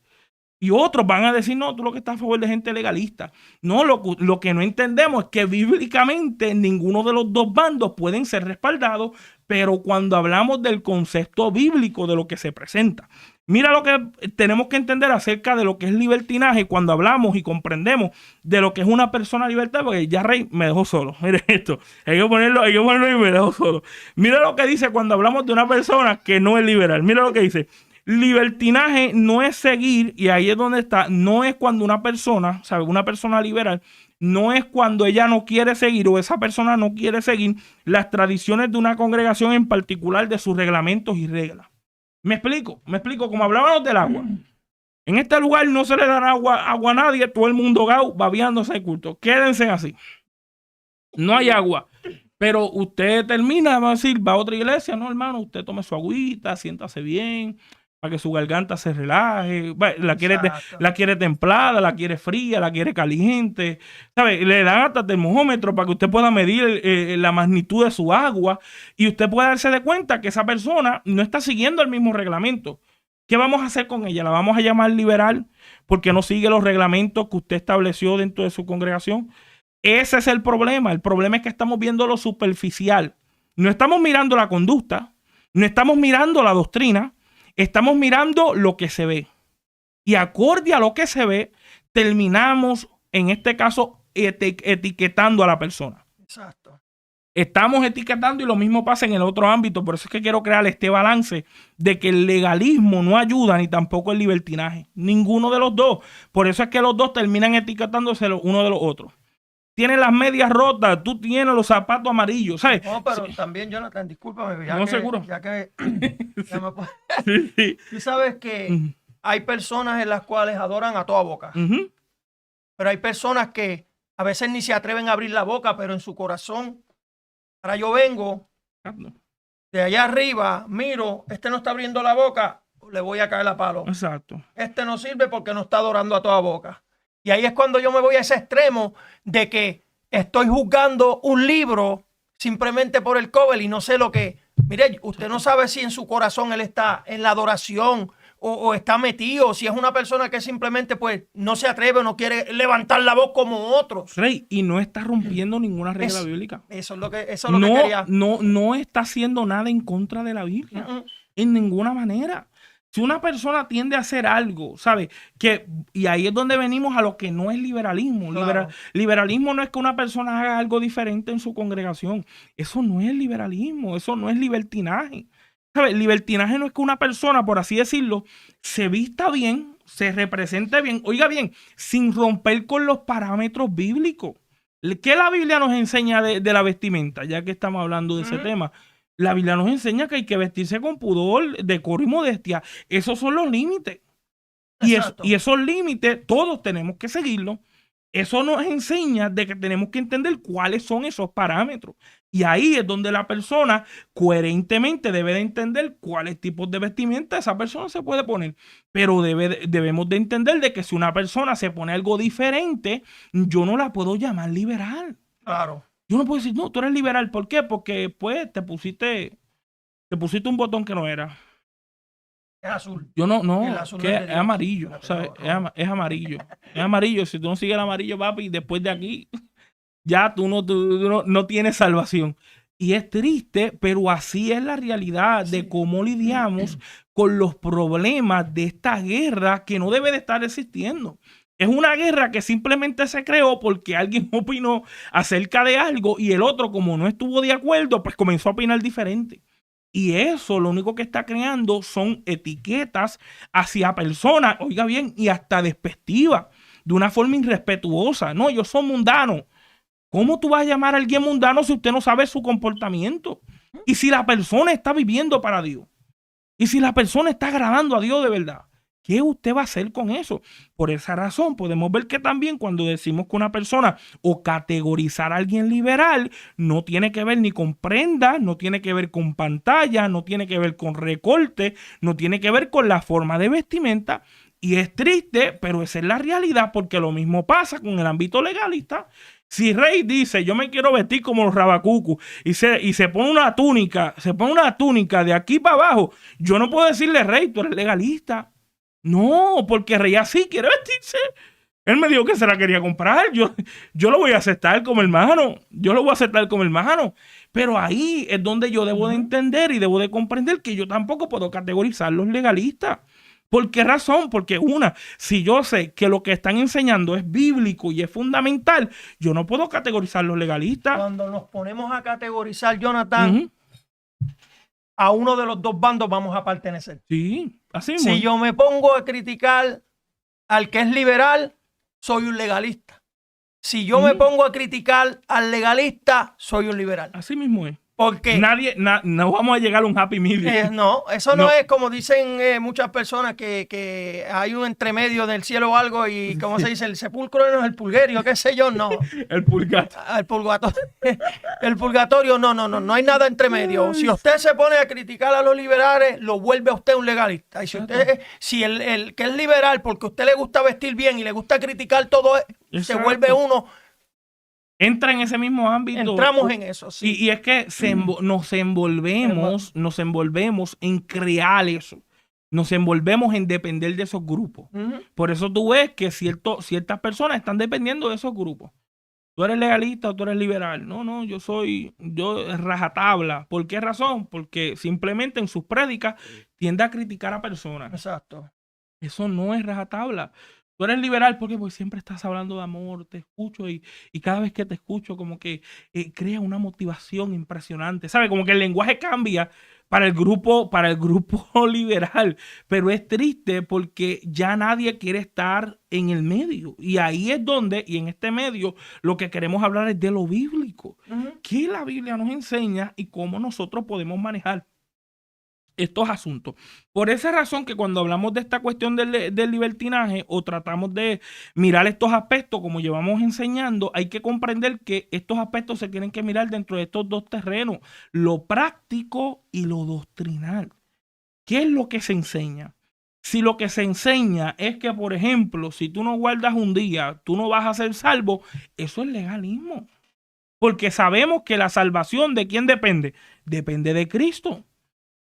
Y otros van a decir, no, tú lo que estás a favor de gente legalista. No, lo que no entendemos es que bíblicamente ninguno de los dos bandos pueden ser respaldados, pero cuando hablamos del concepto bíblico de lo que se presenta. Mira lo que tenemos que entender acerca de lo que es libertinaje cuando hablamos y comprendemos de lo que es una persona liberal, porque ya Rey me dejó solo. Mire esto, hay que ponerlo y me dejó solo. Mira lo que dice cuando hablamos de una persona que no es liberal. Mira lo que dice. Libertinaje no es seguir, y ahí es donde está, no es cuando una persona, ¿sabe? Una persona liberal, no es cuando ella no quiere seguir o esa persona no quiere seguir las tradiciones de una congregación en particular, de sus reglamentos y reglas. Me explico, como hablábamos del agua. En este lugar no se le dará agua a nadie, todo el mundo babeándose de culto. Quédense así. No hay agua. Pero usted termina, va a decir, va a otra iglesia, no, hermano, usted tome su agüita, siéntase bien, para que su garganta se relaje. La quiere templada, la quiere fría, la quiere caliente. ¿Sabe? Le dan hasta termómetro para que usted pueda medir la magnitud de su agua y usted pueda darse de cuenta que esa persona no está siguiendo el mismo reglamento. ¿Qué vamos a hacer con ella? ¿La vamos a llamar liberal porque no sigue los reglamentos que usted estableció dentro de su congregación? Ese es el problema. El problema es que estamos viendo lo superficial. No estamos mirando la conducta, no estamos mirando la doctrina, estamos mirando lo que se ve. Y acorde a lo que se ve, terminamos, en este caso, etiquetando a la persona. Exacto. Estamos etiquetando y lo mismo pasa en el otro ámbito. Por eso es que quiero crear este balance de que el legalismo no ayuda ni tampoco el libertinaje. Ninguno de los dos. Por eso es que los dos terminan etiquetándose uno de los otros. Tienes las medias rotas, tú tienes los zapatos amarillos, ¿sabes? No, pero también, Jonathan, discúlpame. No, seguro. Ya que ya me puedo- Sí, sí. Tú sabes que hay personas en las cuales adoran a toda boca. Ujú. Pero hay personas que a veces ni se atreven a abrir la boca, pero en su corazón. Ahora yo vengo de allá arriba, miro, este no está abriendo la boca, le voy a caer a palo. Exacto. Este no sirve porque no está adorando a toda boca. Y ahí es cuando yo me voy a ese extremo de que estoy juzgando un libro simplemente por el cover y no sé lo que... Mire, usted no sabe si en su corazón él está en la adoración o está metido, si es una persona que simplemente pues no se atreve o no quiere levantar la voz como otros. Rey, y no está rompiendo ninguna regla bíblica. Eso es lo que quería. No está haciendo nada en contra de la Biblia. En ninguna manera. Si una persona tiende a hacer algo, ¿sabes? Y ahí es donde venimos a lo que no es liberalismo. Claro. Liberalismo no es que una persona haga algo diferente en su congregación. Eso no es liberalismo, eso no es libertinaje. ¿Sabes? Libertinaje no es que una persona, por así decirlo, se vista bien, se represente bien, oiga bien, sin romper con los parámetros bíblicos. ¿Qué la Biblia nos enseña de la vestimenta? Ya que estamos hablando de ese tema. La Biblia nos enseña que hay que vestirse con pudor, decoro y modestia. Esos son los límites. Y esos límites todos tenemos que seguirlos. Eso nos enseña de que tenemos que entender cuáles son esos parámetros. Y ahí es donde la persona coherentemente debe de entender cuáles tipos de vestimenta esa persona se puede poner. Pero debemos de entender de que si una persona se pone algo diferente, yo no la puedo llamar liberal. Claro. Yo no puedo decir, no, tú eres liberal. ¿Por qué? Porque pues te pusiste un botón que no era. Es azul. Yo no, El azul que no es de es Dios. amarillo, ¿sabes? No. Es amarillo. Es amarillo. Si tú no sigues el amarillo, papi, después de aquí, ya tú no tienes salvación. Y es triste, pero así es la realidad de cómo lidiamos con los problemas de esta guerra que no debe de estar existiendo. Es una guerra que simplemente se creó porque alguien opinó acerca de algo y el otro, como no estuvo de acuerdo, pues comenzó a opinar diferente. Y eso lo único que está creando son etiquetas hacia personas, oiga bien, y hasta despectivas, de una forma irrespetuosa. No, ellos son mundanos. ¿Cómo tú vas a llamar a alguien mundano si usted no sabe su comportamiento? Y si la persona está viviendo para Dios. Y si la persona está agradando a Dios de verdad. ¿Qué usted va a hacer con eso? Por esa razón podemos ver que también cuando decimos que una persona o categorizar a alguien liberal no tiene que ver ni con prendas, no tiene que ver con pantalla, no tiene que ver con recorte, no tiene que ver con la forma de vestimenta. Y es triste, pero esa es la realidad porque lo mismo pasa con el ámbito legalista. Si Rey dice, yo me quiero vestir como los rabacucus y se pone una túnica, de aquí para abajo, yo no puedo decirle, Rey, tú eres legalista. No, porque Rey así quiere vestirse. Él me dijo que se la quería comprar. Yo lo voy a aceptar como hermano. Pero ahí es donde yo debo de entender y debo de comprender que yo tampoco puedo categorizar los legalistas. ¿Por qué razón? Porque si yo sé que lo que están enseñando es bíblico y es fundamental, yo no puedo categorizar los legalistas. Cuando nos ponemos a categorizar, Jonathan, a uno de los dos bandos vamos a pertenecer. Sí, así mismo. Si yo me pongo a criticar al que es liberal, soy un legalista. Si yo me pongo a criticar al legalista, soy un liberal. Así mismo es. Porque no vamos a llegar a un happy medium. no, eso no es como dicen muchas personas que hay un entremedio del cielo o algo y como se dice, el sepulcro no es el purgatorio, qué sé yo, no. El purgatorio. El purgatorio, no hay nada entre medio. Si usted se pone a criticar a los liberales, lo vuelve a usted un legalista. Y si el que es liberal porque a usted le gusta vestir bien y le gusta criticar todo, se vuelve uno. Entra en ese mismo ámbito. Entramos en eso, sí. Y es que nos envolvemos en crear eso. Nos envolvemos en depender de esos grupos. Por eso tú ves que ciertas personas están dependiendo de esos grupos. Tú eres legalista o tú eres liberal. No, yo rajatabla. ¿Por qué razón? Porque simplemente en sus prédicas tiende a criticar a personas. Exacto. Eso no es rajatabla. Tú eres liberal porque pues, siempre estás hablando de amor, te escucho y cada vez que te escucho como que crea una motivación impresionante. ¿Sabes? Como que el lenguaje cambia para el grupo liberal, pero es triste porque ya nadie quiere estar en el medio. Y ahí es donde, y en este medio, lo que queremos hablar es de lo bíblico. ¿Qué la Biblia nos enseña y cómo nosotros podemos manejar estos asuntos? Por esa razón que cuando hablamos de esta cuestión del libertinaje o tratamos de mirar estos aspectos como llevamos enseñando, hay que comprender que estos aspectos se tienen que mirar dentro de estos dos terrenos, lo práctico y lo doctrinal. ¿Qué es lo que se enseña? Si lo que se enseña es que, por ejemplo, si tú no guardas un día, tú no vas a ser salvo, eso es legalismo. Porque sabemos que la salvación, ¿de quién depende? Depende de Cristo.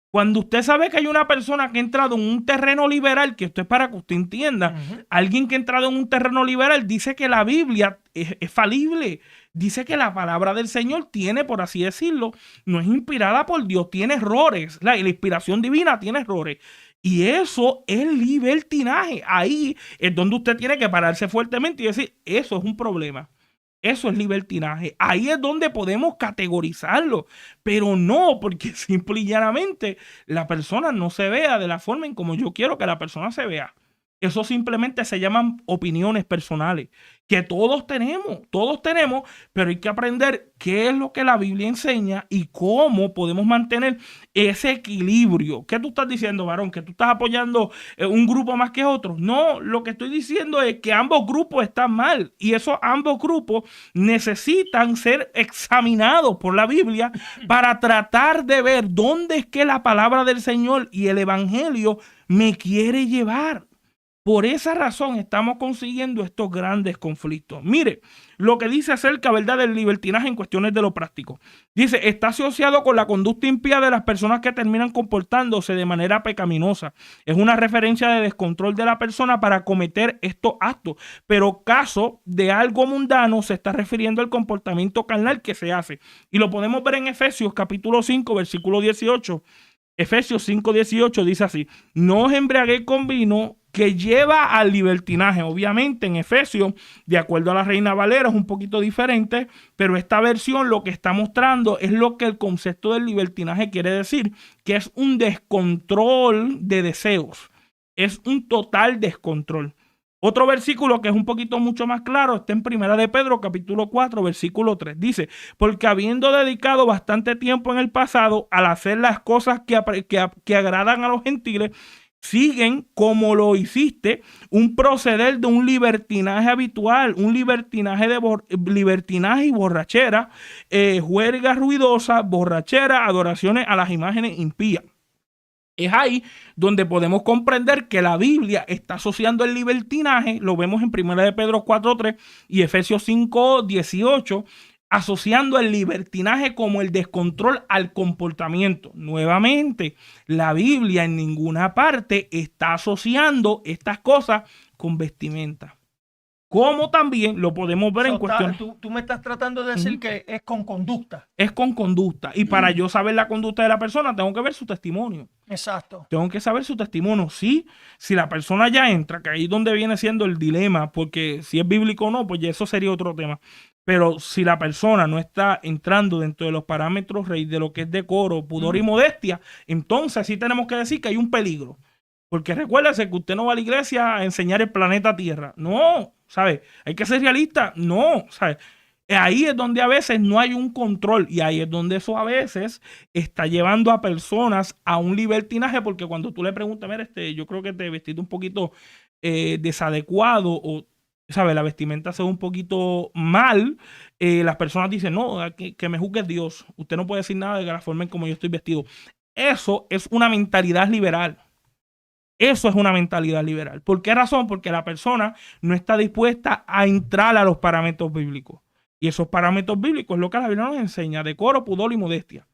Cuando usted sabe que hay una persona que ha entrado en un terreno liberal, que esto es para que usted entienda, alguien que ha entrado en un terreno liberal dice que la Biblia es falible, dice que la palabra del Señor tiene, por así decirlo, no es inspirada por Dios, tiene errores, la inspiración divina tiene errores. Y eso es libertinaje. Ahí es donde usted tiene que pararse fuertemente y decir, eso es un problema. Eso es libertinaje. Ahí es donde podemos categorizarlo, pero no porque simple y llanamente la persona no se vea de la forma en como yo quiero que la persona se vea. Eso simplemente se llaman opiniones personales, que todos tenemos, pero hay que aprender qué es lo que la Biblia enseña y cómo podemos mantener ese equilibrio. ¿Qué tú estás diciendo, varón? ¿Que tú estás apoyando un grupo más que otro? No, lo que estoy diciendo es que ambos grupos están mal y esos ambos grupos necesitan ser examinados por la Biblia para tratar de ver dónde es que la palabra del Señor y el Evangelio me quiere llevar. Por esa razón estamos consiguiendo estos grandes conflictos. Mire, lo que dice acerca, ¿verdad?, del libertinaje en cuestiones de lo práctico. Dice, está asociado con la conducta impía de las personas que terminan comportándose de manera pecaminosa. Es una referencia de descontrol de la persona para cometer estos actos. Pero caso de algo mundano se está refiriendo al comportamiento carnal que se hace. Y lo podemos ver en Efesios capítulo 5, versículo 18. Efesios 5:18 dice así, no os embriaguéis con vino que lleva al libertinaje. Obviamente en Efesios, de acuerdo a la Reina Valera, es un poquito diferente, pero esta versión lo que está mostrando es lo que el concepto del libertinaje quiere decir, que es un descontrol de deseos, es un total descontrol. Otro versículo que es un poquito mucho más claro está en Primera de Pedro, capítulo 4, versículo 3. Dice, porque habiendo dedicado bastante tiempo en el pasado al hacer las cosas que agradan a los gentiles, siguen como lo hiciste, un proceder de un libertinaje habitual, un libertinaje libertinaje y borrachera, juerga ruidosa, borrachera, adoraciones a las imágenes impías. Es ahí donde podemos comprender que la Biblia está asociando el libertinaje, lo vemos en 1 de Pedro 4:3 y Efesios 5:18, asociando el libertinaje como el descontrol al comportamiento. Nuevamente, la Biblia en ninguna parte está asociando estas cosas con vestimenta. Como también lo podemos ver en cuestiones. Tú me estás tratando de decir que es con conducta. Es con conducta. Y para yo saber la conducta de la persona, tengo que ver su testimonio. Exacto. Tengo que saber su testimonio. Sí, si la persona ya entra, que ahí es donde viene siendo el dilema, porque si es bíblico o no, pues ya eso sería otro tema. Pero si la persona no está entrando dentro de los parámetros rey de lo que es decoro, pudor y modestia, entonces sí tenemos que decir que hay un peligro. Porque recuérdese que usted no va a la iglesia a enseñar el planeta Tierra. No, ¿sabe? Hay que ser realista. No, ¿sabe? Ahí es donde a veces no hay un control y ahí es donde eso a veces está llevando a personas a un libertinaje, porque cuando tú le preguntas, mira, yo creo que te vestiste un poquito desadecuado o, ¿sabe? La vestimenta se ve un poquito mal, las personas dicen, no, que me juzgue Dios. Usted no puede decir nada de la forma en como yo estoy vestido. Eso es una mentalidad liberal. Eso es una mentalidad liberal. ¿Por qué razón? Porque la persona no está dispuesta a entrar a los parámetros bíblicos. Y esos parámetros bíblicos es lo que la Biblia nos enseña, decoro, pudor y modestia.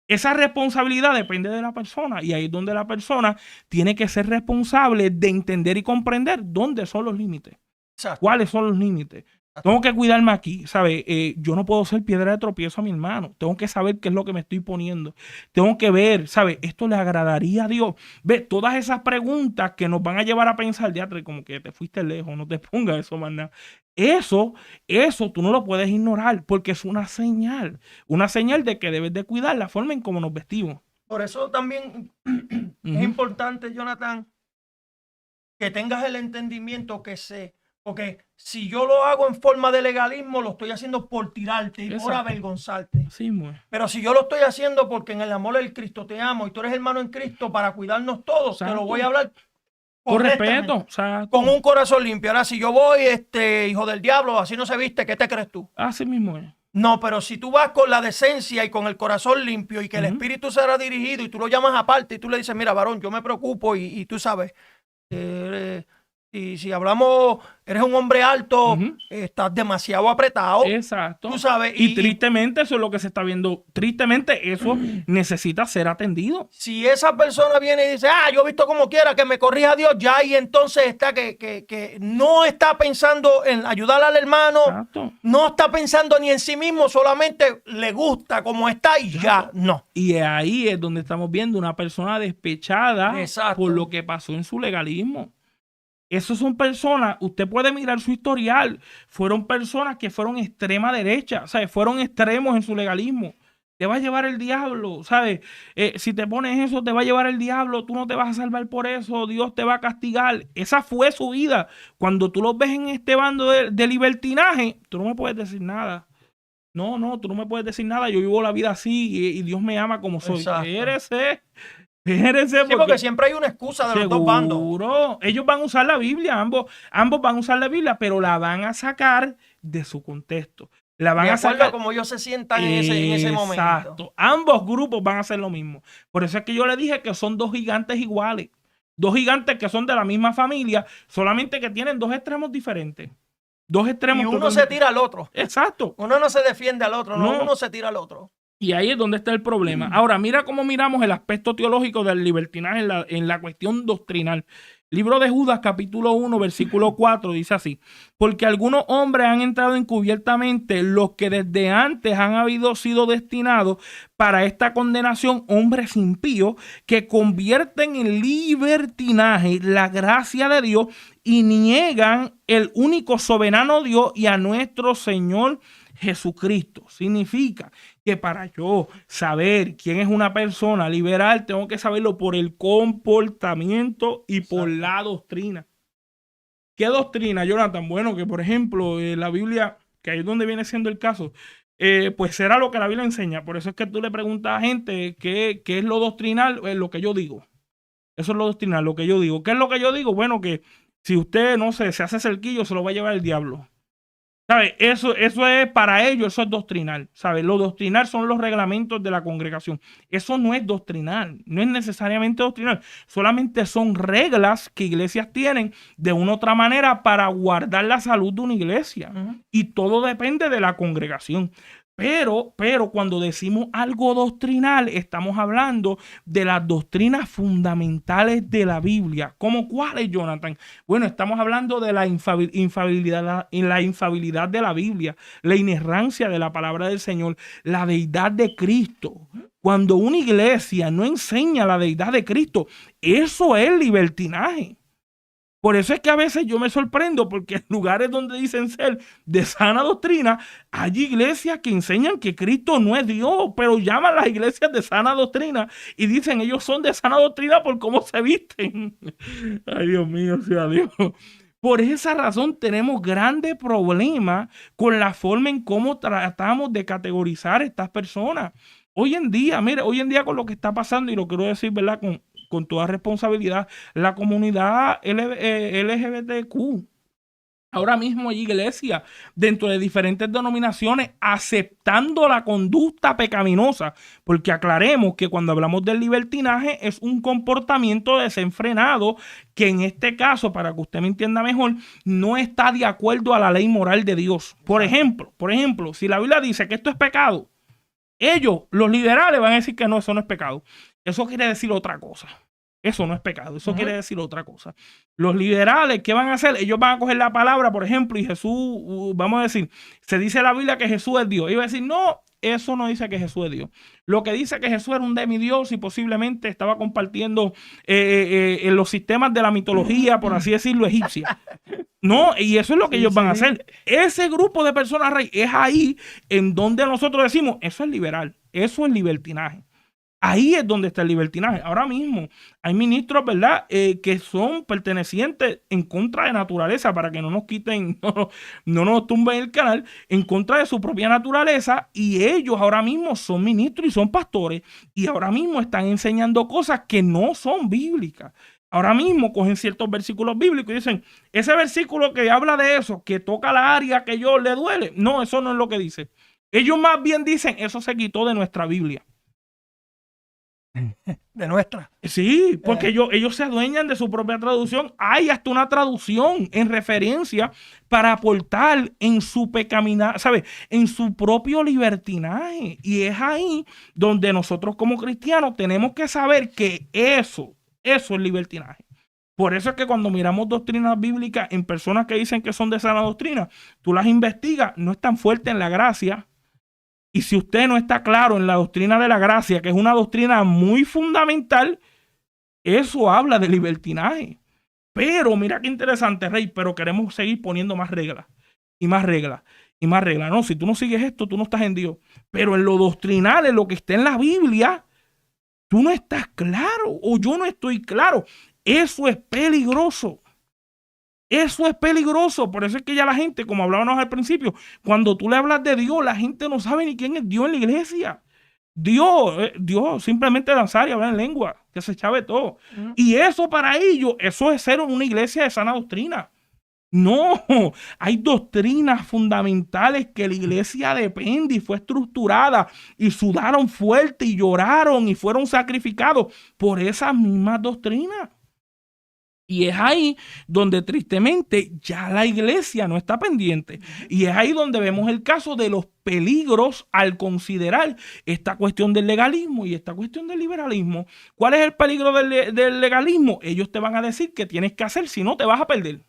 Esa responsabilidad depende de la persona y ahí es donde la persona tiene que ser responsable de entender y comprender dónde son los límites. Exacto. ¿Cuáles son los límites? Tengo que cuidarme aquí, ¿sabes? Yo no puedo ser piedra de tropiezo a mi hermano. Tengo que saber qué es lo que me estoy poniendo. Tengo que ver, ¿sabes? Esto le agradaría a Dios. Ve, todas esas preguntas que nos van a llevar a pensar, diatre, como que te fuiste lejos, no te pongas eso, más nada. Eso tú no lo puedes ignorar porque es una señal de que debes de cuidar la forma en cómo nos vestimos. Por eso también es importante, Jonathan, que tengas el entendimiento porque si yo lo hago en forma de legalismo, lo estoy haciendo por tirarte y por Exacto. avergonzarte. Sí, muy. Pero si yo lo estoy haciendo porque en el amor del Cristo te amo y tú eres hermano en Cristo para cuidarnos todos, te lo Exacto. voy a hablar Con correctamente, respeto, exacto. con un corazón limpio. Ahora, si yo voy, hijo del diablo, así no se viste, ¿qué te crees tú? Así mismo es. No, pero si tú vas con la decencia y con el corazón limpio y que el Espíritu será dirigido y tú lo llamas aparte y tú le dices, mira, varón, yo me preocupo y tú sabes, y si hablamos, eres un hombre alto, estás demasiado apretado. Exacto. Tú sabes. Y tristemente eso es lo que se está viendo. Tristemente eso necesita ser atendido. Si esa persona viene y dice, yo he visto como quiera que me corrija Dios, ya ahí entonces está que no está pensando en ayudar al hermano. Exacto. No está pensando ni en sí mismo, solamente le gusta como está y ya no. Y ahí es donde estamos viendo una persona despechada Exacto. por lo que pasó en su legalismo. Esas son personas, usted puede mirar su historial, fueron personas que fueron extrema derecha, o sea, fueron extremos en su legalismo. Te va a llevar el diablo, ¿sabes? Si te pones eso, te va a llevar el diablo, tú no te vas a salvar por eso, Dios te va a castigar. Esa fue su vida. Cuando tú los ves en este bando de libertinaje, tú no me puedes decir nada. No, tú no me puedes decir nada, yo vivo la vida así y Dios me ama como soy. Espérese. Sí, porque siempre hay una excusa de los dos bandos. Seguro. Ellos van a usar la Biblia, ambos van a usar la Biblia, pero la van a sacar de su contexto. La van a sacar como ellos se sientan en ese momento. Exacto. Ambos grupos van a hacer lo mismo. Por eso es que yo le dije que son dos gigantes iguales. Dos gigantes que son de la misma familia, solamente que tienen dos extremos diferentes. Dos extremos. Y uno se tira al otro. Exacto. Uno no se defiende al otro, no, uno se tira al otro. Y ahí es donde está el problema. Ahora, mira cómo miramos el aspecto teológico del libertinaje en la cuestión doctrinal. Libro de Judas, capítulo 1, versículo 4, dice así: porque algunos hombres han entrado encubiertamente, los que desde antes han sido destinados para esta condenación, hombres impíos, que convierten en libertinaje la gracia de Dios y niegan el único soberano Dios y a nuestro Señor Jesucristo. Significa que para yo saber quién es una persona liberal, tengo que saberlo por el comportamiento y por la doctrina. ¿Qué doctrina, Jonathan? Bueno, que por ejemplo, la Biblia, que ahí es donde viene siendo el caso, pues será lo que la Biblia enseña. Por eso es que tú le preguntas a gente qué es lo doctrinal, lo que yo digo. Eso es lo doctrinal, lo que yo digo. ¿Qué es lo que yo digo? Bueno, que si usted, no sé, se hace cerquillo, se lo va a llevar el diablo. ¿Sabe? Eso es para ellos, eso es doctrinal. ¿Sabe? Lo doctrinal son los reglamentos de la congregación. Eso no es doctrinal, no es necesariamente doctrinal. Solamente son reglas que iglesias tienen de una u otra manera para guardar la salud de una iglesia. Y todo depende de la congregación. Pero cuando decimos algo doctrinal, estamos hablando de las doctrinas fundamentales de la Biblia. ¿Cómo cuáles, Jonathan? Bueno, estamos hablando de la infabilidad de la Biblia, la inerrancia de la palabra del Señor, la deidad de Cristo. Cuando una iglesia no enseña la deidad de Cristo, eso es libertinaje. Por eso es que a veces yo me sorprendo, porque en lugares donde dicen ser de sana doctrina, hay iglesias que enseñan que Cristo no es Dios, pero llaman las iglesias de sana doctrina y dicen ellos son de sana doctrina por cómo se visten. Ay, Dios mío, sea Dios. Por esa razón tenemos grandes problemas con la forma en cómo tratamos de categorizar a estas personas. Hoy en día, mire, con lo que está pasando, y lo quiero decir, ¿verdad?, con toda responsabilidad, la comunidad LGBTQ. Ahora mismo hay iglesias dentro de diferentes denominaciones aceptando la conducta pecaminosa, porque aclaremos que cuando hablamos del libertinaje es un comportamiento desenfrenado que en este caso, para que usted me entienda mejor, no está de acuerdo a la ley moral de Dios. Por ejemplo, si la Biblia dice que esto es pecado, ellos, los liberales, van a decir que no, eso no es pecado. Eso quiere decir otra cosa. Eso no es pecado, eso quiere decir otra cosa. Los liberales, ¿qué van a hacer? Ellos van a coger la palabra, por ejemplo, y Jesús, vamos a decir, se dice en la Biblia que Jesús es Dios. Y va a decir, no, eso no dice que Jesús es Dios. Lo que dice que Jesús era un demidios y posiblemente estaba compartiendo en los sistemas de la mitología, por así decirlo, egipcia. No, y eso es lo que ellos van a hacer. Ese grupo de personas, Rey, es ahí en donde nosotros decimos, eso es liberal, eso es libertinaje. Ahí es donde está el libertinaje. Ahora mismo hay ministros, ¿verdad?, que son pertenecientes en contra de naturaleza, para que no nos quiten, no nos tumben el canal, en contra de su propia naturaleza, y ellos ahora mismo son ministros y son pastores, y ahora mismo están enseñando cosas que no son bíblicas. Ahora mismo cogen ciertos versículos bíblicos y dicen, ese versículo que habla de eso, que toca la área que a ellos le duele. No, eso no es lo que dice. Ellos más bien dicen, eso se quitó de nuestra Biblia. De nuestra. Sí, porque ellos se adueñan de su propia traducción. Hay hasta una traducción en referencia para aportar en su pecaminosidad, ¿sabes? En su propio libertinaje. Y es ahí donde nosotros como cristianos tenemos que saber que eso es libertinaje. Por eso es que cuando miramos doctrinas bíblicas en personas que dicen que son de sana doctrina, tú las investigas, no están fuertes en la gracia. Y si usted no está claro en la doctrina de la gracia, que es una doctrina muy fundamental, eso habla de libertinaje. Pero mira qué interesante, Rey, pero queremos seguir poniendo más reglas y más reglas y más reglas. No, si tú no sigues esto, tú no estás en Dios. Pero en lo doctrinal, en lo que está en la Biblia, tú no estás claro o yo no estoy claro. Eso es peligroso. Eso es peligroso. Por eso es que ya la gente, como hablábamos al principio, cuando tú le hablas de Dios, la gente no sabe ni quién es Dios en la iglesia. Dios simplemente danzar y hablar en lengua, que se chave todo. Y eso para ellos, eso es ser una iglesia de sana doctrina. No, hay doctrinas fundamentales que la iglesia depende y fue estructurada y sudaron fuerte y lloraron y fueron sacrificados por esas mismas doctrinas. Y es ahí donde tristemente ya la iglesia no está pendiente. Y es ahí donde vemos el caso de los peligros al considerar esta cuestión del legalismo y esta cuestión del liberalismo. ¿Cuál es el peligro del legalismo? Ellos te van a decir qué tienes que hacer, si no te vas a perder.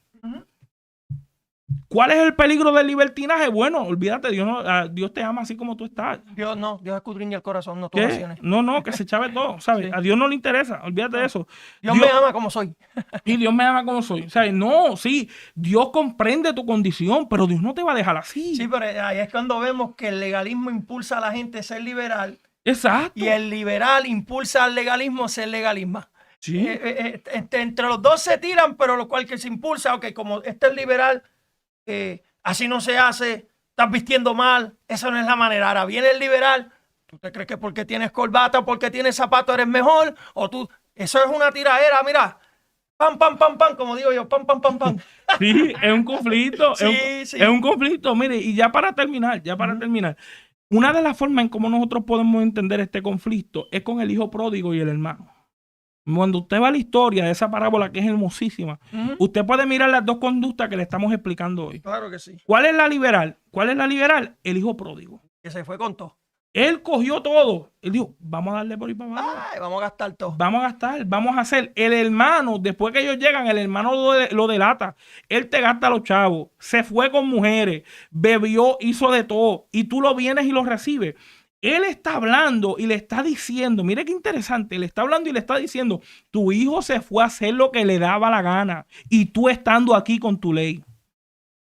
¿Cuál es el peligro del libertinaje? Bueno, olvídate, Dios te ama así como tú estás. Dios escudriña el corazón, no tus acciones. No, que se chave todo, ¿sabes? Sí. A Dios no le interesa, olvídate de eso. Dios me ama como soy. Y Dios me ama como soy. ¿Sabes? No, sí, Dios comprende tu condición, pero Dios no te va a dejar así. Sí, pero ahí es cuando vemos que el legalismo impulsa a la gente a ser liberal. Exacto. Y el liberal impulsa al legalismo a ser legalismo. Sí. Entre los dos se tiran, pero lo cual que se impulsa, ok, como este es liberal, así no se hace, estás vistiendo mal, esa no es la manera. Ahora viene el liberal, ¿tú te crees que porque tienes corbata o porque tienes zapato eres mejor? O tú, eso es una tiradera, mira, pam, pam, pam, pam, como digo yo, pam, pam, pam, pam. Sí, es un conflicto, sí. Es un conflicto. Mire, y ya para terminar, una de las formas en cómo nosotros podemos entender este conflicto es con el hijo pródigo y el hermano. Cuando usted va a la historia de esa parábola que es hermosísima, usted puede mirar las dos conductas que le estamos explicando hoy. Claro que sí. ¿Cuál es la liberal? El hijo pródigo. Que se fue con todo. Él cogió todo. Él dijo, vamos a darle por ahí para abajo. Ay, vamos a gastar todo. Vamos a gastar, vamos a hacer. El hermano, después que ellos llegan, el hermano lo delata. Él te gasta a los chavos. Se fue con mujeres, bebió, hizo de todo. Y tú lo vienes y lo recibes. Él está hablando y le está diciendo, mire qué interesante, le está hablando y le está diciendo, tu hijo se fue a hacer lo que le daba la gana y tú estando aquí con tu ley.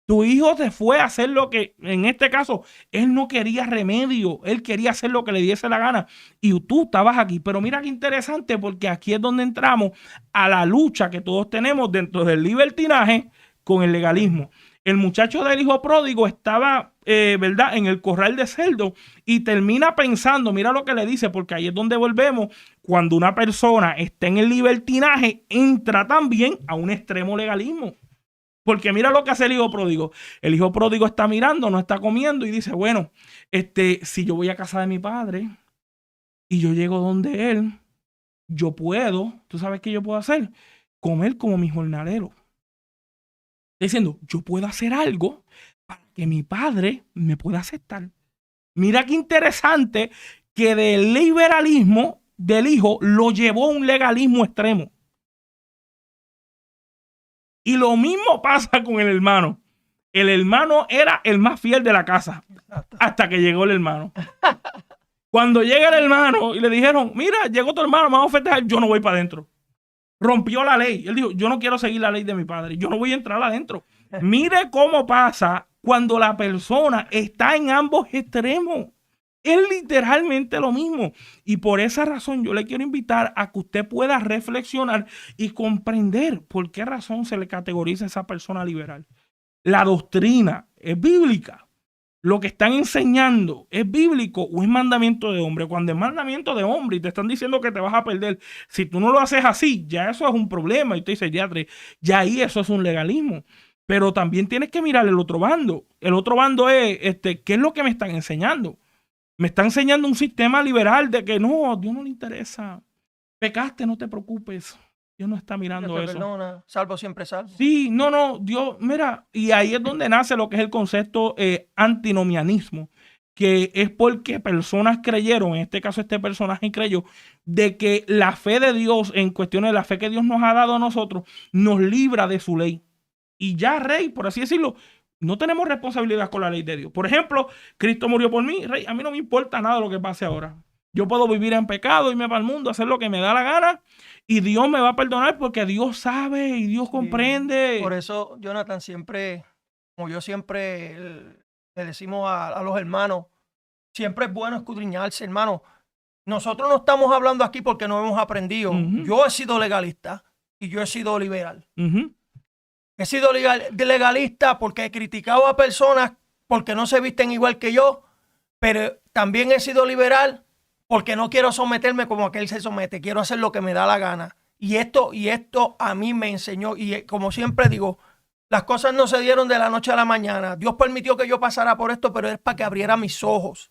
Tu hijo se fue a hacer lo que, en este caso, él no quería remedio, él quería hacer lo que le diese la gana y tú estabas aquí. Pero mira qué interesante, porque aquí es donde entramos a la lucha que todos tenemos dentro del libertinaje con el legalismo. El muchacho del hijo pródigo estaba, ¿verdad?, en el corral de cerdo y termina pensando, mira lo que le dice, porque ahí es donde volvemos, cuando una persona está en el libertinaje, entra también a un extremo legalismo. Porque mira lo que hace el hijo pródigo. El hijo pródigo está mirando, no está comiendo y dice, bueno, si yo voy a casa de mi padre y yo llego donde él, yo puedo, ¿tú sabes qué yo puedo hacer? Comer como mi jornalero. Diciendo, yo puedo hacer algo para que mi padre me pueda aceptar. Mira qué interesante que del liberalismo del hijo lo llevó a un legalismo extremo. Y lo mismo pasa con el hermano. El hermano era el más fiel de la casa hasta que llegó el hermano. Cuando llega el hermano y le dijeron, mira, llegó tu hermano, vamos a festejar, yo no voy para adentro. Rompió la ley. Él dijo, yo no quiero seguir la ley de mi padre, yo no voy a entrar adentro. Mire cómo pasa cuando la persona está en ambos extremos. Es literalmente lo mismo. Y por esa razón yo le quiero invitar a que usted pueda reflexionar y comprender por qué razón se le categoriza a esa persona liberal. La doctrina es bíblica. Lo que están enseñando es bíblico o es mandamiento de hombre. Cuando es mandamiento de hombre y te están diciendo que te vas a perder, si tú no lo haces así, ya eso es un problema. Y usted dice, ya ahí eso es un legalismo. Pero también tienes que mirar el otro bando. El otro bando es, ¿qué es lo que me están enseñando? Me está enseñando un sistema liberal de que no, a Dios no le interesa. Pecaste, no te preocupes. Dios no está mirando Dios te eso. perdona, salvo siempre salvo. Sí, no, Dios, mira, y ahí es donde nace lo que es el concepto antinomianismo, que es porque personas creyeron, en este caso este personaje creyó, de que la fe de Dios, en cuestiones de la fe que Dios nos ha dado a nosotros, nos libra de su ley. Y ya, rey, por así decirlo, no tenemos responsabilidad con la ley de Dios. Por ejemplo, Cristo murió por mí, rey, a mí no me importa nada lo que pase ahora. Yo puedo vivir en pecado, irme para el mundo, hacer lo que me da la gana y Dios me va a perdonar porque Dios sabe y Dios comprende. Por eso, Jonathan, siempre, como yo siempre le decimos a los hermanos, siempre es bueno escudriñarse, hermano. Nosotros no estamos hablando aquí porque no hemos aprendido. Yo he sido legalista y yo he sido liberal. He sido legalista porque he criticado a personas porque no se visten igual que yo, pero también he sido liberal porque no quiero someterme como aquel se somete, quiero hacer lo que me da la gana. Y esto a mí me enseñó, y como siempre digo, las cosas no se dieron de la noche a la mañana. Dios permitió que yo pasara por esto, pero es para que abriera mis ojos.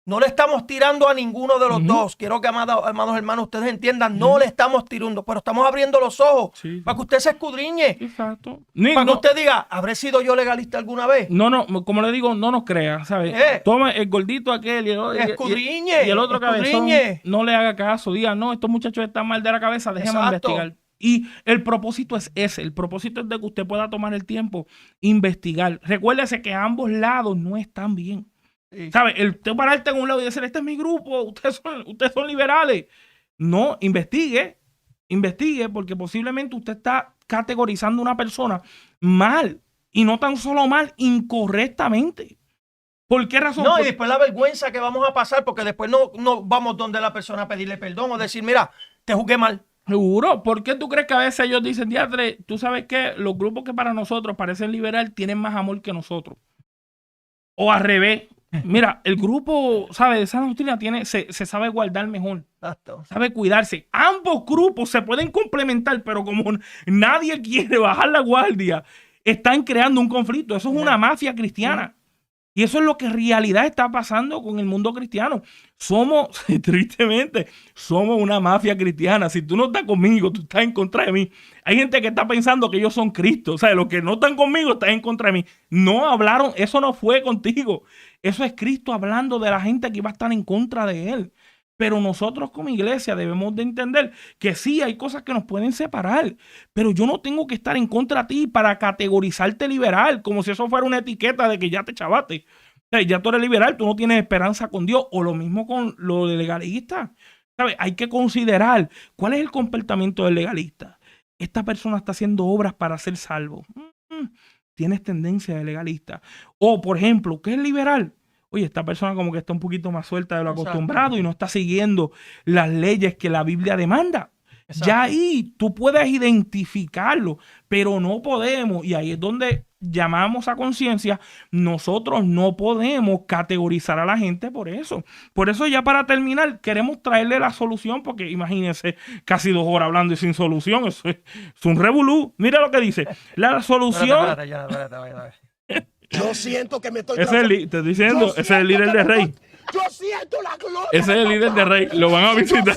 No le estamos tirando a ninguno de los dos. Quiero que, amados hermanos, ustedes entiendan, no le estamos tirando, pero estamos abriendo los ojos para que usted se escudriñe. Exacto. Para que usted diga, ¿habré sido yo legalista alguna vez? No, como le digo, no nos crea, ¿sabes? Toma el gordito aquel y el otro cabezón, no le haga caso, diga, no, estos muchachos están mal de la cabeza, déjeme investigar. Y el propósito es ese, el propósito es de que usted pueda tomar el tiempo, investigar. Recuérdese que ambos lados no están bien. ¿Sabes? El pararte en un lado y decir, este es mi grupo, ustedes son liberales. No, investigue, porque posiblemente usted está categorizando a una persona mal, y no tan solo mal, incorrectamente. ¿Por qué razón? No, y después la vergüenza que vamos a pasar, porque después no vamos donde la persona a pedirle perdón o decir, mira, te juzgué mal. Seguro. ¿Por qué tú crees que a veces ellos dicen, diatre, tú sabes que los grupos que para nosotros parecen liberal tienen más amor que nosotros? O al revés. Mira, el grupo, ¿sabes? De sana doctrina se sabe guardar mejor. Exacto. Sabe cuidarse. Ambos grupos se pueden complementar, pero como nadie quiere bajar la guardia, están creando un conflicto. Eso es una mafia cristiana. Y eso es lo que en realidad está pasando con el mundo cristiano. Tristemente, somos una mafia cristiana. Si tú no estás conmigo, tú estás en contra de mí. Hay gente que está pensando que ellos son Cristo. O sea, los que no están conmigo están en contra de mí. No hablaron, eso no fue contigo. Eso es Cristo hablando de la gente que iba a estar en contra de él. Pero nosotros como iglesia debemos de entender que sí, hay cosas que nos pueden separar, pero yo no tengo que estar en contra de ti para categorizarte liberal, como si eso fuera una etiqueta de que ya te chavaste. O sea, ya tú eres liberal, tú no tienes esperanza con Dios, o lo mismo con lo de legalista. ¿Sabes? Hay que considerar cuál es el comportamiento del legalista. Esta persona está haciendo obras para ser salvo. Tienes tendencia de legalista. O, por ejemplo, ¿qué es liberal? Oye, esta persona como que está un poquito más suelta de lo acostumbrado y no está siguiendo las leyes que la Biblia demanda. Exacto. Ya ahí tú puedes identificarlo, pero no podemos, y ahí es donde llamamos a conciencia, nosotros no podemos categorizar a la gente por eso. Por eso ya para terminar, queremos traerle la solución, porque imagínense, casi 2 horas hablando y sin solución, eso es un revolú. Mira lo que dice, la solución... Espérate. Yo siento que me estoy... Te estoy diciendo, ese es el líder de Rey. Yo siento la gloria. Ese es el líder de Rey. Lo van a visitar.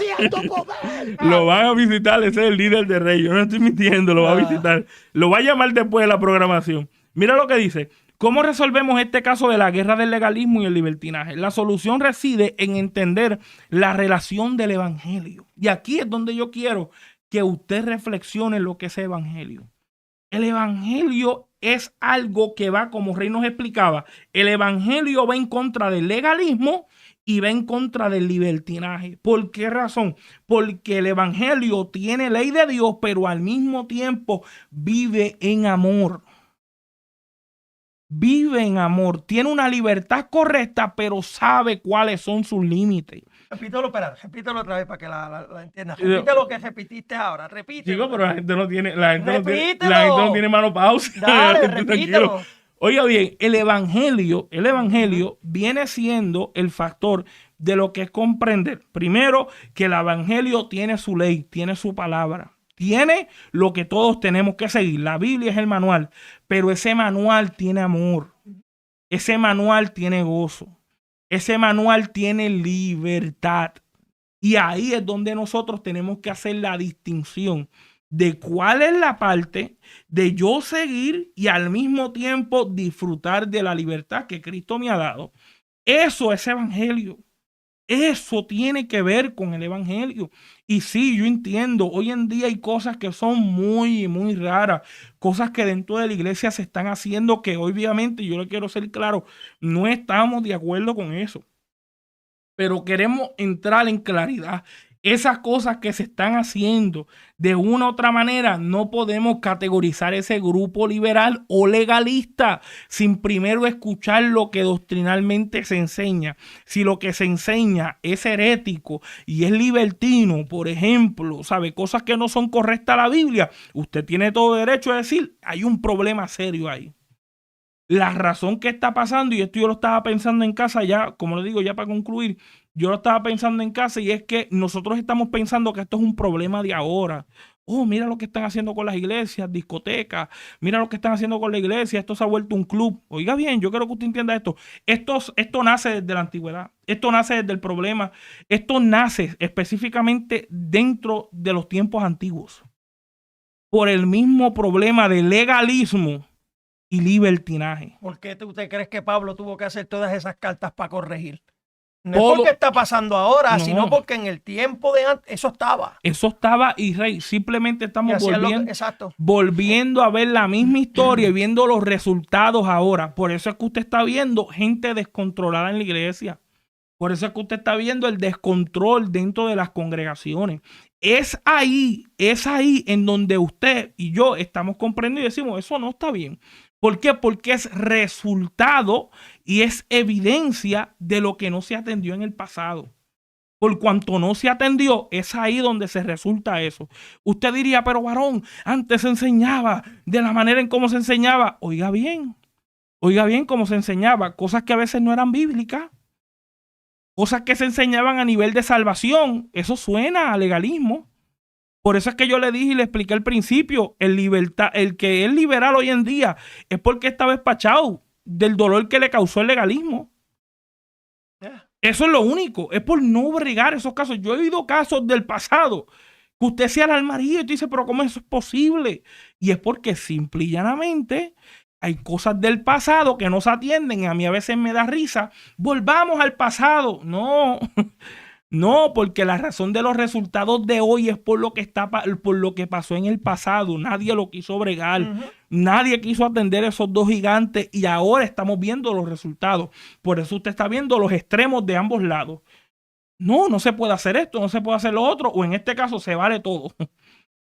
Lo van a visitar. Ese es el líder de Rey. Yo no estoy mintiendo. Lo va a visitar. Lo va a llamar después de la programación. Mira lo que dice. ¿Cómo resolvemos este caso de la guerra del legalismo y el libertinaje? La solución reside en entender la relación del evangelio. Y aquí es donde yo quiero que usted reflexione lo que es evangelio. El evangelio es algo que va, como Rey nos explicaba, el evangelio va en contra del legalismo y va en contra del libertinaje. ¿Por qué razón? Porque el evangelio tiene ley de Dios, pero al mismo tiempo vive en amor. Vive en amor, tiene una libertad correcta, pero sabe cuáles son sus límites. Repítelo, espera, repítelo otra vez para que la entiendas. Repite lo que repitiste ahora, repítelo. Digo, pero la gente no tiene, la gente Repítelo. no tiene mano pausa. Dale, repítelo. Oiga bien, el evangelio viene siendo el factor de lo que es comprender. Primero, que el evangelio tiene su ley, tiene su palabra. Tiene lo que todos tenemos que seguir. La Biblia es el manual, pero ese manual tiene amor. Ese manual tiene gozo. Ese manual tiene libertad. Y ahí es donde nosotros tenemos que hacer la distinción de cuál es la parte de yo seguir y al mismo tiempo disfrutar de la libertad que Cristo me ha dado. Eso es evangelio. Eso tiene que ver con el evangelio. Y sí, yo entiendo, hoy en día hay cosas que son muy, muy raras, cosas que dentro de la iglesia se están haciendo que obviamente, yo le quiero ser claro, no estamos de acuerdo con eso. Pero queremos entrar en claridad. Esas cosas que se están haciendo de una u otra manera, no podemos categorizar ese grupo liberal o legalista sin primero escuchar lo que doctrinalmente se enseña. Si lo que se enseña es herético y es libertino, por ejemplo, sabe cosas que no son correctas a la Biblia, usted tiene todo derecho a decir, hay un problema serio ahí. La razón que está pasando, y esto yo lo estaba pensando en casa ya, como le digo, ya para concluir, yo lo estaba pensando en casa y es que nosotros estamos pensando que esto es un problema de ahora. Oh, mira lo que están haciendo con las iglesias, discotecas, mira lo que están haciendo con la iglesia, esto se ha vuelto un club. Oiga bien, yo quiero que usted entienda esto. Esto nace desde la antigüedad, esto nace desde el problema, esto nace específicamente dentro de los tiempos antiguos, por el mismo problema de legalismo y libertinaje. ¿Por qué usted cree que Pablo tuvo que hacer todas esas cartas para corregir? No Todo, es porque está pasando ahora, no, sino porque en el tiempo de antes eso estaba. Eso estaba, y Rey, simplemente estamos Exacto. volviendo a ver la misma historia y viendo los resultados ahora. Por eso es que usted está viendo gente descontrolada en la iglesia. Por eso es que usted está viendo el descontrol dentro de las congregaciones. Es ahí en donde usted y yo estamos comprendiendo y decimos, eso no está bien. ¿Por qué? Porque es resultado y es evidencia de lo que no se atendió en el pasado. Por cuanto no se atendió, es ahí donde se resulta eso. Usted diría, pero varón, antes se enseñaba de la manera en cómo se enseñaba. Oiga bien cómo se enseñaba. Cosas que a veces no eran bíblicas. Cosas que se enseñaban a nivel de salvación. Eso suena a legalismo. Por eso es que yo le dije y le expliqué al principio, el que es liberal hoy en día es porque estaba despachado del dolor que le causó el legalismo. Eso es lo único, es por no bregar esos casos. Yo he oído casos del pasado que usted se alarmaría y tú dices, pero ¿cómo eso es posible? Y es porque simple y llanamente hay cosas del pasado que no se atienden. A mí a veces me da risa. Volvamos al pasado. No, porque la razón de los resultados de hoy es por lo que pasó en el pasado. Nadie lo quiso bregar. Nadie quiso atender esos dos gigantes y ahora estamos viendo los resultados. Por eso usted está viendo los extremos de ambos lados. No se puede hacer esto, no se puede hacer lo otro, o en este caso se vale todo.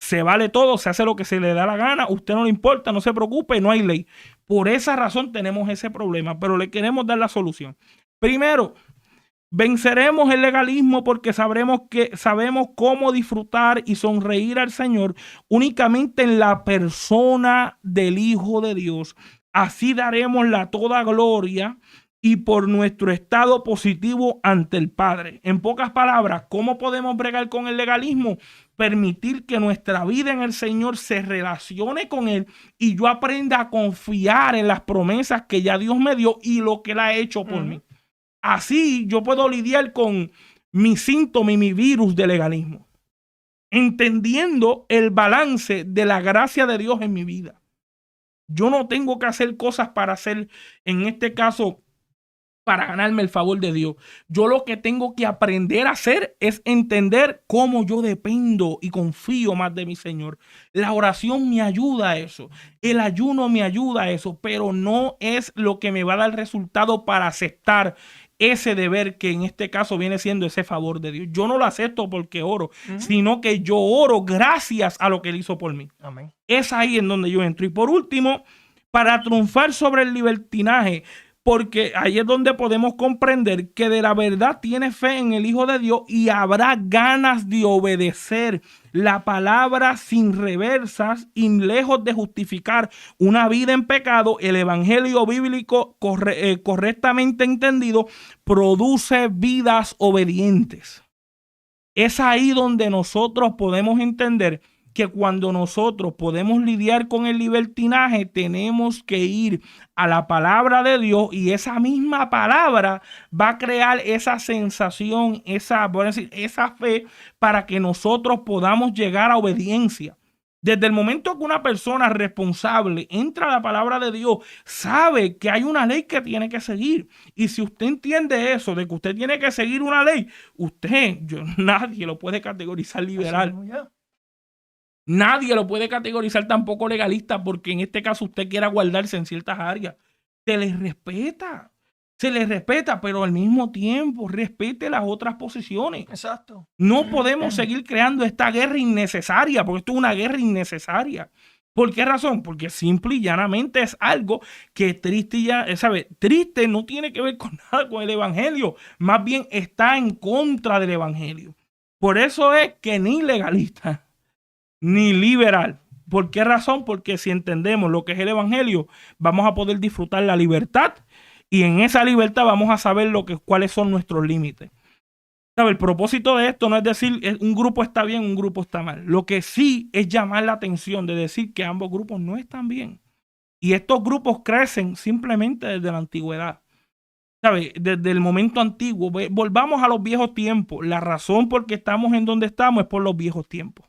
Se vale todo, se hace lo que se le da la gana, a usted no le importa, no se preocupe, no hay ley. Por esa razón tenemos ese problema, pero le queremos dar la solución. Primero, venceremos el legalismo porque sabemos cómo disfrutar y sonreír al Señor únicamente en la persona del Hijo de Dios. Así daremos la toda gloria y por nuestro estado positivo ante el Padre. En pocas palabras, ¿cómo podemos bregar con el legalismo? Permitir que nuestra vida en el Señor se relacione con Él y yo aprenda a confiar en las promesas que ya Dios me dio y lo que Él ha hecho por mí. Así yo puedo lidiar con mi síntoma y mi virus de legalismo, entendiendo el balance de la gracia de Dios en mi vida. Yo no tengo que hacer cosas para ser, en este caso, para ganarme el favor de Dios. Yo lo que tengo que aprender a hacer es entender cómo yo dependo y confío más de mi Señor. La oración me ayuda a eso. El ayuno me ayuda a eso, pero no es lo que me va a dar resultado para aceptar ese deber que en este caso viene siendo ese favor de Dios. Yo no lo acepto porque oro, sino que yo oro gracias a lo que Él hizo por mí. Amén. Es ahí en donde yo entro. Y por último, para triunfar sobre el libertinaje, porque ahí es donde podemos comprender que de la verdad tiene fe en el Hijo de Dios y habrá ganas de obedecer la palabra sin reversas y lejos de justificar una vida en pecado. El evangelio bíblico correctamente entendido produce vidas obedientes. Es ahí donde nosotros podemos entender que cuando nosotros podemos lidiar con el libertinaje, tenemos que ir a la palabra de Dios y esa misma palabra va a crear esa sensación, esa fe para que nosotros podamos llegar a obediencia. Desde el momento que una persona responsable entra a la palabra de Dios, sabe que hay una ley que tiene que seguir. Y si usted entiende eso, de que usted tiene que seguir una ley, nadie lo puede categorizar liberal. Nadie lo puede categorizar tampoco legalista, porque en este caso usted quiera guardarse en ciertas áreas. Se les respeta, pero al mismo tiempo respete las otras posiciones. Exacto. No podemos seguir creando esta guerra innecesaria, porque esto es una guerra innecesaria. ¿Por qué razón? Porque simple y llanamente es algo que triste no tiene que ver con nada con el evangelio, más bien está en contra del evangelio. Por eso es que ni legalista ni liberal. ¿Por qué razón? Porque si entendemos lo que es el evangelio, vamos a poder disfrutar la libertad y en esa libertad vamos a saber cuáles son nuestros límites. El propósito de esto no es decir un grupo está bien, un grupo está mal. Lo que sí es llamar la atención de decir que ambos grupos no están bien. Y estos grupos crecen simplemente desde la antigüedad. Desde el momento antiguo. Volvamos a los viejos tiempos. La razón por qué estamos en donde estamos es por los viejos tiempos.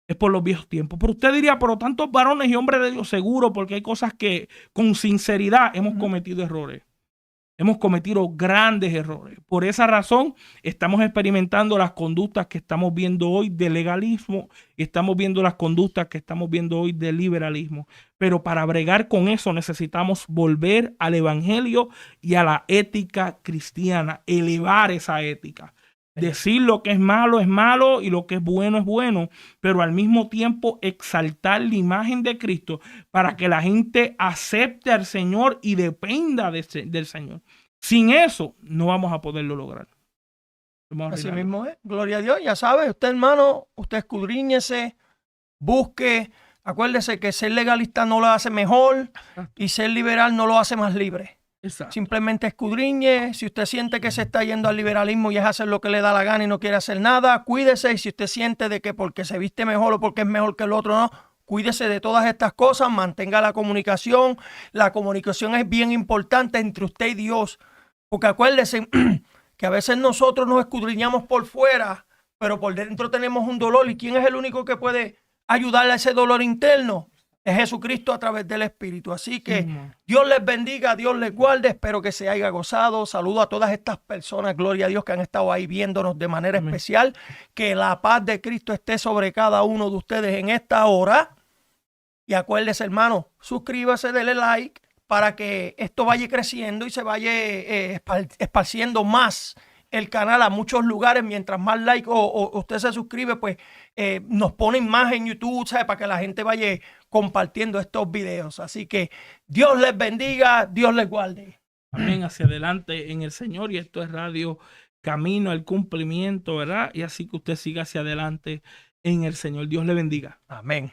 Pero usted diría, pero tantos varones y hombres de Dios, seguro, porque hay cosas que con sinceridad hemos cometido errores. Hemos cometido grandes errores. Por esa razón, estamos experimentando las conductas que estamos viendo hoy de legalismo y estamos viendo las conductas que estamos viendo hoy de liberalismo. Pero para bregar con eso necesitamos volver al evangelio y a la ética cristiana, elevar esa ética. Decir lo que es malo y lo que es bueno, pero al mismo tiempo exaltar la imagen de Cristo para que la gente acepte al Señor y dependa del Señor. Sin eso no vamos a poderlo lograr. Así mismo es. Gloria a Dios. Ya sabe, usted hermano, usted escudriñese, busque. Acuérdese que ser legalista no lo hace mejor y ser liberal no lo hace más libre. Exacto. Simplemente escudriñe. Si usted siente que se está yendo al liberalismo y es hacer lo que le da la gana y no quiere hacer nada, cuídese. Y si usted siente de que porque se viste mejor o porque es mejor que el otro, no, cuídese de todas estas cosas. Mantenga la comunicación. La comunicación es bien importante entre usted y Dios. Porque acuérdese que a veces nosotros nos escudriñamos por fuera, pero por dentro tenemos un dolor. ¿Y quién es el único que puede ayudarle a ese dolor interno? Es Jesucristo a través del Espíritu. Así que Dios les bendiga, Dios les guarde. Espero que se haya gozado. Saludo a todas estas personas, gloria a Dios, que han estado ahí viéndonos de manera especial. Que la paz de Cristo esté sobre cada uno de ustedes en esta hora. Y acuérdese, hermano, suscríbase, dele like para que esto vaya creciendo y se vaya esparciendo más el canal a muchos lugares. Mientras más like o usted se suscribe, pues nos ponen más en YouTube, ¿sabe? Para que la gente vaya compartiendo estos videos. Así que Dios les bendiga, Dios les guarde. Amén, hacia adelante en el Señor. Y esto es Radio Camino al Cumplimiento, ¿verdad? Y así que usted siga hacia adelante en el Señor. Dios le bendiga. Amén.